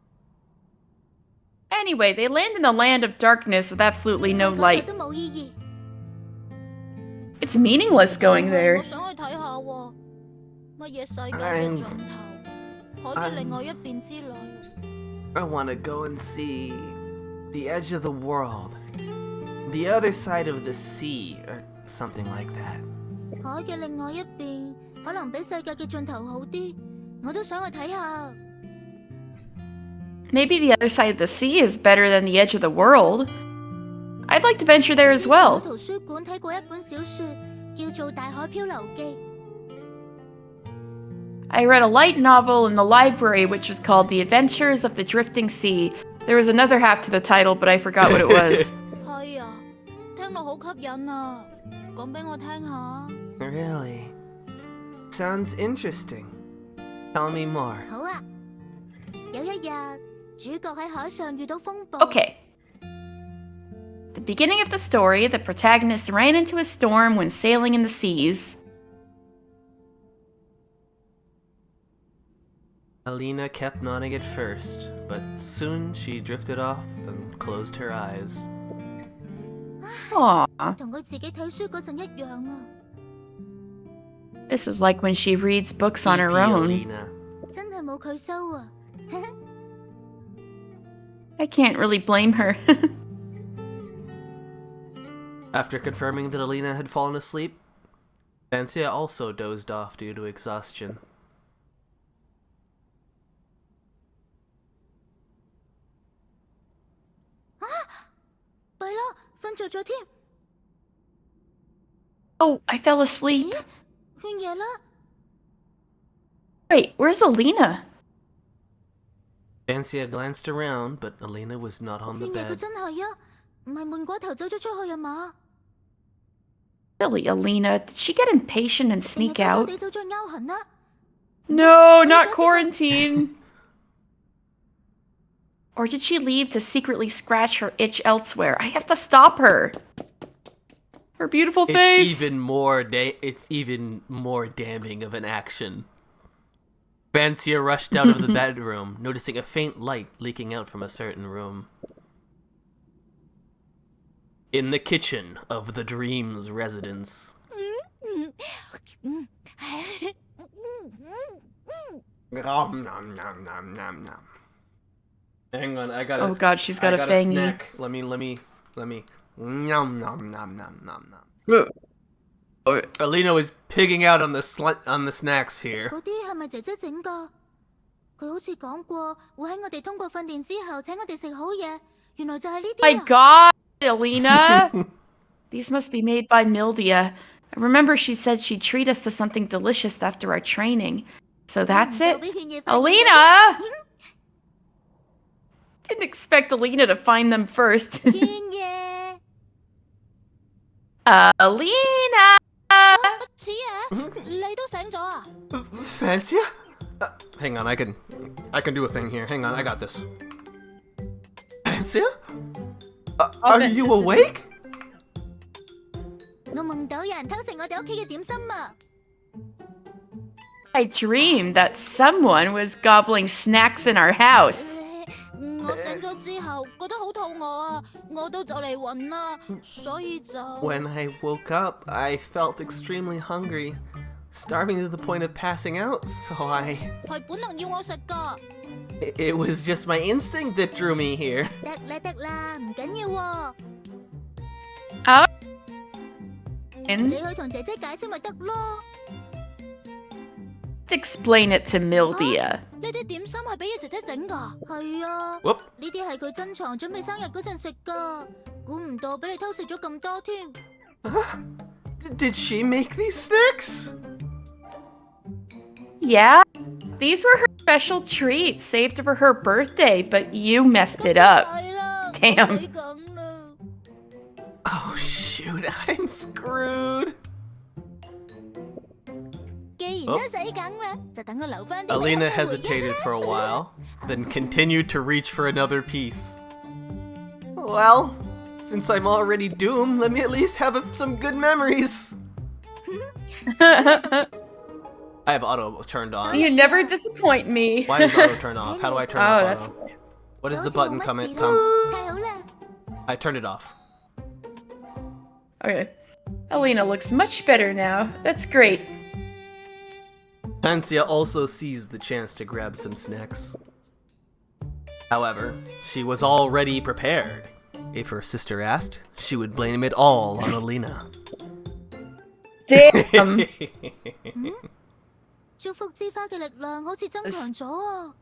Anyway, they land in a land of darkness with absolutely no light. 都冇意義。 It's meaningless going there. 我想去睇下喎，乜嘢世界嘅盡頭，可以另外一邊之類。 I want to go and see the edge of the world, the other side of the sea, or something like that. 海嘅另外一邊可能比世界嘅盡頭好啲，我都想去睇下。 Maybe the other side of the sea is better than the edge of the world. I'd like to venture there as well. 喺圖書館睇過一本小說，叫做《大海漂流記》。 I read a light novel in the library which was called The Adventures of the Drifting Sea. There was another half to the title, but I forgot what it was. 係啊，聽落好吸引啊，講俾我聽下。 Really? Sounds interesting. Tell me more. 好啊，有一日，主角喺海上遇到風暴。 Okay. At the beginning of the story, the protagonist ran into a storm when sailing in the seas. Alina kept nodding at first, but soon she drifted off and closed her eyes. Aww. 同佢自己睇書嗰陣一樣啊！ This is like when she reads books on her EP, own. Alina. 真係冇佢收啊！ I can't really blame her. After confirming that Alina had fallen asleep, Fancia also dozed off due to exhaustion. 弊啦，瞓着咗添。 Oh, I fell asleep. 咦？圈嘢啦！ Wait, where's Alina? Fancia glanced around, but Alina was not on the 圈嘢佢 bed. 真係啊，唔係悶鬼頭走咗出去啊嘛？ Silly Alina. Did she get impatient and 定係 sneak 偷偷 out? 地走咗去勾痕啦？ No, not quarantine. Or did she leave to secretly scratch her itch elsewhere? I have to stop her. Her beautiful face. It's even more damning of an action. Fancia rushed out of the bedroom, noticing a faint light leaking out from a certain room. In the kitchen of the Dream's residence. Nom, nom, nom, nom, nom, nom. Hang on, I got Oh god, she's got a fangy. snack. Let me. Nom, nom, nom, nom, nom, nom. Alina was pigging out on the snacks here. 嗰啲係咪姐姐整㗎？佢好似講過會喺我哋通過訓練之後請我哋食好嘢，原來就係呢啲 My 啊！ god, Alina! These must be made by Mildia. I remember she said she'd treat us to something delicious after our training. So that's it? 就俾圈嘢發現 Alina! Didn't expect Alina to find them first. 圈嘢， Alina! 似啊，你都醒咗啊？ Fancia? Hang on, I can do a thing here. Hang on, I got this. Fancia? Are you Authenticity. awake? I dreamed that someone was gobbling snacks in our house. 我醒咗之後覺得好肚餓啊，我都就嚟暈啦，所以就 When I woke up, I felt extremely hungry, starving to the point of passing out, so I... 係本能要我食㗎。It was just my instinct that drew me here. 得啦，唔緊要喎。你去同姐姐解釋咪得咯。Let's explain it to Mildia. 呢啲點心係俾姐姐整㗎？係啊， Whoop. 呢啲係佢珍藏準備生日嗰陣食㗎，估唔到俾你偷食咗咁多添。Did she make these snacks? Yeah, these were her special treats saved for her birthday, but you messed it up. 係啦， Damn. 我死梗啦。 Oh shoot, I'm screwed. 既然都死梗啦，就等我留返啲 Alina hesitated for a while, then continued to reach for another piece. Well, since I'm already doomed, let me at least have some good memories. I have auto turned on. You never disappoint me. Why does auto turn off? How do I turn off Oh, that's auto? What is the button come? 太好啦。 I turned it off. okay. Alina looks much better now. That's great. Fansia also seized the chance to grab some snacks. However, she was already prepared. If her sister asked, she would blame it all on Alina. Damn. 祝福之花嘅力量好似增強咗啊！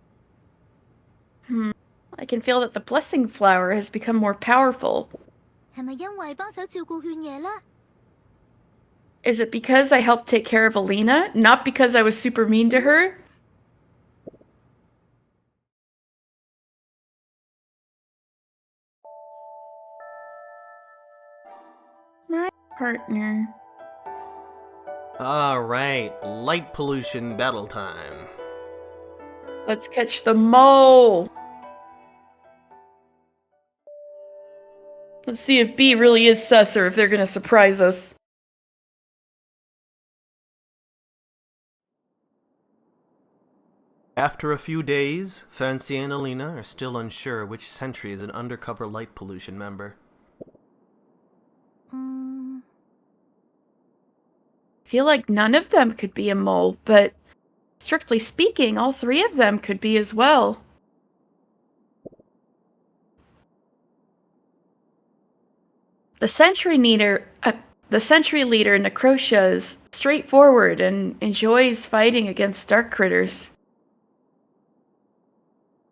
I can feel that the blessing flower has become more powerful. 係咪因為幫手照顧勸夜啦？ Is it because I helped take care of Alina, not because I was super mean to her? My partner. Alright, light pollution battle time. Let's catch the mole. Let's see if B really is sus or if they're gonna surprise us. After a few days, Fancy and Alina are still unsure which sentry is an undercover light pollution member. I feel like none of them could be a mole, but strictly speaking, all three of them could be as well. The sentry leader, Necrotia, is straightforward and enjoys fighting against dark critters.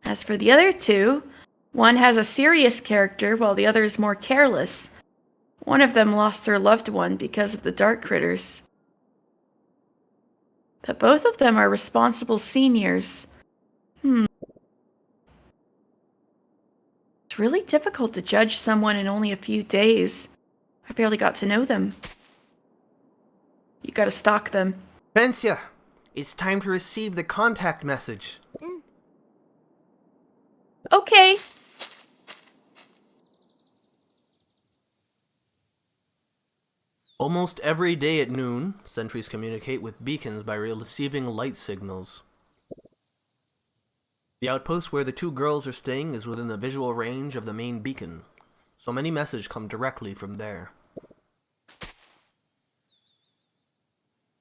As for the other two, one has a serious character while the other is more careless. One of them lost their loved one because of the dark critters. But both of them are responsible seniors. It's really difficult to judge someone in only a few days. I barely got to know them. You gotta stalk them. Fancy, it's time to receive the contact message. Okay. Almost every day at noon, sentries communicate with beacons by receiving light signals. The outpost where the two girls are staying is within the visual range of the main beacon, so many messages come directly from there.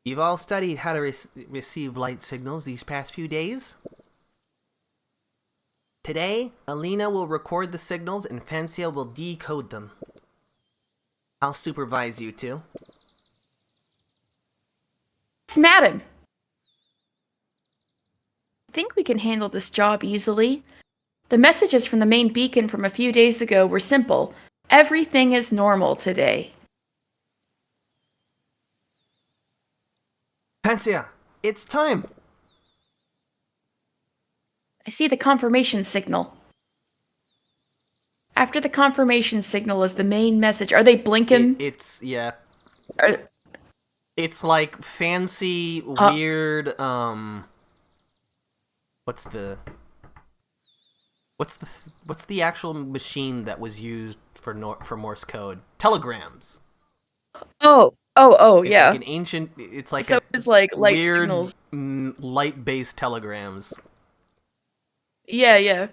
You've all studied how to receive light signals these past few days? Today, Alina will record the signals and Fancy will decode them. I'll supervise you two. It's Madam. I think we can handle this job easily. The messages from the main beacon from a few days ago were simple. Everything is normal today. Fancy, it's time! I see the confirmation signal. After the confirmation signal is the main message. Are they blinking? Yeah. Are- It's like fancy, weird, what's the actual machine that was used for Morse code? Telegrams. Oh, Oh, It's yeah. like an ancient. It's like so it's like light weird signals. light-based telegrams. Yeah.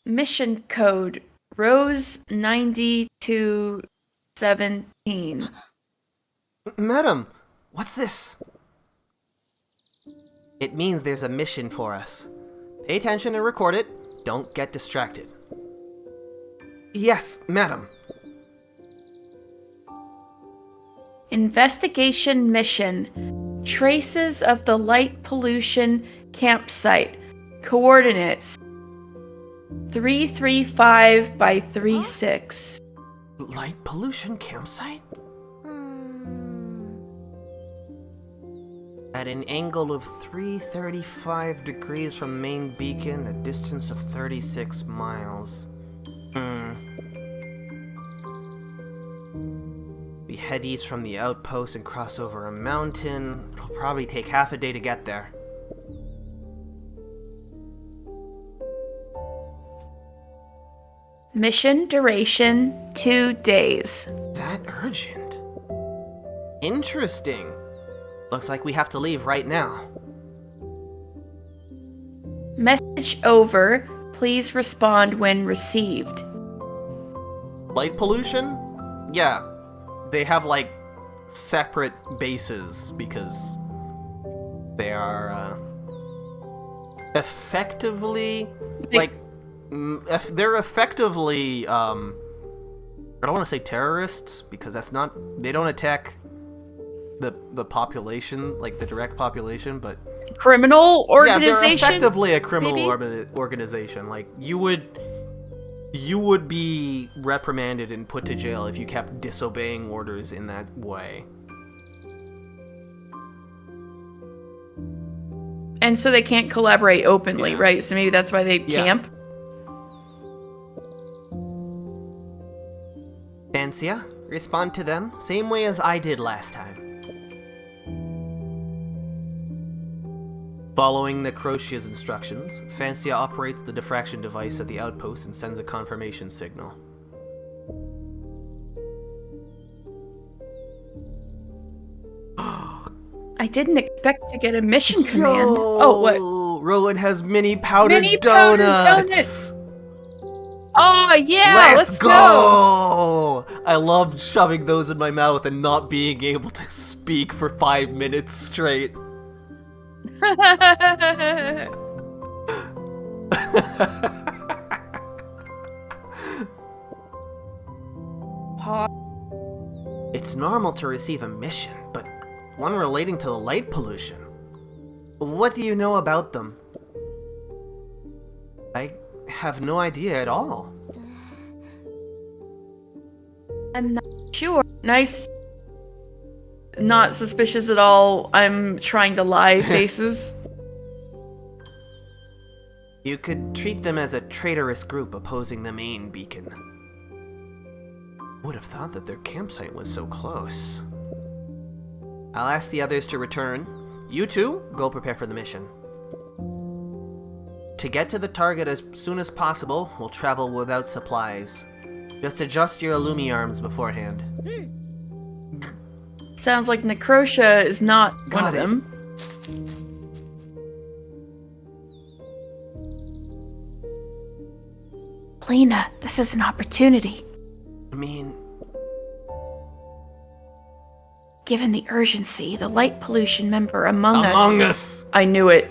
Mission code Rose 9217. Madam, what's this? It means there's a mission for us. Pay attention and record it. Don't get distracted. Yes, madam. Investigation mission. Traces of the light pollution campsite. Coordinates 335 by 36. Light pollution campsite? At an angle of 335 degrees from main beacon, a distance of 36 miles. We head east from the outpost and cross over a mountain. It'll probably take half a day to get there. Mission duration 2 days. That urgent? Interesting. Looks like we have to leave right now. Message over. Please respond when received. Light pollution? Yeah. They have, like, separate bases because they are, effectively, like, they're effectively, I don't want to say terrorists, because that's not, they don't attack the population, like the direct population, but... Criminal organization? Yeah, they're effectively a criminal maybe? organization. Like, you would be reprimanded and put to jail if you kept disobeying orders in that way. And so they can't collaborate openly, Yeah. right? So maybe that's why they camp? Fancia, respond to them same way as I did last time. Following Necrotia's instructions, Fancia operates the diffraction device at the outpost and sends a confirmation signal. I didn't expect to get a mission command. Oh, what? Rowan has mini powdered Mini powdered donuts! Oh, yeah, let's go! I love shoving those in my mouth and not being able to speak for 5 minutes straight. It's normal to receive a mission, but one relating to the light pollution. What do you know about them? I have no idea at all. I'm not sure. Nice. Not suspicious at all. I'm trying to lie faces. You could treat them as a traitorous group opposing the main beacon. Would have thought that their campsite was so close. I'll ask the others to return. You two, go prepare for the mission. To get to the target as soon as possible, we'll travel without supplies. Just adjust your Illumi arms beforehand. Sounds like Necrotia is not one of them. Lena, this is an opportunity. I mean... Given the urgency, the light pollution member among us... I knew it.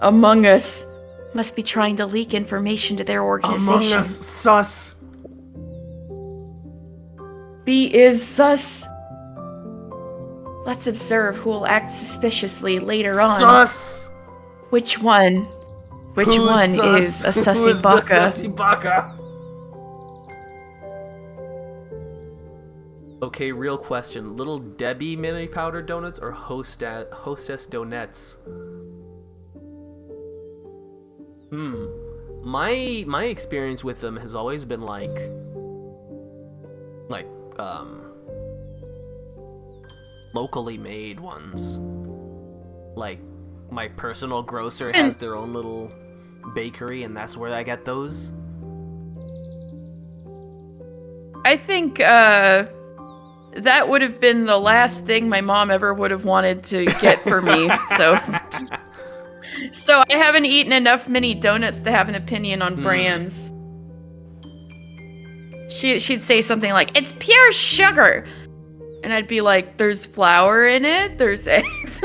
Among Us must be trying to leak information to their organization. Among Us, sus! B is sus. Let's observe who will act suspiciously later on. Sus! Which one? Which one is a sussy baka? Sussy baka? Okay, real question. Little Debbie mini powder donuts or hostess donuts? My experience with them has always been like locally made ones. Like, my personal grocer has their own little bakery, and that's where I get those. I think that would have been the last thing my mom ever would have wanted to get for me. So I haven't eaten enough mini donuts to have an opinion on brands. She'd say something like, "It's pure sugar," and I'd be like, "There's flour in it. There's eggs."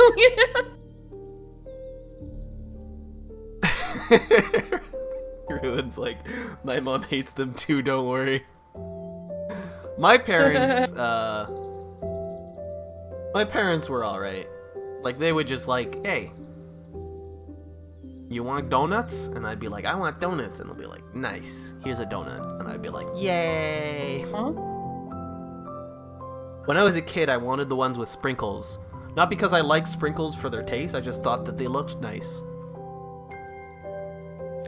Ruin's like, "My mom hates them too. Don't worry." My parents were alright. Like, they would just like, "Hey, you want donuts?" And I'd be like, "I want donuts." And they'll be like, "Nice, here's a donut." And I'd be like, "Yay." Huh? When I was a kid, I wanted the ones with sprinkles. Not because I liked sprinkles for their taste, I just thought that they looked nice.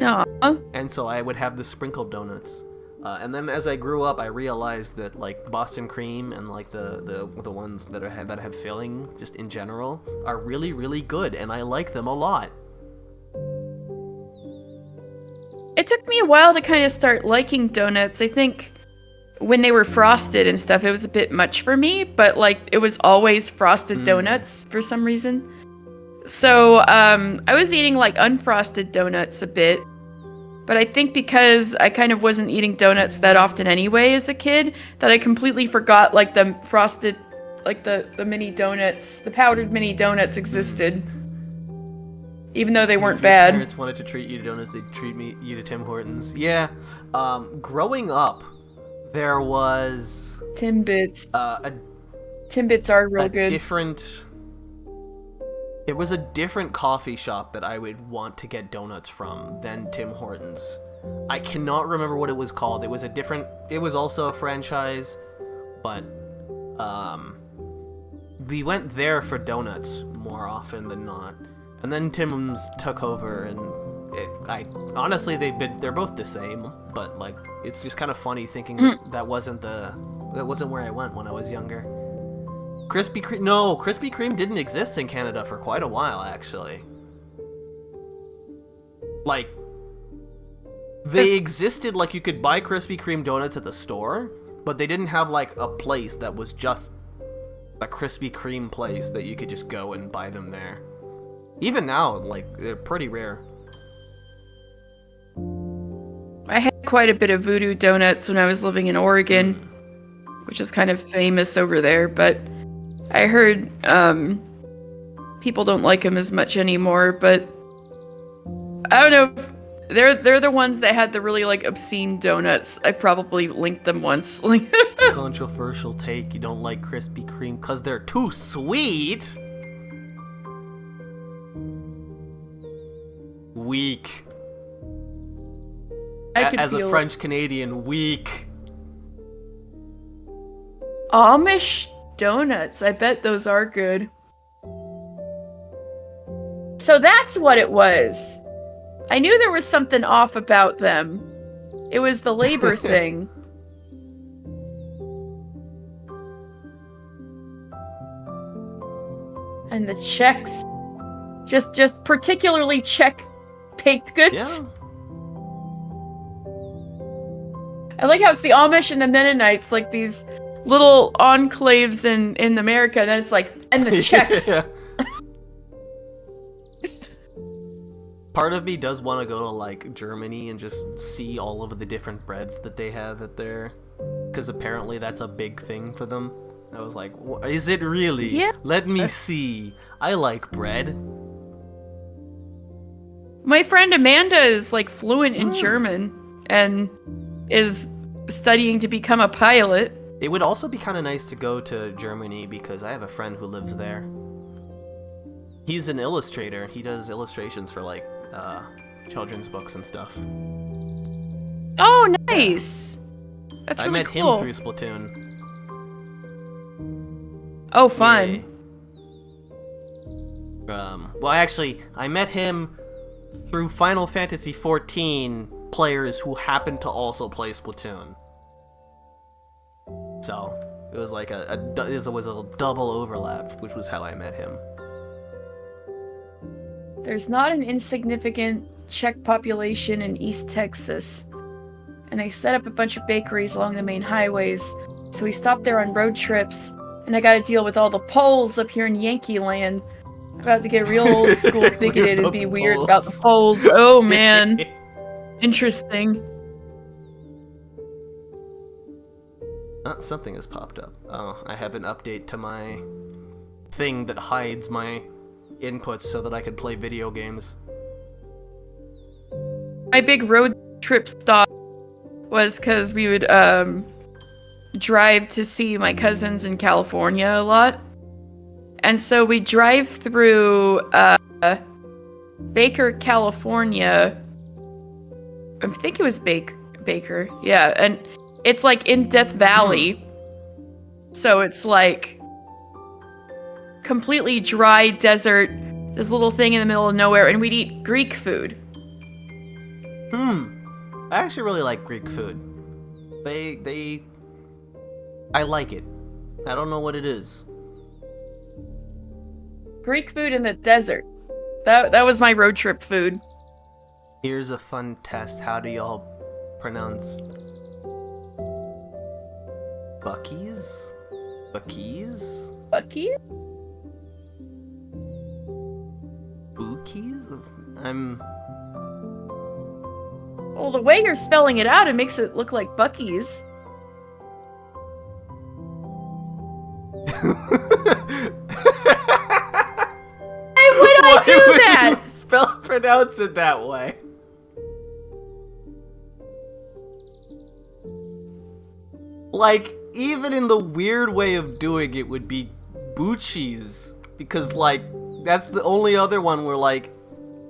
Aw. And so I would have the sprinkled donuts. And then as I grew up, I realized that like Boston cream and like the ones that have filling, just in general, are really, really good, and I like them a lot. It took me a while to kind of start liking donuts. I think when they were frosted and stuff, it was a bit much for me, but like it was always frosted donuts for some reason. So I was eating like unfrosted donuts a bit, but I think because I kind of wasn't eating donuts that often anyway as a kid, that I completely forgot like the frosted, like the mini donuts, the powdered mini donuts existed. Even though they weren't If bad. Your parents wanted to treat you to donuts, they'd treat you to Tim Hortons. Yeah. Growing up, there was Timbits. a Timbits are real good. It was a different coffee shop that I would want to get donuts from than Tim Hortons. I cannot remember what it was called. It was also a franchise, but we went there for donuts more often than not. And then Tim's took over, and honestly, they're both the same, but like it's just kind of funny thinking that wasn't where I went when I was younger. Krispy Kreme didn't exist in Canada for quite a while, actually. Like, they existed, like you could buy Krispy Kreme donuts at the store, but they didn't have like a place that was just a Krispy Kreme place that you could just go and buy them there. Even now, like, they're pretty rare. I had quite a bit of Voodoo Donuts when I was living in Oregon, which is kind of famous over there, but I heard people don't like them as much anymore, but I don't know. They're the ones that had the really like obscene donuts. I probably linked them once. Controversial take, you don't like Krispy Kreme because they're too sweet? Weak. As a French Canadian, weak. Amish donuts. I bet those are good. So that's what it was. I knew there was something off about them. It was the labor thing. And the Czechs. Just particularly Czech baked goods. Yeah. I like how it's the Amish and the Mennonites, like these little enclaves in America, and then it's like, and the Czechs. Yeah. Part of me does want to go to like Germany and just see all of the different breads that they have at there, because apparently that's a big thing for them. I was like, is it really? Yeah. Let me see. I like bread. My friend Amanda is like fluent in German and is studying to become a pilot. It would also be kind of nice to go to Germany because I have a friend who lives there. He's an illustrator. He does illustrations for like children's books and stuff. Oh, nice. That's I really met cool. him through Splatoon. Oh, fun. Yay. Well, actually, I met him through Final Fantasy XIV players who happened to also play Splatoon. So it was like it was a double overlap, which was how I met him. There's not an insignificant Czech population in East Texas, and they set up a bunch of bakeries along the main highways. So we stopped there on road trips, and I got to deal with all the Poles up here in Yankee Land. I'm about to get real old school bigoted and be weird about the Poles. Oh man. Interesting. Something has popped up. Oh, I have an update to my thing that hides my inputs so that I can play video games. My big road trip stop was because we would drive to see my cousins in California a lot. And so we drive through Baker, California. I think it was Baker. Yeah, and it's like in Death Valley. So it's like completely dry desert, this little thing in the middle of nowhere, and we'd eat Greek food. I actually really like Greek food. I like it. I don't know what it is. Greek food in the desert. That was my road trip food. Here's a fun test. How do y'all pronounce Buc-ee's? Buc-ee's? Buc-ee's? Buc-ee's? Well, the way you're spelling it out, it makes it look like Buc-ee's. Why would I do that? Pronounce it that way. Like, even in the weird way of doing it would be Buc-ee's, because like that's the only other one where like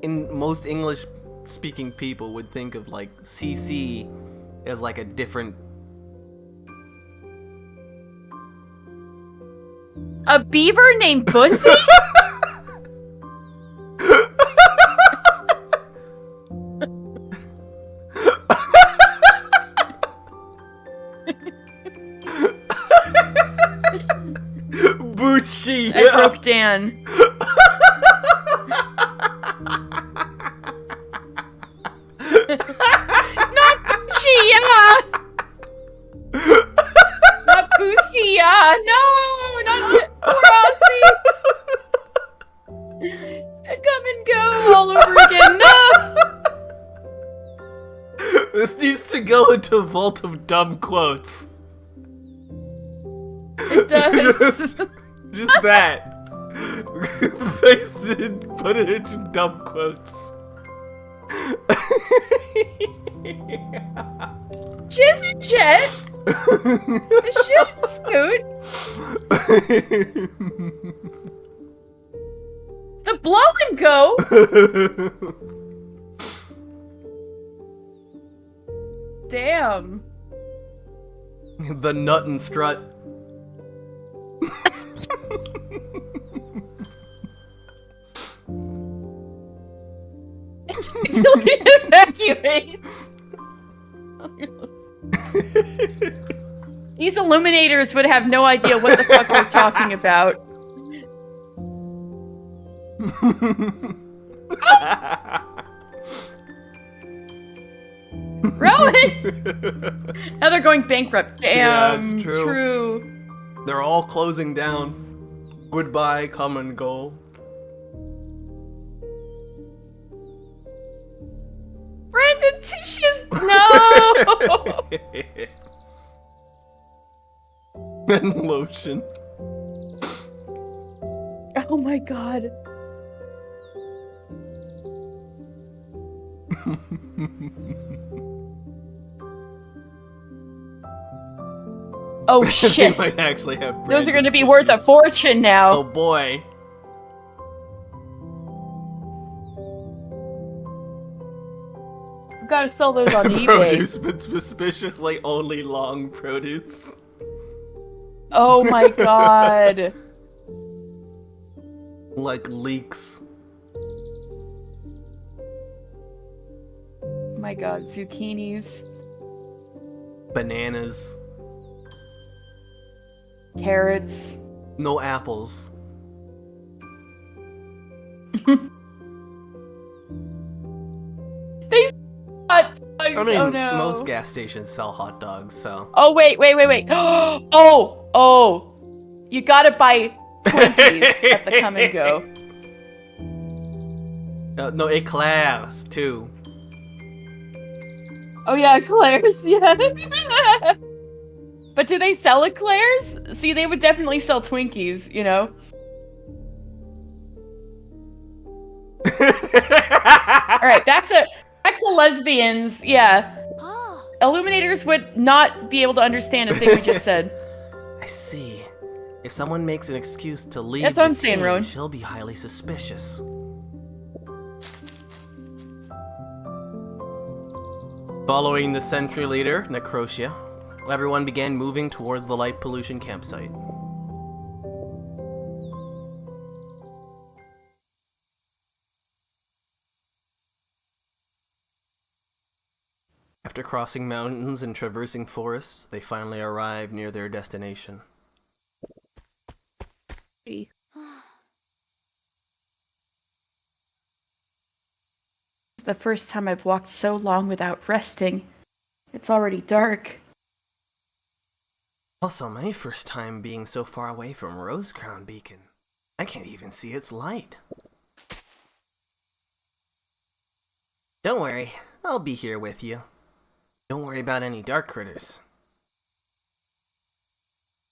in most English speaking people would think of like CC as like a different. A beaver named Bussy? Bucci. I broke Dan. Not Bucci, yeah! Not Bussy, yeah! No! Not Rossi! Come and go all over again, no! This needs to go into a vault of dumb quotes. It does. Just that. Paste it and put it into dumb quotes. Jizz and Jet? The shooting scoot? The blow and go? Damn. The nut and strut. Evacuate. These illuminators would have no idea what the fuck we're talking about. Rowan! Now they're going bankrupt. Damn. Yeah, that's true. True. They're all closing down. Goodbye, come and go. Brandon tissues. No. And lotion. Oh my god. Oh shit. They might actually have those are going to be tissues. worth a fortune now. Oh boy. We've got to sell those on eBay. Produce, but suspiciously only long produce. Oh my god. Like leeks. Oh my god, zucchinis, Bananas. carrots. No apples. They hot dogs. I mean, Oh no. most gas stations sell hot dogs, so. Oh wait. Oh. You gotta buy Twinkies at the come and go. No, eclairs too. Oh yeah, eclairs, yeah. But do they sell eclairs? See, they would definitely sell Twinkies, you know? Alright, back to lesbians, yeah. Illuminators would not be able to understand a thing we just said. I see. If someone makes an excuse to leave That's what I'm saying, Rowan. she'll be highly suspicious. Following the sentry leader, Necrotia, everyone began moving toward the light pollution campsite. After crossing mountains and traversing forests, they finally arrived near their destination. It's the first time I've walked so long without resting. It's already dark. Also, my first time being so far away from Rosecrown Beacon. I can't even see its light. Don't worry, I'll be here with you. Don't worry about any dark critters.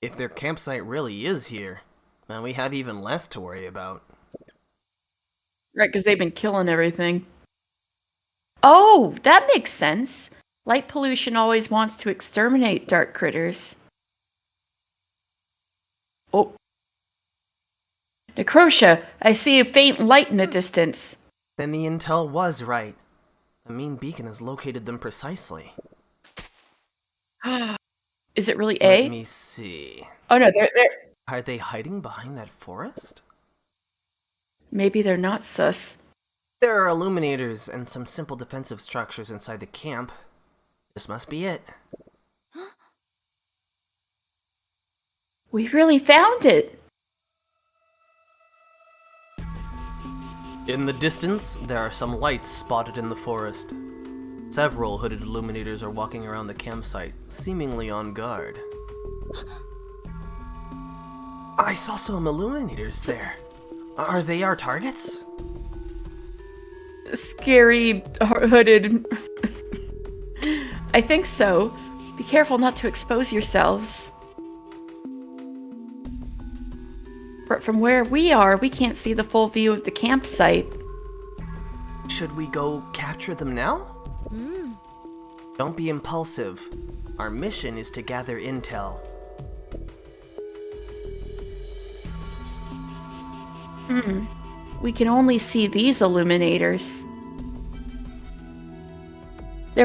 If their campsite really is here, then we have even less to worry about. Right, because they've been killing everything. Oh, that makes sense. Light pollution always wants to exterminate dark critters. Oh. Necrotia, I see a faint light in the distance. Then the intel was right. The main beacon has located them precisely. Is it really A? Let me see. Oh no, they're... Are they hiding behind that forest? Maybe they're not sus. There are illuminators and some simple defensive structures inside the camp. This must be it. We really found it! In the distance, there are some lights spotted in the forest. Several hooded illuminators are walking around the campsite, seemingly on guard. I saw some illuminators there. Are they our targets? Scary, hooded... I think so. Be careful not to expose yourselves. But from where we are, we can't see the full view of the campsite. Should we go capture them now? Don't be impulsive. Our mission is to gather intel. We can only see these illuminators. There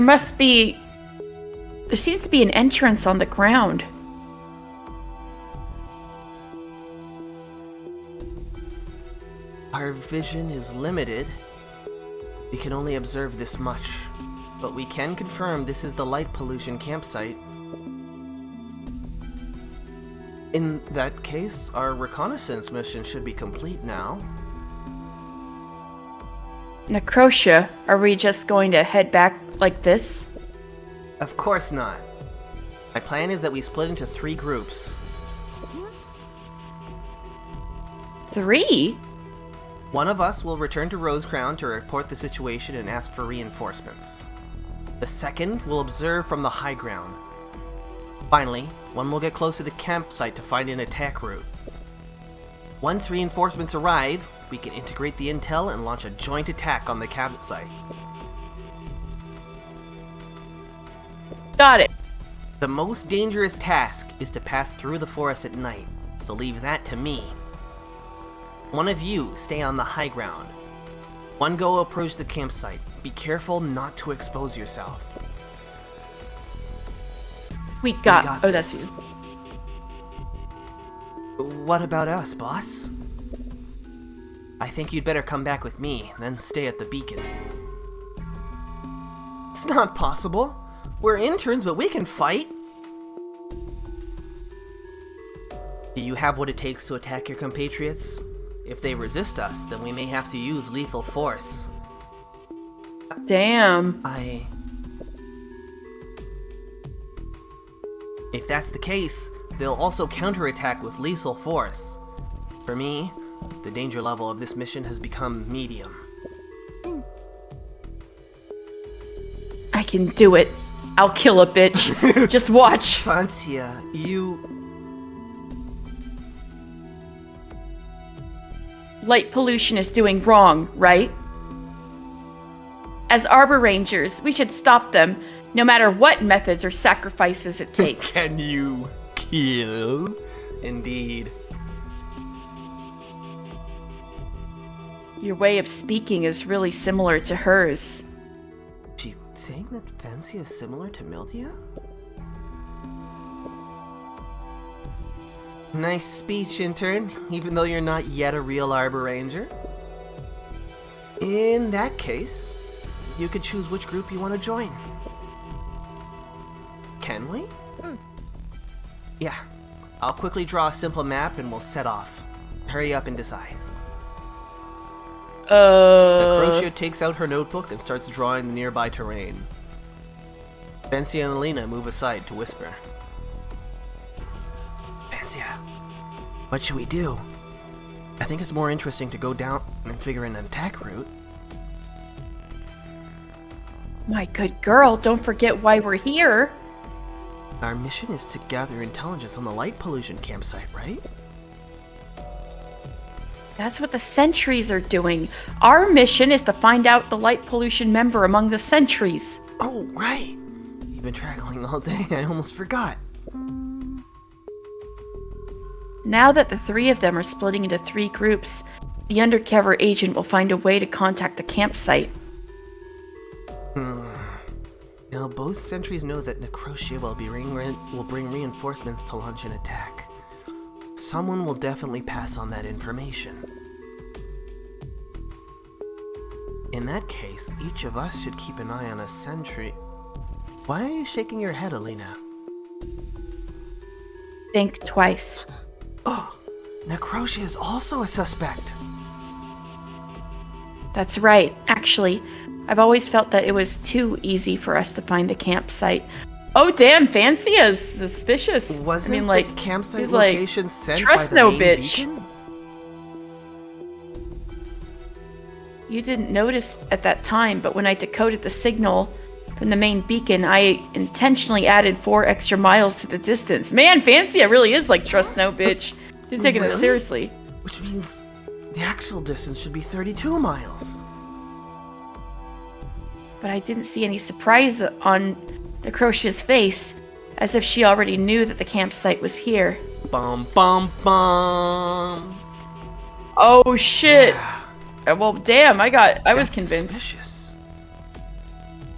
seems to be an entrance on the ground. Our vision is limited. We can only observe this much. But we can confirm this is the light pollution campsite. In that case, our reconnaissance mission should be complete now. Necrotia, are we just going to head back like this? Of course not. My plan is that we split into 3 groups. 3? One of us will return to Rosecrown to report the situation and ask for reinforcements. The second will observe from the high ground. Finally, one will get close to the campsite to find an attack route. Once reinforcements arrive, we can integrate the intel and launch a joint attack on the campsite. Got it. The most dangerous task is to pass through the forest at night, so leave that to me. One of you stay on the high ground. One go approach the campsite. Be careful not to expose yourself. We got oh, this. that's you. What about us, boss? I think you'd better come back with me, then stay at the beacon. It's not possible. We're interns, but we can fight. Do you have what it takes to attack your compatriots? If they resist us, then we may have to use lethal force. Damn. If that's the case, they'll also counterattack with lethal force. For me, the danger level of this mission has become medium. I can do it. I'll kill a bitch. Just watch. Francia, you... Light pollution is doing wrong, right? As Arborangers, we should stop them, no matter what methods or sacrifices it takes. Can you kill? Indeed. Your way of speaking is really similar to hers. She's saying that Fancy is similar to Mildia? Nice speech, intern, even though you're not yet a real Arboranger. In that case, you could choose which group you want to join. Can we? Yeah. I'll quickly draw a simple map and we'll set off. Hurry up and decide. Noctuary takes out her notebook and starts drawing the nearby terrain. Fancy and Alina move aside to whisper. Fancy, what should we do? I think it's more interesting to go down and figure an attack route. My good girl, don't forget why we're here. Our mission is to gather intelligence on the light pollution campsite, right? That's what the sentries are doing. Our mission is to find out the light pollution member among the sentries. Oh, right. You've been traveling all day, I almost forgot. Now that the three of them are splitting into 3 groups, the undercover agent will find a way to contact the campsite. Now both sentries know that Noctuary will bring reinforcements to launch an attack. Someone will definitely pass on that information. In that case, each of us should keep an eye on a sentry. Why are you shaking your head, Alina? Think twice. Oh, Noctuary is also a suspect. That's right. Actually, I've always felt that it was too easy for us to find the campsite. Oh damn, Fancy is suspicious. Wasn't the campsite like, location sent trust by the no main bitch. beacon? You didn't notice at that time, but when I decoded the signal from the main beacon, I intentionally added 4 extra miles to the distance. Man, Fancy really is like trust no bitch. He's taking this seriously. Which means the actual distance should be 32 miles. But I didn't see any surprise on Noctuary's face, as if she already knew that the campsite was here. Bum bum bum. Oh shit. Yeah. Well, damn, I was That's convinced. Suspicious.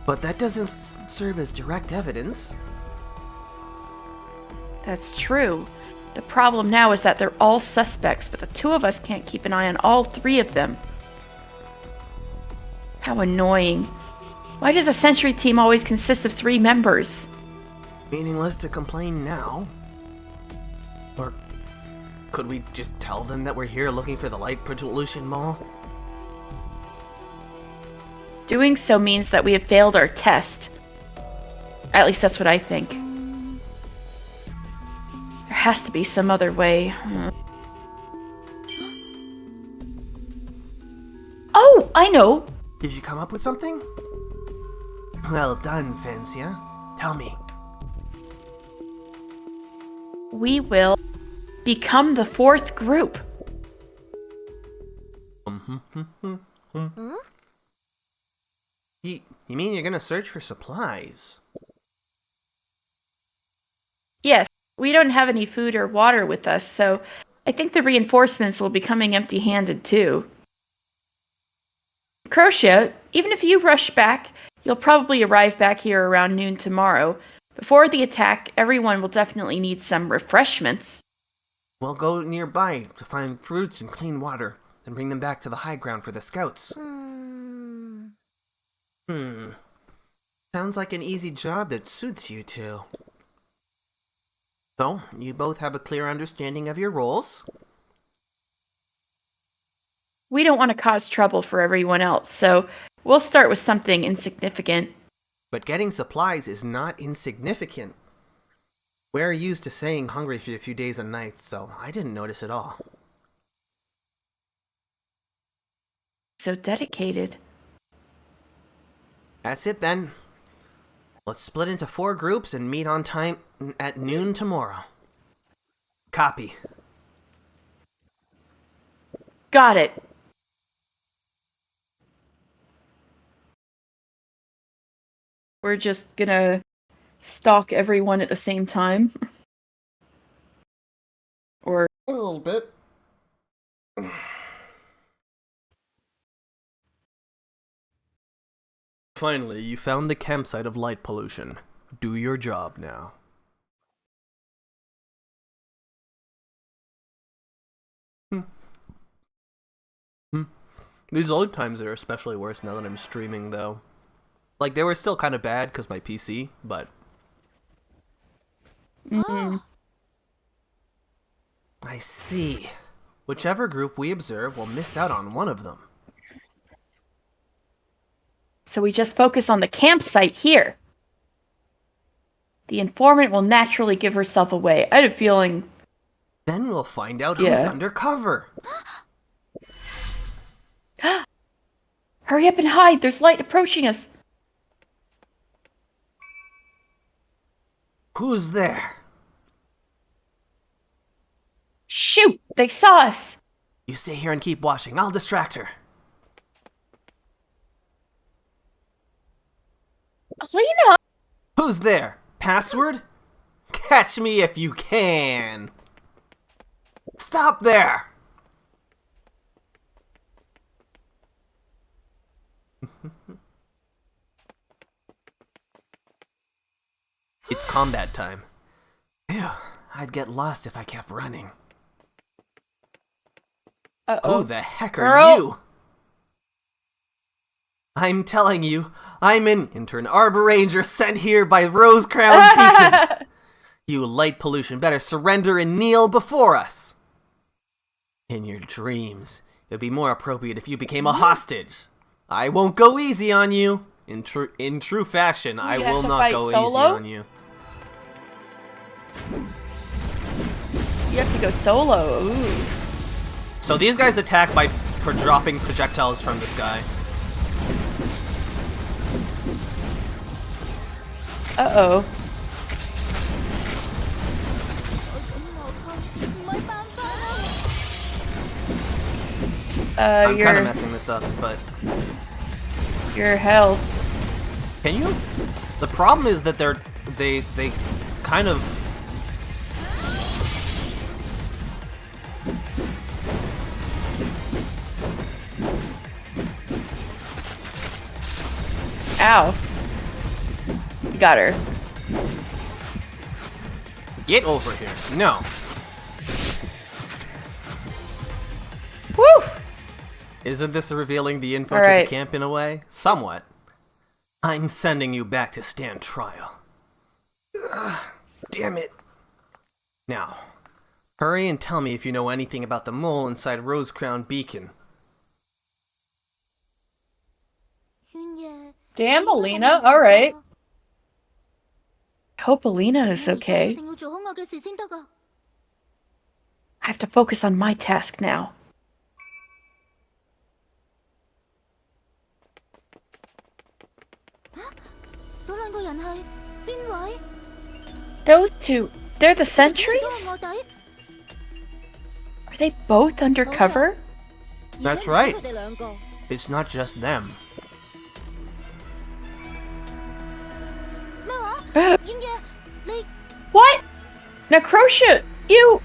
But that doesn't serve as direct evidence. That's true. The problem now is that they're all suspects, but the 2 of us can't keep an eye on all 3 of them. How annoying. Why does a sentry team always consist of 3 members? Meaningless to complain now. Or could we just tell them that we're here looking for the light pollution mall? Doing so means that we have failed our test. At least that's what I think. There has to be some other way. Oh, I know! Did you come up with something? Well done, Fancia. Tell me. We will become the 4th group. You mean you're gonna search for supplies? Yes, we don't have any food or water with us, so I think the reinforcements will be coming empty-handed too. Crocia, even if you rush back, you'll probably arrive back here around noon tomorrow. Before the attack, everyone will definitely need some refreshments. We'll go nearby to find fruits and clean water, and bring them back to the high ground for the scouts. Sounds like an easy job that suits you two. So, you both have a clear understanding of your roles? We don't want to cause trouble for everyone else, so we'll start with something insignificant. But getting supplies is not insignificant. We're used to staying hungry for a few days and nights, so I didn't notice at all. So dedicated. That's it then. Let's split into 4 groups and meet on time at noon tomorrow. Copy. Got it. We're just gonna stalk everyone at the same time. Or a little bit. Finally, you found the campsite of light pollution. Do your job now. These old times are especially worse now that I'm streaming, though. Like, they were still kind of bad because my PC, but... I see. Whichever group we observe will miss out on one of them. so we just focus on the campsite here. The informant will naturally give herself away. I had a feeling... Then we'll find out who's undercover. Hurry up and hide! There's light approaching us! Who's there? Shoot! They saw us! You stay here and keep watching. I'll distract her. Alina! Who's there? Password? Catch me if you can. Stop there! It's combat time. Phew, I'd get lost if I kept running. Uh-oh. Who the heck Girl. are you? I'm telling you, I'm an intern Arboranger sent here by Rosecrown's Beacon. You light pollution better surrender and kneel before us. In your dreams, it'd be more appropriate if you became a hostage. I won't go easy on you. In true fashion, I will not go easy on you. You have to go solo. Ooh. So these guys attack by dropping projectiles from the sky. Uh-oh. I'm kind of messing this up, but... Your health. Can you? The problem is that they kind of... Ow. You got her. Get over here. No. Woo! Isn't this revealing the info All to right. the camp in a way? Somewhat. I'm sending you back to stand trial. Ugh, damn it. Now, hurry and tell me if you know anything about the mole inside Rosecrown Beacon. Damn, Alina. Alright. I hope Alina is okay. I have to focus on my task now. Those two, they're the sentries? Are they both undercover? That's right. It's not just them. What? Necrotia, you...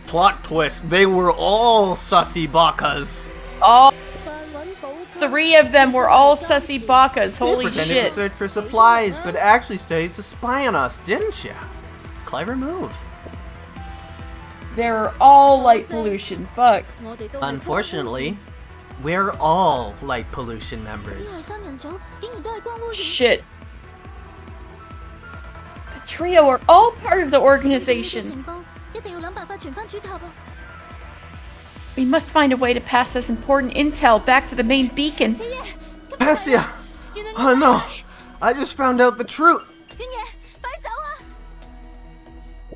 Plot twist, they were all sussy bakas. All 3 of them were all sussy bakas, holy They pretended shit. to search for supplies, but actually stayed to spy on us, didn't ya? Clever move. They're all light pollution, fuck. Unfortunately, we're all light pollution members. Shit. The trio are all part of the organization. We must find a way to pass this important intel back to the main beacon. Passia! Oh no! I just found out the truth!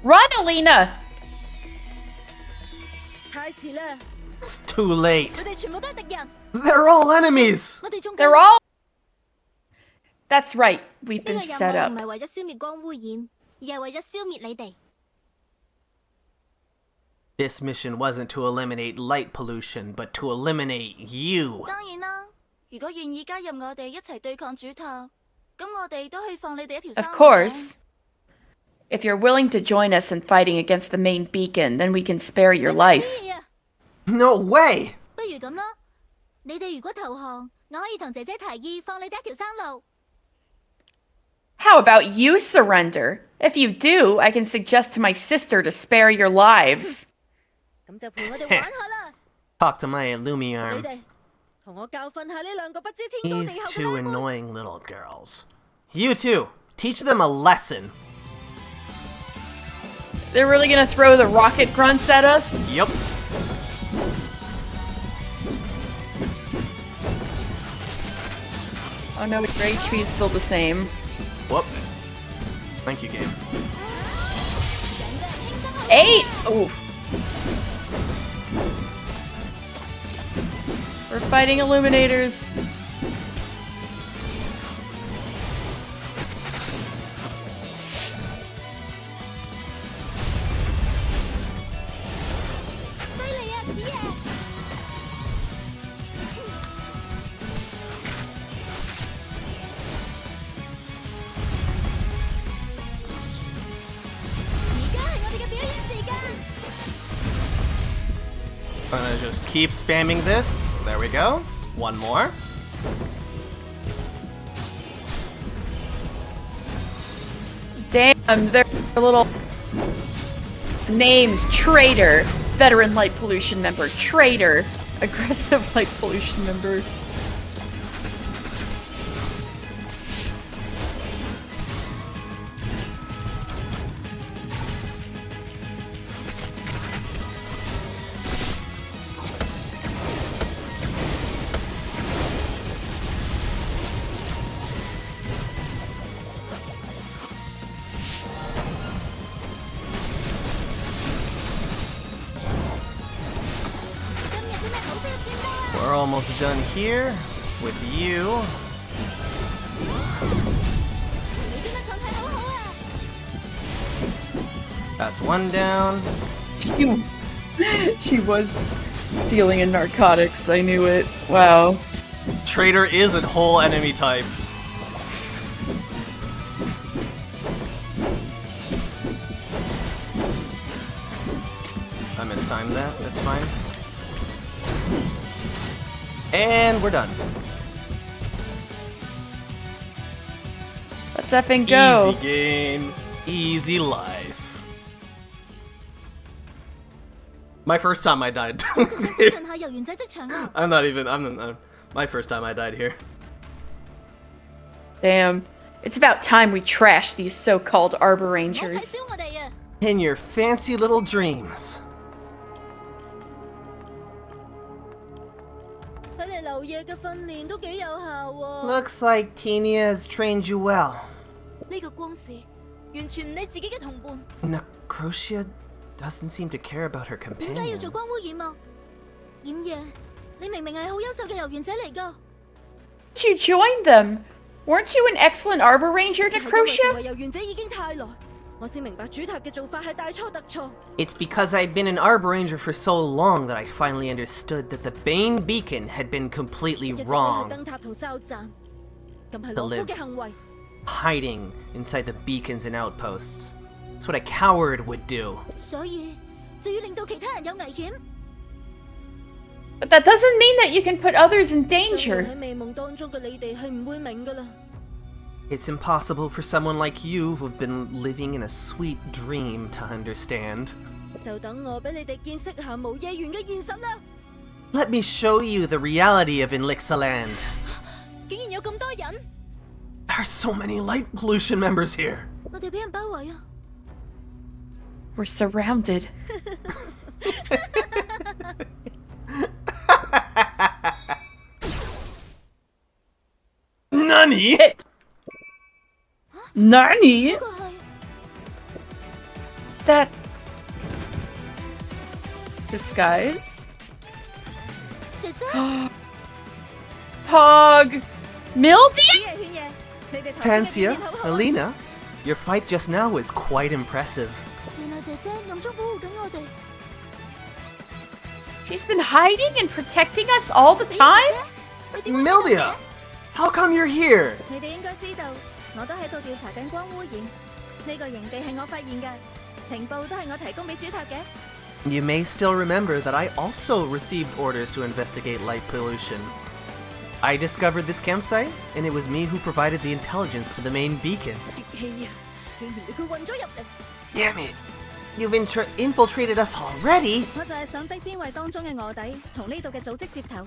Run, Alina! 太遲啦！ It's too late. 佢哋全部都係敵人。 They're all enemies. 我哋中間 They're all... That's right, we've 呢個 been 任 set 務 up. 唔係為咗消滅光污染，而係為咗消滅你哋。 This mission wasn't to eliminate light pollution, but to eliminate you. 當然啦，如果願意加入我哋一齊對抗主塔，咁我哋都可以放你哋一條生 Of 路嘅。 course. If you're willing to join us in fighting against the main beacon, then we can spare your life. 咩啊？ No way. 不如咁啦，你哋如果投降，我可以同姐姐提議放你哋一條生路。 How about you surrender? If you do, I can suggest to my sister to spare your lives. 咁就陪我哋玩下啦！ Talk to my 你 Illumiarm. 哋同我教訓下呢兩個不知天高 These 地厚嘅 two 拉妹。 annoying little girls. You two, teach them a lesson. They're really gonna throw the rocket grunts at us? Yep. Oh no, your HP is still the same. Whoop. Thank you, game. 8! Ooh. We're fighting Illuminators. I'm gonna just keep spamming this. There we go. One more. Damn, their little names: Traitor, Veteran Light Pollution Member, Traitor, Aggressive Light Pollution Member. We're almost done here with you. 你今日狀態好好啊！ That's one down. She was dealing in narcotics, I knew it. Wow. Traitor is a whole enemy type. I mistimed that. That's fine. And we're done. Let's up and go. Easy game. Easy life. My first time I died. 想問下遊園仔職場啊！ I'm not even. I'm my first time I died here. Damn. It's about time we trash these so-called 唔好睇 Arborangers. 小我哋啊！ In your fancy little dreams. 睇嚟留夜嘅訓練都幾有效喎。 Looks like Tenia has trained you well. 呢個光是完全唔理自己嘅同伴， Noctuary doesn't seem to care about her 點解要 companions. 做光污染啊？染夜，你明明係好優秀嘅遊園仔嚟㗎。 You joined them. Weren't you an excellent Arboranger, 係因為成 Necrotia? 為遊園仔已經太耐，我先明白主塔嘅做法係大錯特錯。 It's because I'd been an Arboranger for so long that I finally understood that the Bane Beacon had been completely 一直都係 wrong, 燈塔同哨站，咁係 To 懦夫 live. 嘅行為。 hiding inside the beacons and outposts. It's what a coward would do. 所以就要令到其他人有危險。 But that doesn't mean that you can put others in 生活 danger. 喺美夢當中嘅你哋係唔會明㗎啦。 It's impossible for someone like you who've been living in a sweet dream to understand. 就等我俾你哋見識下無夜園嘅現實啦！ Let me show you the reality of Elixirland. 竟然有咁多人， There are so many light pollution members here. 我哋俾人包圍啊！ We're surrounded. Nani? It. Nani? 呢個係 that disguise? 姐姐， Pog! Mildy? Tancia, Alina, your fight just now was quite impressive. 原來姐姐暗中保護緊我哋。 She's been hiding and protecting us all the time? Mildia, how come you're here? 你哋應該知道，我都喺度調查緊光污染。呢個營地係我發現嘅，情報都係我提供俾主塔嘅。 You may still remember that I also received orders to investigate light pollution. I discovered this campsite, and it was me who provided the intelligence to the main beacon. 激氣啊！竟然俾佢混咗入嚟。 Damn it! You've infiltrated us already! 我就係想逼邊位當中嘅臥底同呢度嘅組織接頭。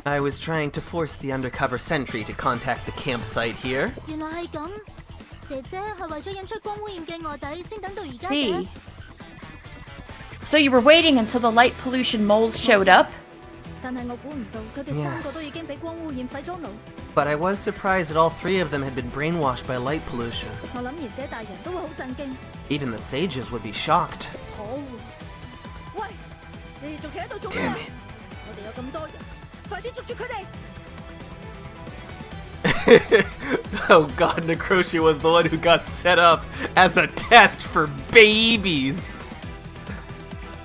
I was trying to force the undercover sentry to contact the campsite here. 原來係咁，姐姐係為咗引出光污染嘅臥底，先等到而家嘅。 See. So you were waiting until the light pollution moles showed up? 但係我估唔到佢哋三個都已經俾光污染洗咗腦。 But I was surprised that all three of them had been brainwashed by light pollution. 我諗賢者大人都會好震驚。 Even the sages would be shocked. 可惡！喂，你哋仲企喺度做咩 Damn 啊？ it. 我哋有咁多人，快啲捉住佢哋！ Oh god, Necrotia was the one who got set up as a test for babies!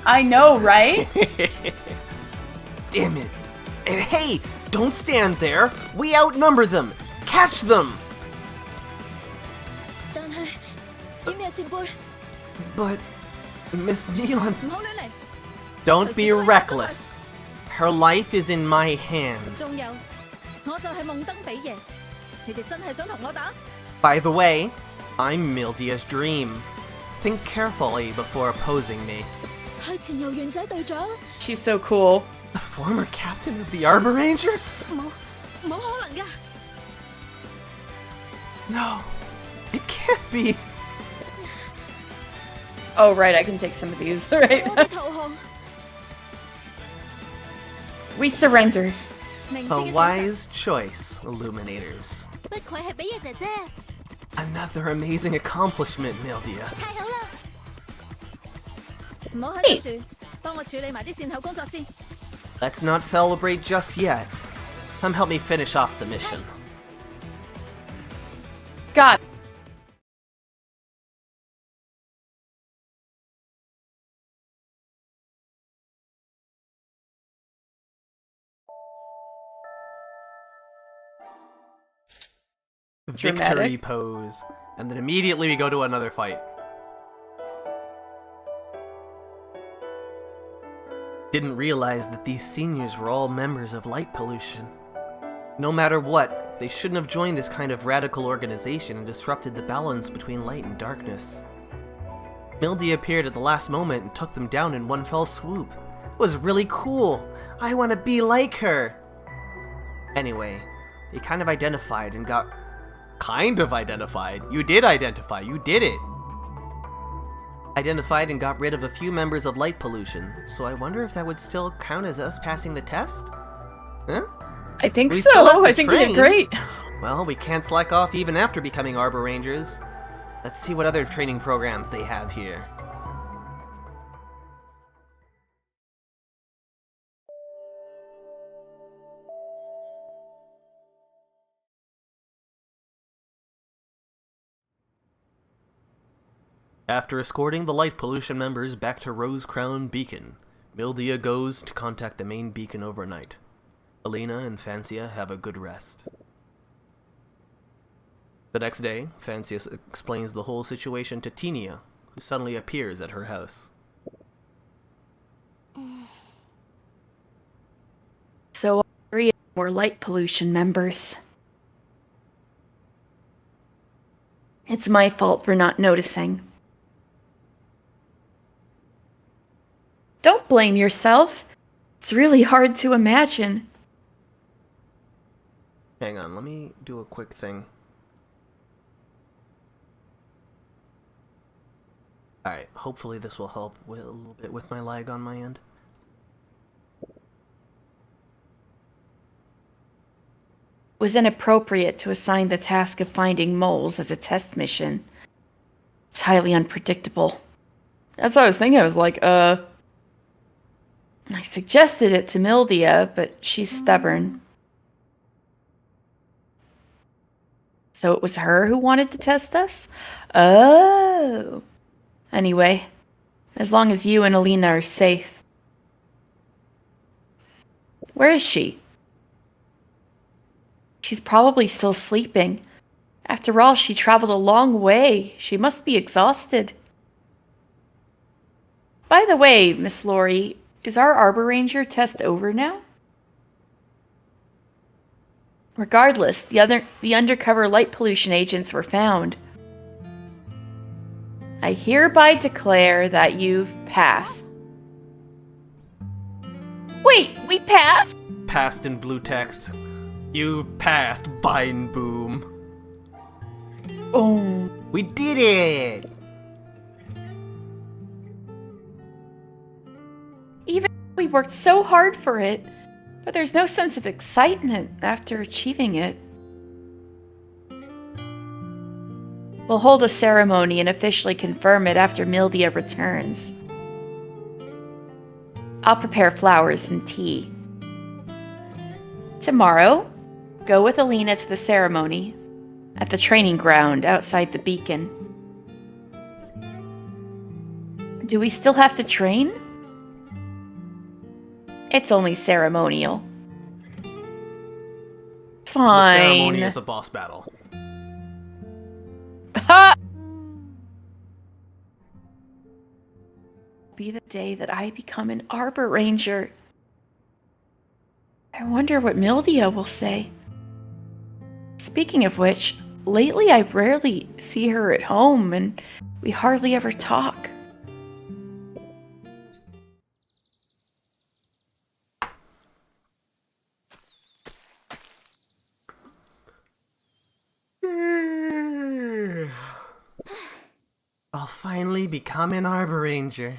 I know, right? Damn it. And hey, don't stand there! We outnumber them! Catch them! 但係點呀，前輩？ But, Miss Neon, 唔好亂嚟！ don't be reckless. Her life is in my hands. 仲有，我就係夢登比耶。你哋真係想同我打？ By the way, I'm Mildia's dream. Think carefully before opposing me. 係前遊園者隊長？ She's so cool. The former captain of the Arborangers? 冇可能㗎！ No, it can't be. Oh, right, I can take some of these, right? 我哋投降。 We surrender. 明智 A 嘅選擇。 wise choice, Illuminators. 不愧係比耶姐姐， Another amazing accomplishment, Mildia. 太好啦！唔好喺度住，幫我處理埋啲善後工作先。 Let's not celebrate just yet. Come help me finish off the mission. God. Victory Dramatic. pose. And then immediately we go to another fight. Didn't realize that these seniors were all members of light pollution. No matter what, they shouldn't have joined this kind of radical organization and disrupted the balance between light and darkness. Mildy appeared at the last moment and took them down in one fell swoop. It was really cool. I want to be like her. Anyway, he kind of identified and got... Kind of identified? You did identify. You did it. Identified and got rid of a few members of light pollution, so I wonder if that would still count as us passing the test? Huh? I think We still have so. to I think we train. did great. Well, we can't slack off even after becoming Arborangers. Let's see what other training programs they have here. After escorting the light pollution members back to Rose Crown Beacon, Mildia goes to contact the main beacon overnight. Alina and Fancia have a good rest. The next day, Fancia explains the whole situation to Tinia, who suddenly appears at her house. So all three of them were light pollution members. It's my fault for not noticing. Don't blame yourself. It's really hard to imagine. Hang on, let me do a quick thing. Alright, hopefully this will help with a little bit with my lag on my end. It was inappropriate to assign the task of finding moles as a test mission. It's highly unpredictable. That's what I was thinking. I was like, I suggested it to Mildia, but she's stubborn. So it was her who wanted to test us? Oh. Anyway, as long as you and Alina are safe. Where is she? She's probably still sleeping. After all, she traveled a long way. She must be exhausted. By the way, Miss Lori, is our Arboranger test over now? Regardless, the undercover light pollution agents were found. I hereby declare that you've passed. Wait, we passed? Passed in blue text. You passed, Vine Boom. Boom. We did it! Even we worked so hard for it, but there's no sense of excitement after achieving it. We'll hold a ceremony and officially confirm it after Mildia returns. I'll prepare flowers and tea. Tomorrow, go with Alina to the ceremony at the training ground outside the beacon. Do we still have to train? It's only ceremonial. Fine. The ceremony is a boss battle. Ha! Be the day that I become an Arboranger. I wonder what Mildia will say. Speaking of which, lately I rarely see her at home and we hardly ever talk. I'll finally become an Arboranger.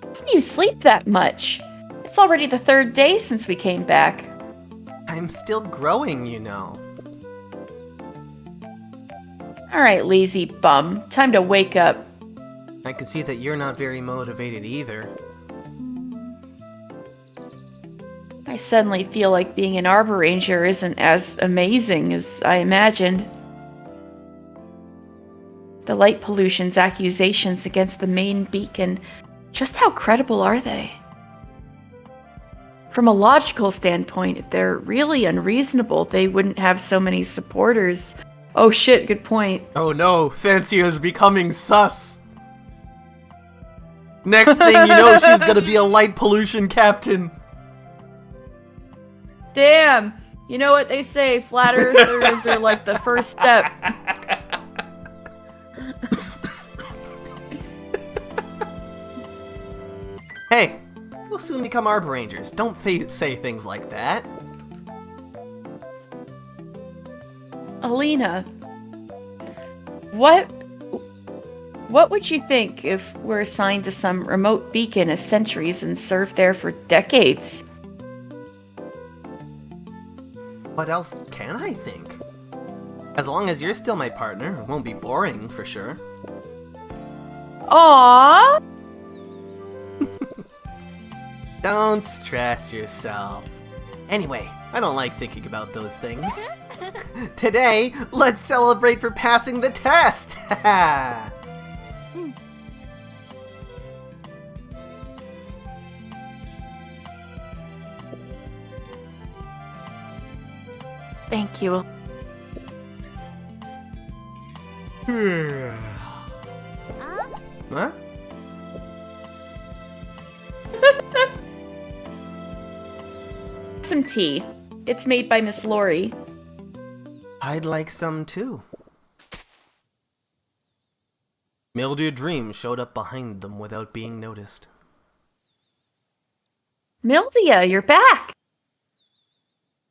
How can you sleep that much? It's already the 3rd day since we came back. I'm still growing, you know. Alright, lazy bum. Time to wake up. I can see that you're not very motivated either. I suddenly feel like being an Arboranger isn't as amazing as I imagined. The light pollution's accusations against the main beacon, just how credible are they? From a logical standpoint, if they're really unreasonable, they wouldn't have so many supporters. Oh shit, good point. Oh no, Fancia's becoming sus! Next thing you know, she's gonna be a light pollution captain! Damn! You know what they say, flat earthers are like the first step. Hey, we'll soon become Arborangers. Don't say things like that. Alina, what would you think if we're assigned to some remote beacon as sentries and served there for decades? What else can I think? As long as you're still my partner, it won't be boring, for sure. Aww! Don't stress yourself. Anyway, I don't like thinking about those things. Today, let's celebrate for passing the test! Thank you. Huh? Some tea. It's made by Miss Lori. I'd like some too. Mildew Dream showed up behind them without being noticed. Mildia, you're back!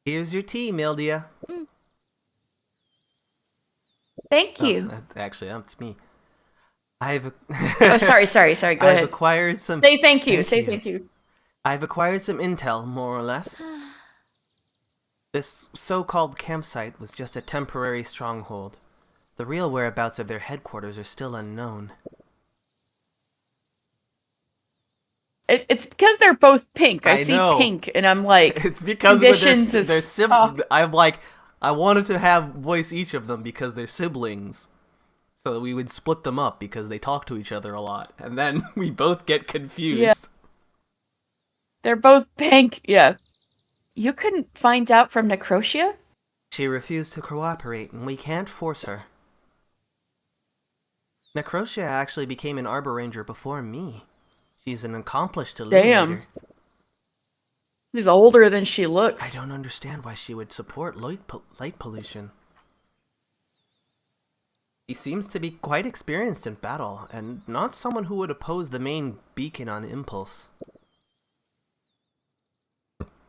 Here's your tea, Mildia. Thank you. Actually, that's me. I've Oh, sorry. Go ahead. I've acquired some. Say thank you. Thank you. I've acquired some intel, more or less. This so-called campsite was just a temporary stronghold. The real whereabouts of their headquarters are still unknown. It's because they're both pink. I see know. pink, and I'm like, It's because conditioned they're to talk. I'm like, I wanted to have voice each of them because they're siblings. So we would split them up because they talk to each other a lot. And then we both get confused. Yeah. They're both pink. Yeah. You couldn't find out from Necrotia? She refused to cooperate, and we can't force her. Necrotia actually became an Arboranger before me. She's an accomplished illuminator. Damn. She's older than she looks. I don't understand why she would support light pollution. She seems to be quite experienced in battle, and not someone who would oppose the main beacon on impulse.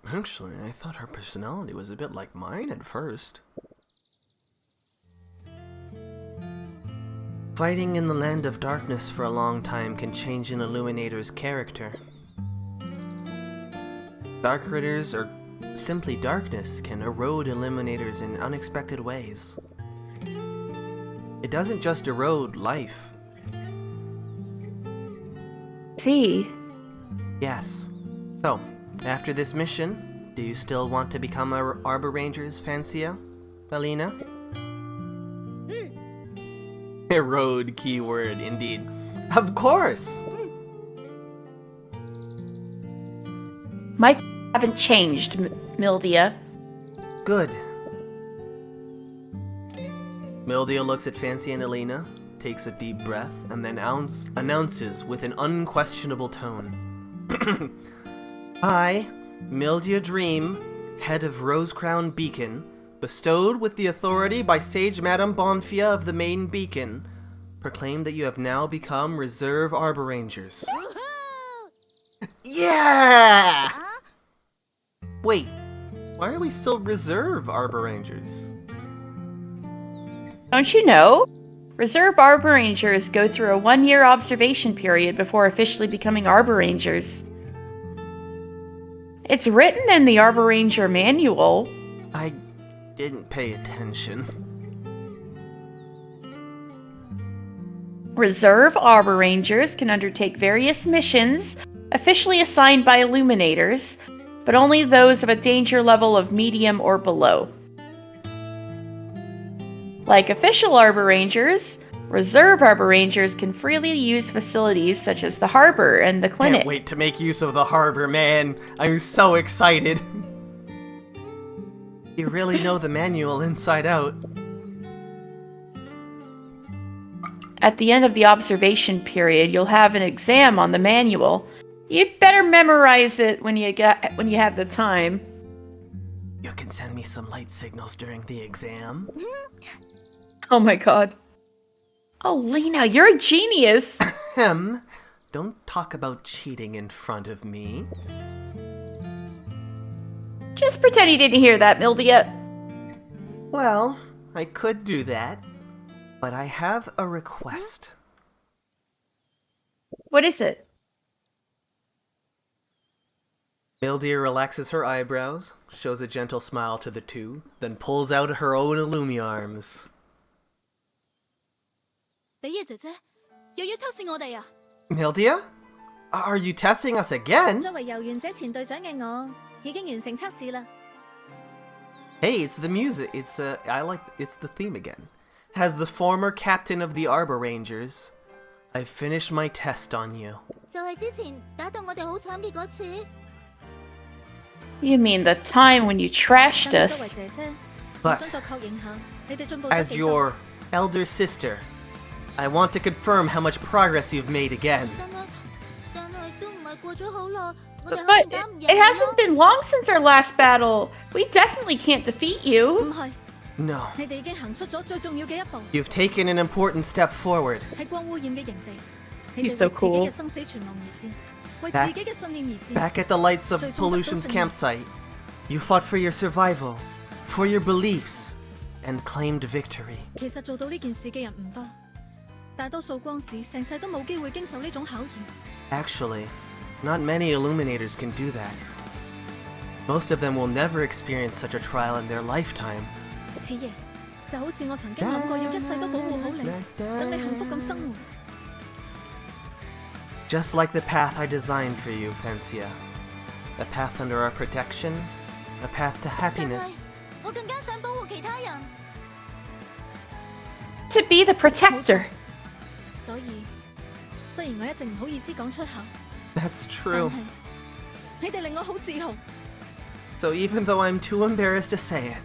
Actually, I thought her personality was a bit like mine at first. Fighting in the land of darkness for a long time can change an illuminator's character. Dark critters, or simply darkness, can erode illuminators in unexpected ways. It doesn't just erode life. See? Yes. So, after this mission, do you still want to become our Arborangers, Fancia? Alina? Erode keyword, indeed. Of course! My haven't changed, Mildia. Good. Mildia looks at Fancy and Alina, takes a deep breath, and then announces with an unquestionable tone. I, Mildia Dream, head of Rosecrown Beacon, bestowed with the authority by Sage Madame Bonfia of the main beacon, proclaim that you have now become Reserve Arborangers. Yeah! Wait, why are we still Reserve Arborangers? Don't you know? Reserve Arborangers go through a 1-year observation period before officially becoming Arborangers. It's written in the Arboranger manual. I didn't pay attention. Reserve Arborangers can undertake various missions officially assigned by Illuminators, but only those of a danger level of medium or below. Like official Arborangers, Reserve Arborangers can freely use facilities such as the harbor and the clinic. Can't wait to make use of the harbor, man. I'm so excited. You really know the manual inside out. At the end of the observation period, you'll have an exam on the manual. You'd better memorize it when you have the time. You can send me some light signals during the exam. Oh my god. Oh, Lena, you're a genius! Don't talk about cheating in front of me. Just pretend you didn't hear that, Mildia. Well, I could do that, but I have a request. What is it? Mildia relaxes her eyebrows, shows a gentle smile to the two, then pulls out her own Illumiarms. 比耶姐姐，又要測試我哋啊！ Mildia? Are you testing us again? 作為遊園者前隊長嘅我，已經完成測試啦。 Hey, it's the music. It's the theme again. As the former captain of the Arborangers, I've finished my test on you. 就係之前打到我哋好慘烈嗰次。 You mean the time when you trashed 但係作為 us? 姐姐，我 But 想再確認下，你哋進步咗 as 幾多？ your elder sister, I want to confirm how much progress you've made again. 但係都唔係過咗好耐，我哋肯 But 定打唔贏 it hasn't been long since our last battle. We definitely can't defeat 唔 you. 係， No. 你哋已經行出咗最重要嘅一步， You've taken an important step forward. 喺光污染嘅營地，你 He's 哋 so 為自己 cool. 嘅生死存亡而戰，為 Back- 自己嘅信念而戰。 Back at the lights of 最終得到 Pollution's 勝利。 campsite, you fought for your survival, for your beliefs, and claimed victory. 其實做到呢件事嘅人唔多，大多數光使成世都冇機會經受呢種考驗。 Actually, not many Illuminators can do that. Most of them will never experience such a trial in their lifetime. 此夜，就好似我曾經諗過要一世都保護好你，等你幸福咁生活。Just like the path I designed for you, Fancia. A path under our protection, a path to happiness. 我更加想保護其他人。To be the protector. 所以，雖然我一直唔好意思講出口， That's true. 但係你哋令我好自豪。 So even though I'm too embarrassed to say it,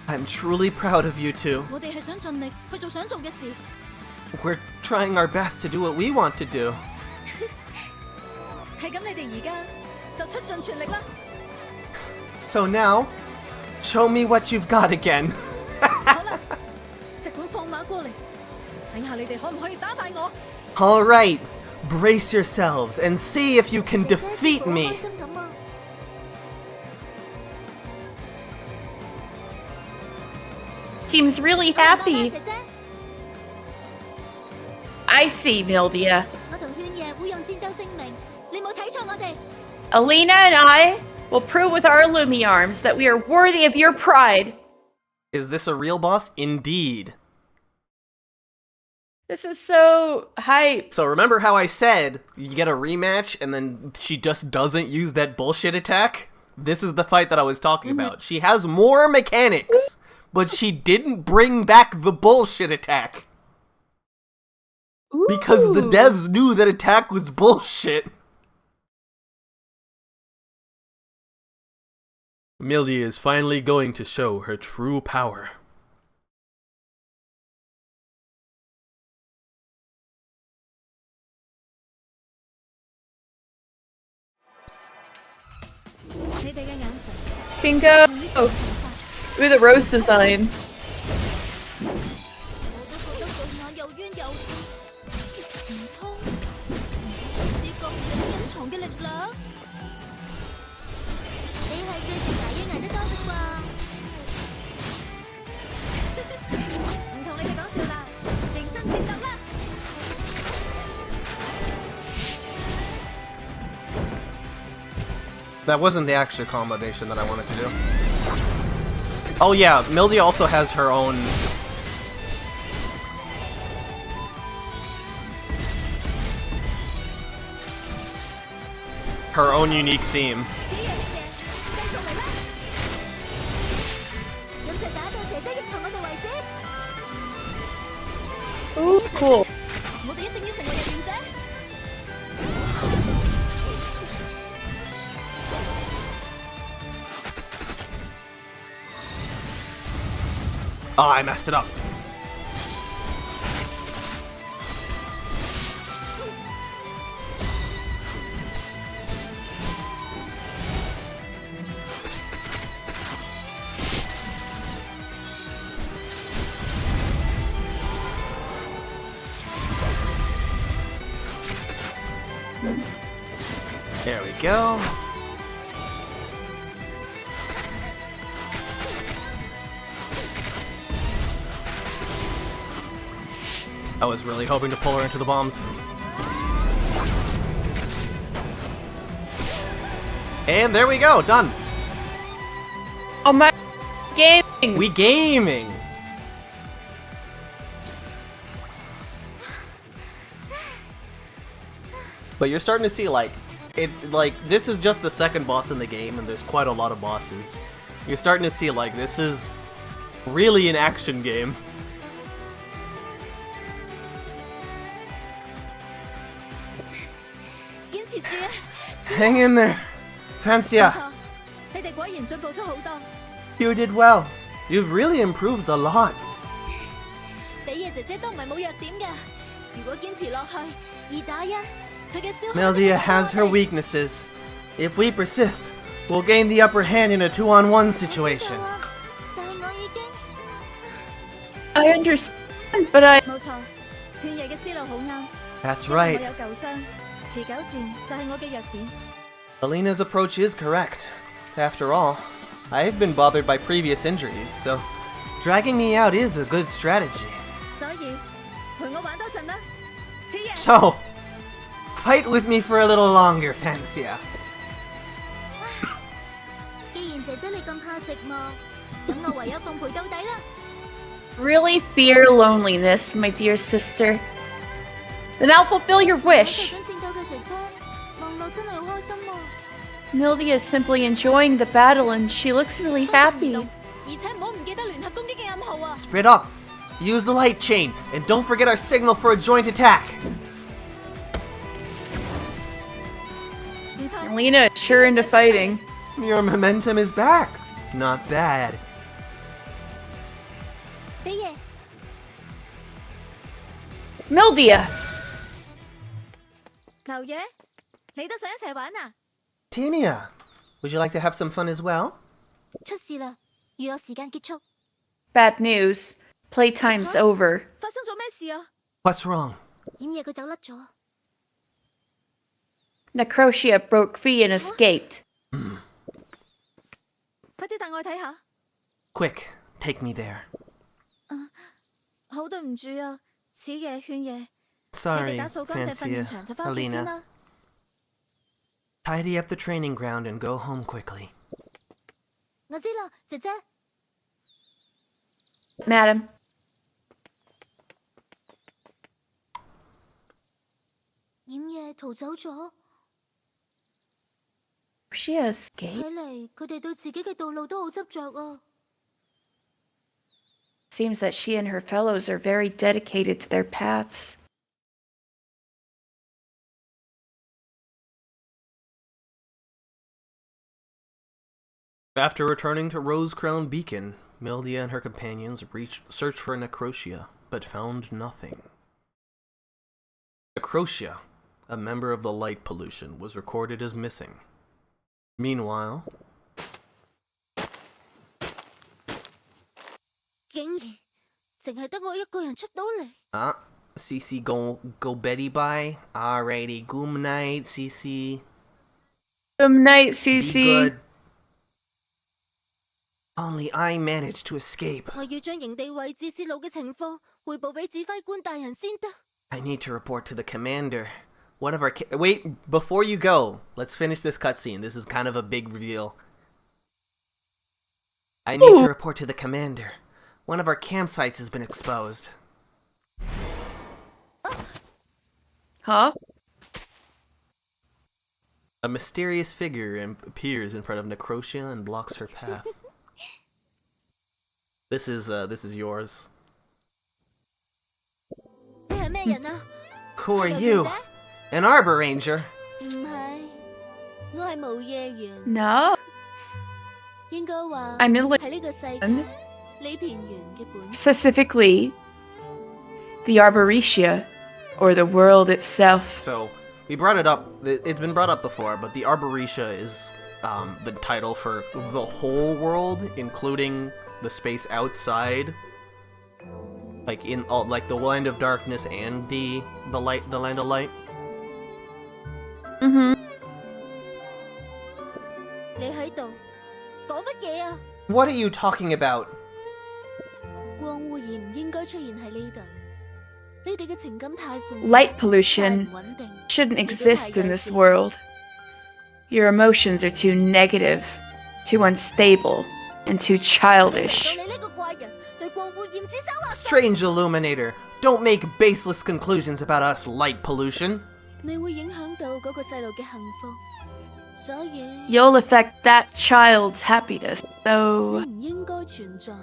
I'm truly proud of you two. 我哋係想盡力去做想做嘅事。 We're trying our best to do what we want to do. 係咁，你哋而家就出盡全力啦。 So now, show me what you've got again. 好啦，即管放馬過嚟，睇下你哋可唔可以打敗我。 All right, brace yourselves and see if you can defeat me. 開心咁啊！ Seems really happy. 姐姐， I see, Mildia. 我同勸夜會用戰鬥證明，你冇睇錯我哋。 Alina and I will prove with our Lumi arms that we are worthy of your pride. Is this a real boss? Indeed. This is so hype. So remember how I said you get a rematch and then she just doesn't use that bullshit attack? This is the fight that I was talking about. She has more mechanics, but she didn't bring back the bullshit attack. Because the Ooh. devs knew that attack was bullshit. Mildy is finally going to show her true power. Bingo! Ooh, the rose design. 我都覺得對眼又冤又唔通試過隱藏嘅力量？你係最近捱夜捱得多啫啩？唔同你哋講笑啦，認真戰鬥啦！ That wasn't the actual combination that I wanted to do. Oh yeah, Mildy also has her own... her own unique theme. 有隻打到姐姐認同我哋為止， Ooh, cool. 我哋一定要成為日願者。 Oh, I messed it up. There we go. I was really hoping to pull her into the bombs. And there we go, done. Oh my gaming. We gaming. But you're starting to see this is just the second boss in the game and there's quite a lot of bosses. You're starting to see this is really an action game. Hang in there, Fancia. 你哋果然進步咗好多。 You did well. You've really improved a lot. 比野姐姐都唔係冇弱點嘅，如果堅持落去，2打1，佢嘅消耗。 Meldia has her weaknesses. If we persist, we'll gain the upper hand in a 2-on-1 situation. 但係我已經 I understand, but I... 冇錯，勸夜嘅思路好啱。 That's 因為 right. 我有舊傷，持久戰就係我嘅弱點。 Alina's approach is correct. After all, I've been bothered by previous injuries, so dragging me out is a good strategy. 所以陪我玩多陣啦，似夜。 So, fight with me for a little longer, Fancia. 既然姐姐你咁怕寂寞，咁我唯有奉陪到底啦。Really fear loneliness, my dear sister. Then I'll fulfill your 我最 wish. 緊見到嘅姐姐，望落真係好開心喎。 Mildia is simply enjoying the battle and she looks really happy. 而且唔好唔記得聯合攻擊嘅暗號啊！ Split up! Use the light chain, and don't forget our signal for a joint attack! 唔錯， Lena is sure into fighting. Your momentum is back! Not bad. 比爺， Mildia! 牛爺，你都想一齊玩啊？ Tinia, would you like to have some fun as well? 出事啦，預有時間結束。 Bad news. Playtime's over. 發生咗咩事啊？ What's wrong? 掩嘢佢走甩咗。 Necrotia broke free and escaped. 快啲帶我去睇下。 Quick, take me there. 好對唔住啊，此夜勸夜，你 Sorry, 哋打掃乾淨訓練 Francia, 場就翻屋企先 Alina. 啦。 Tidy up the training ground and go home quickly. 我知啦，姐姐。 Madam. 掩嘢逃走咗， She escaped. 睇嚟佢哋對自己嘅道路都好執着啊。 Seems that she and her fellows are very dedicated to their paths. After returning to Rosecrown Beacon, Mildia and her companions searched for Necrotia, but found nothing. Necrotia, a member of the Light Pollution, was recorded as missing. Meanwhile, 竟然淨係得我一個人出到嚟， CC go Betty bye. Alrighty, good night, CC. Good night, Be Cece. good. Only I managed to escape. 我要將營地位置泄露嘅情況匯報俾指揮官大人先得。 I need to report to the commander. One of our wait, before you go, let's finish this cutscene. This is kind of a big reveal. I need to report to the commander. One of our campsites has been exposed. Huh? A mysterious figure appears in front of Necrotia and blocks her path. This is yours. 你係咩人啊？ Who are you? An Arboranger? 唔係，我係無夜園。 No. 應該話 I'm in 喺呢個世界 And 呢片園嘅本。 specifically, the Arboretia, or the world itself. So, we brought it up. It's been brought up before, but the Arboretia is the title for the whole world, including the space outside, like in all, like the land of darkness and the land of light. Mm-hmm. 你喺度講乜嘢啊？ What are you talking about? 光污染唔應該出現喺呢度。你哋嘅情感太負面， Light 太 pollution 唔穩定。 shouldn't exist in this world. Your emotions are too negative, too unstable, and too 到 childish. 你呢個怪人對光污染指手畫腳， Strange Illuminator, don't make baseless conclusions about us light pollution. 你會影響到嗰個細路嘅幸福，所以 You'll affect that child's happiness, so 你唔應該存在。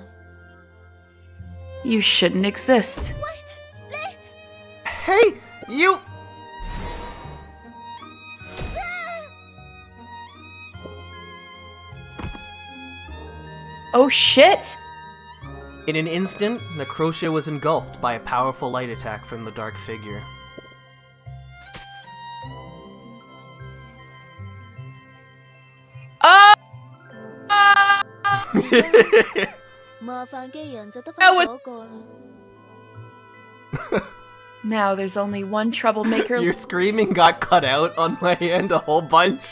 you shouldn't exist. Hey, you! Oh shit! In an instant, Necrotia was engulfed by a powerful light attack from the dark figure. Ah! 麻煩嘅人就得 I 翻 would- 嗰個啦。 Now there's only one troublemaker. Your screaming got cut out on my end a whole bunch.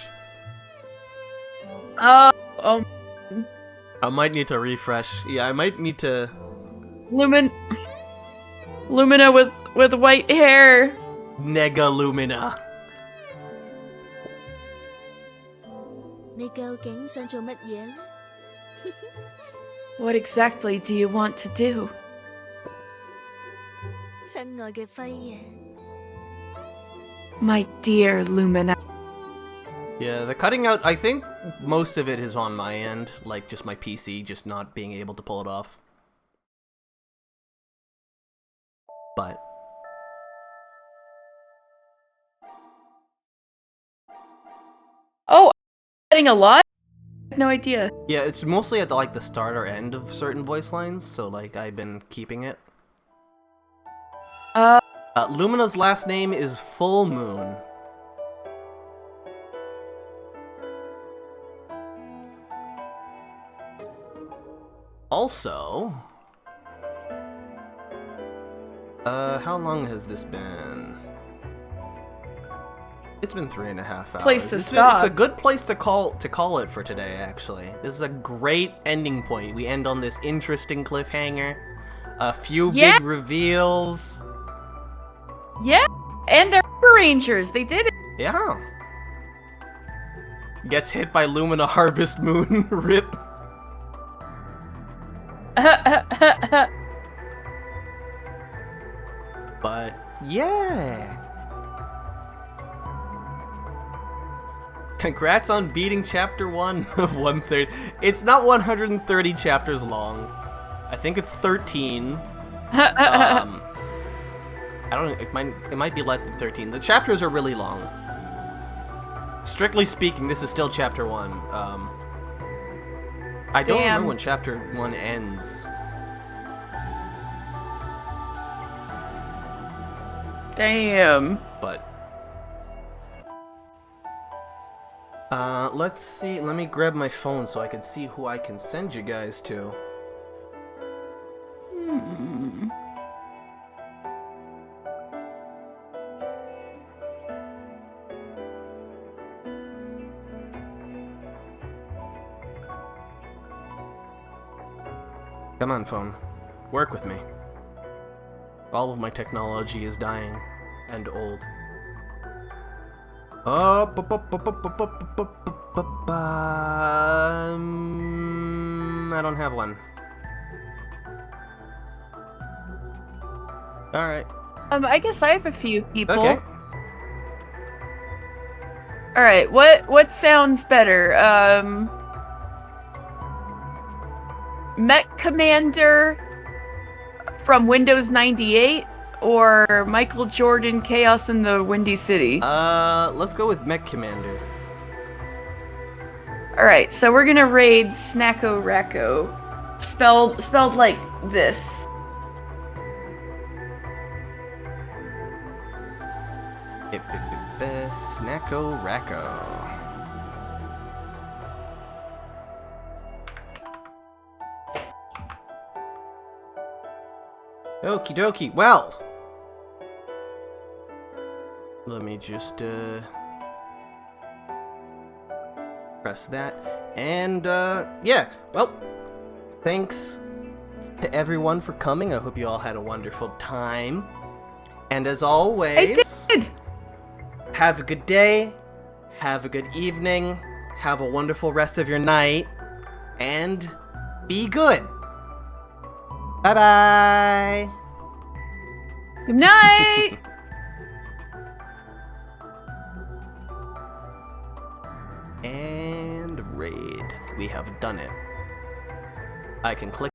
Oh, I might need to refresh. Yeah, I might need to... Lumina with white hair. Nega Lumina. 你究竟想做乜嘢呢？ What exactly do you want to do? 親愛嘅輝夜。 My dear Lumina. Yeah, the cutting out, I think most of it is on my end, like just my PC just not being able to pull it off. But Oh, getting a lot? I had no idea. yeah, it's mostly at the, like the start or end of certain voice lines, so like I've been keeping it. Lumina's last name is Full Moon. Also, how long has this been? It's been 3.5 hours. Place to It's stop. a good place to call it for today, actually. This is a great ending point. We end on this interesting cliffhanger. A few big reveals. Yeah, and they're Arborangers. They did it. Yeah. Gets hit by Lumina Harvest Moon. Rip. But yeah. Congrats on beating chapter 1 of 130. It's not 130 chapters long. I think it's 13. I don't. It might be less than 13. The chapters are really long. Strictly speaking, this is still chapter 1. I don't remember when chapter 1 ends. Damn. But let's see. Let me grab my phone so I can see who I can send you guys to. Come on, phone. Work with me. All of my technology is dying and old. I don't have one. Alright. I guess I have a few people. Okay. Alright, what sounds better? Mech Commander from Windows 98 or Michael Jordan Chaos in the Windy City? Let's go with Mech Commander. Alright, so we're gonna raid Snacko Racko. Spelled like this. Snacko Racko. Okie dokie. Well, let me just press that, and yeah. Well, thanks to everyone for coming. I hope you all had a wonderful time, and as always, I did. Have a good day, have a good evening, have a wonderful rest of your night, and be good. Bye-bye. Good night. And raid. We have done it. I can click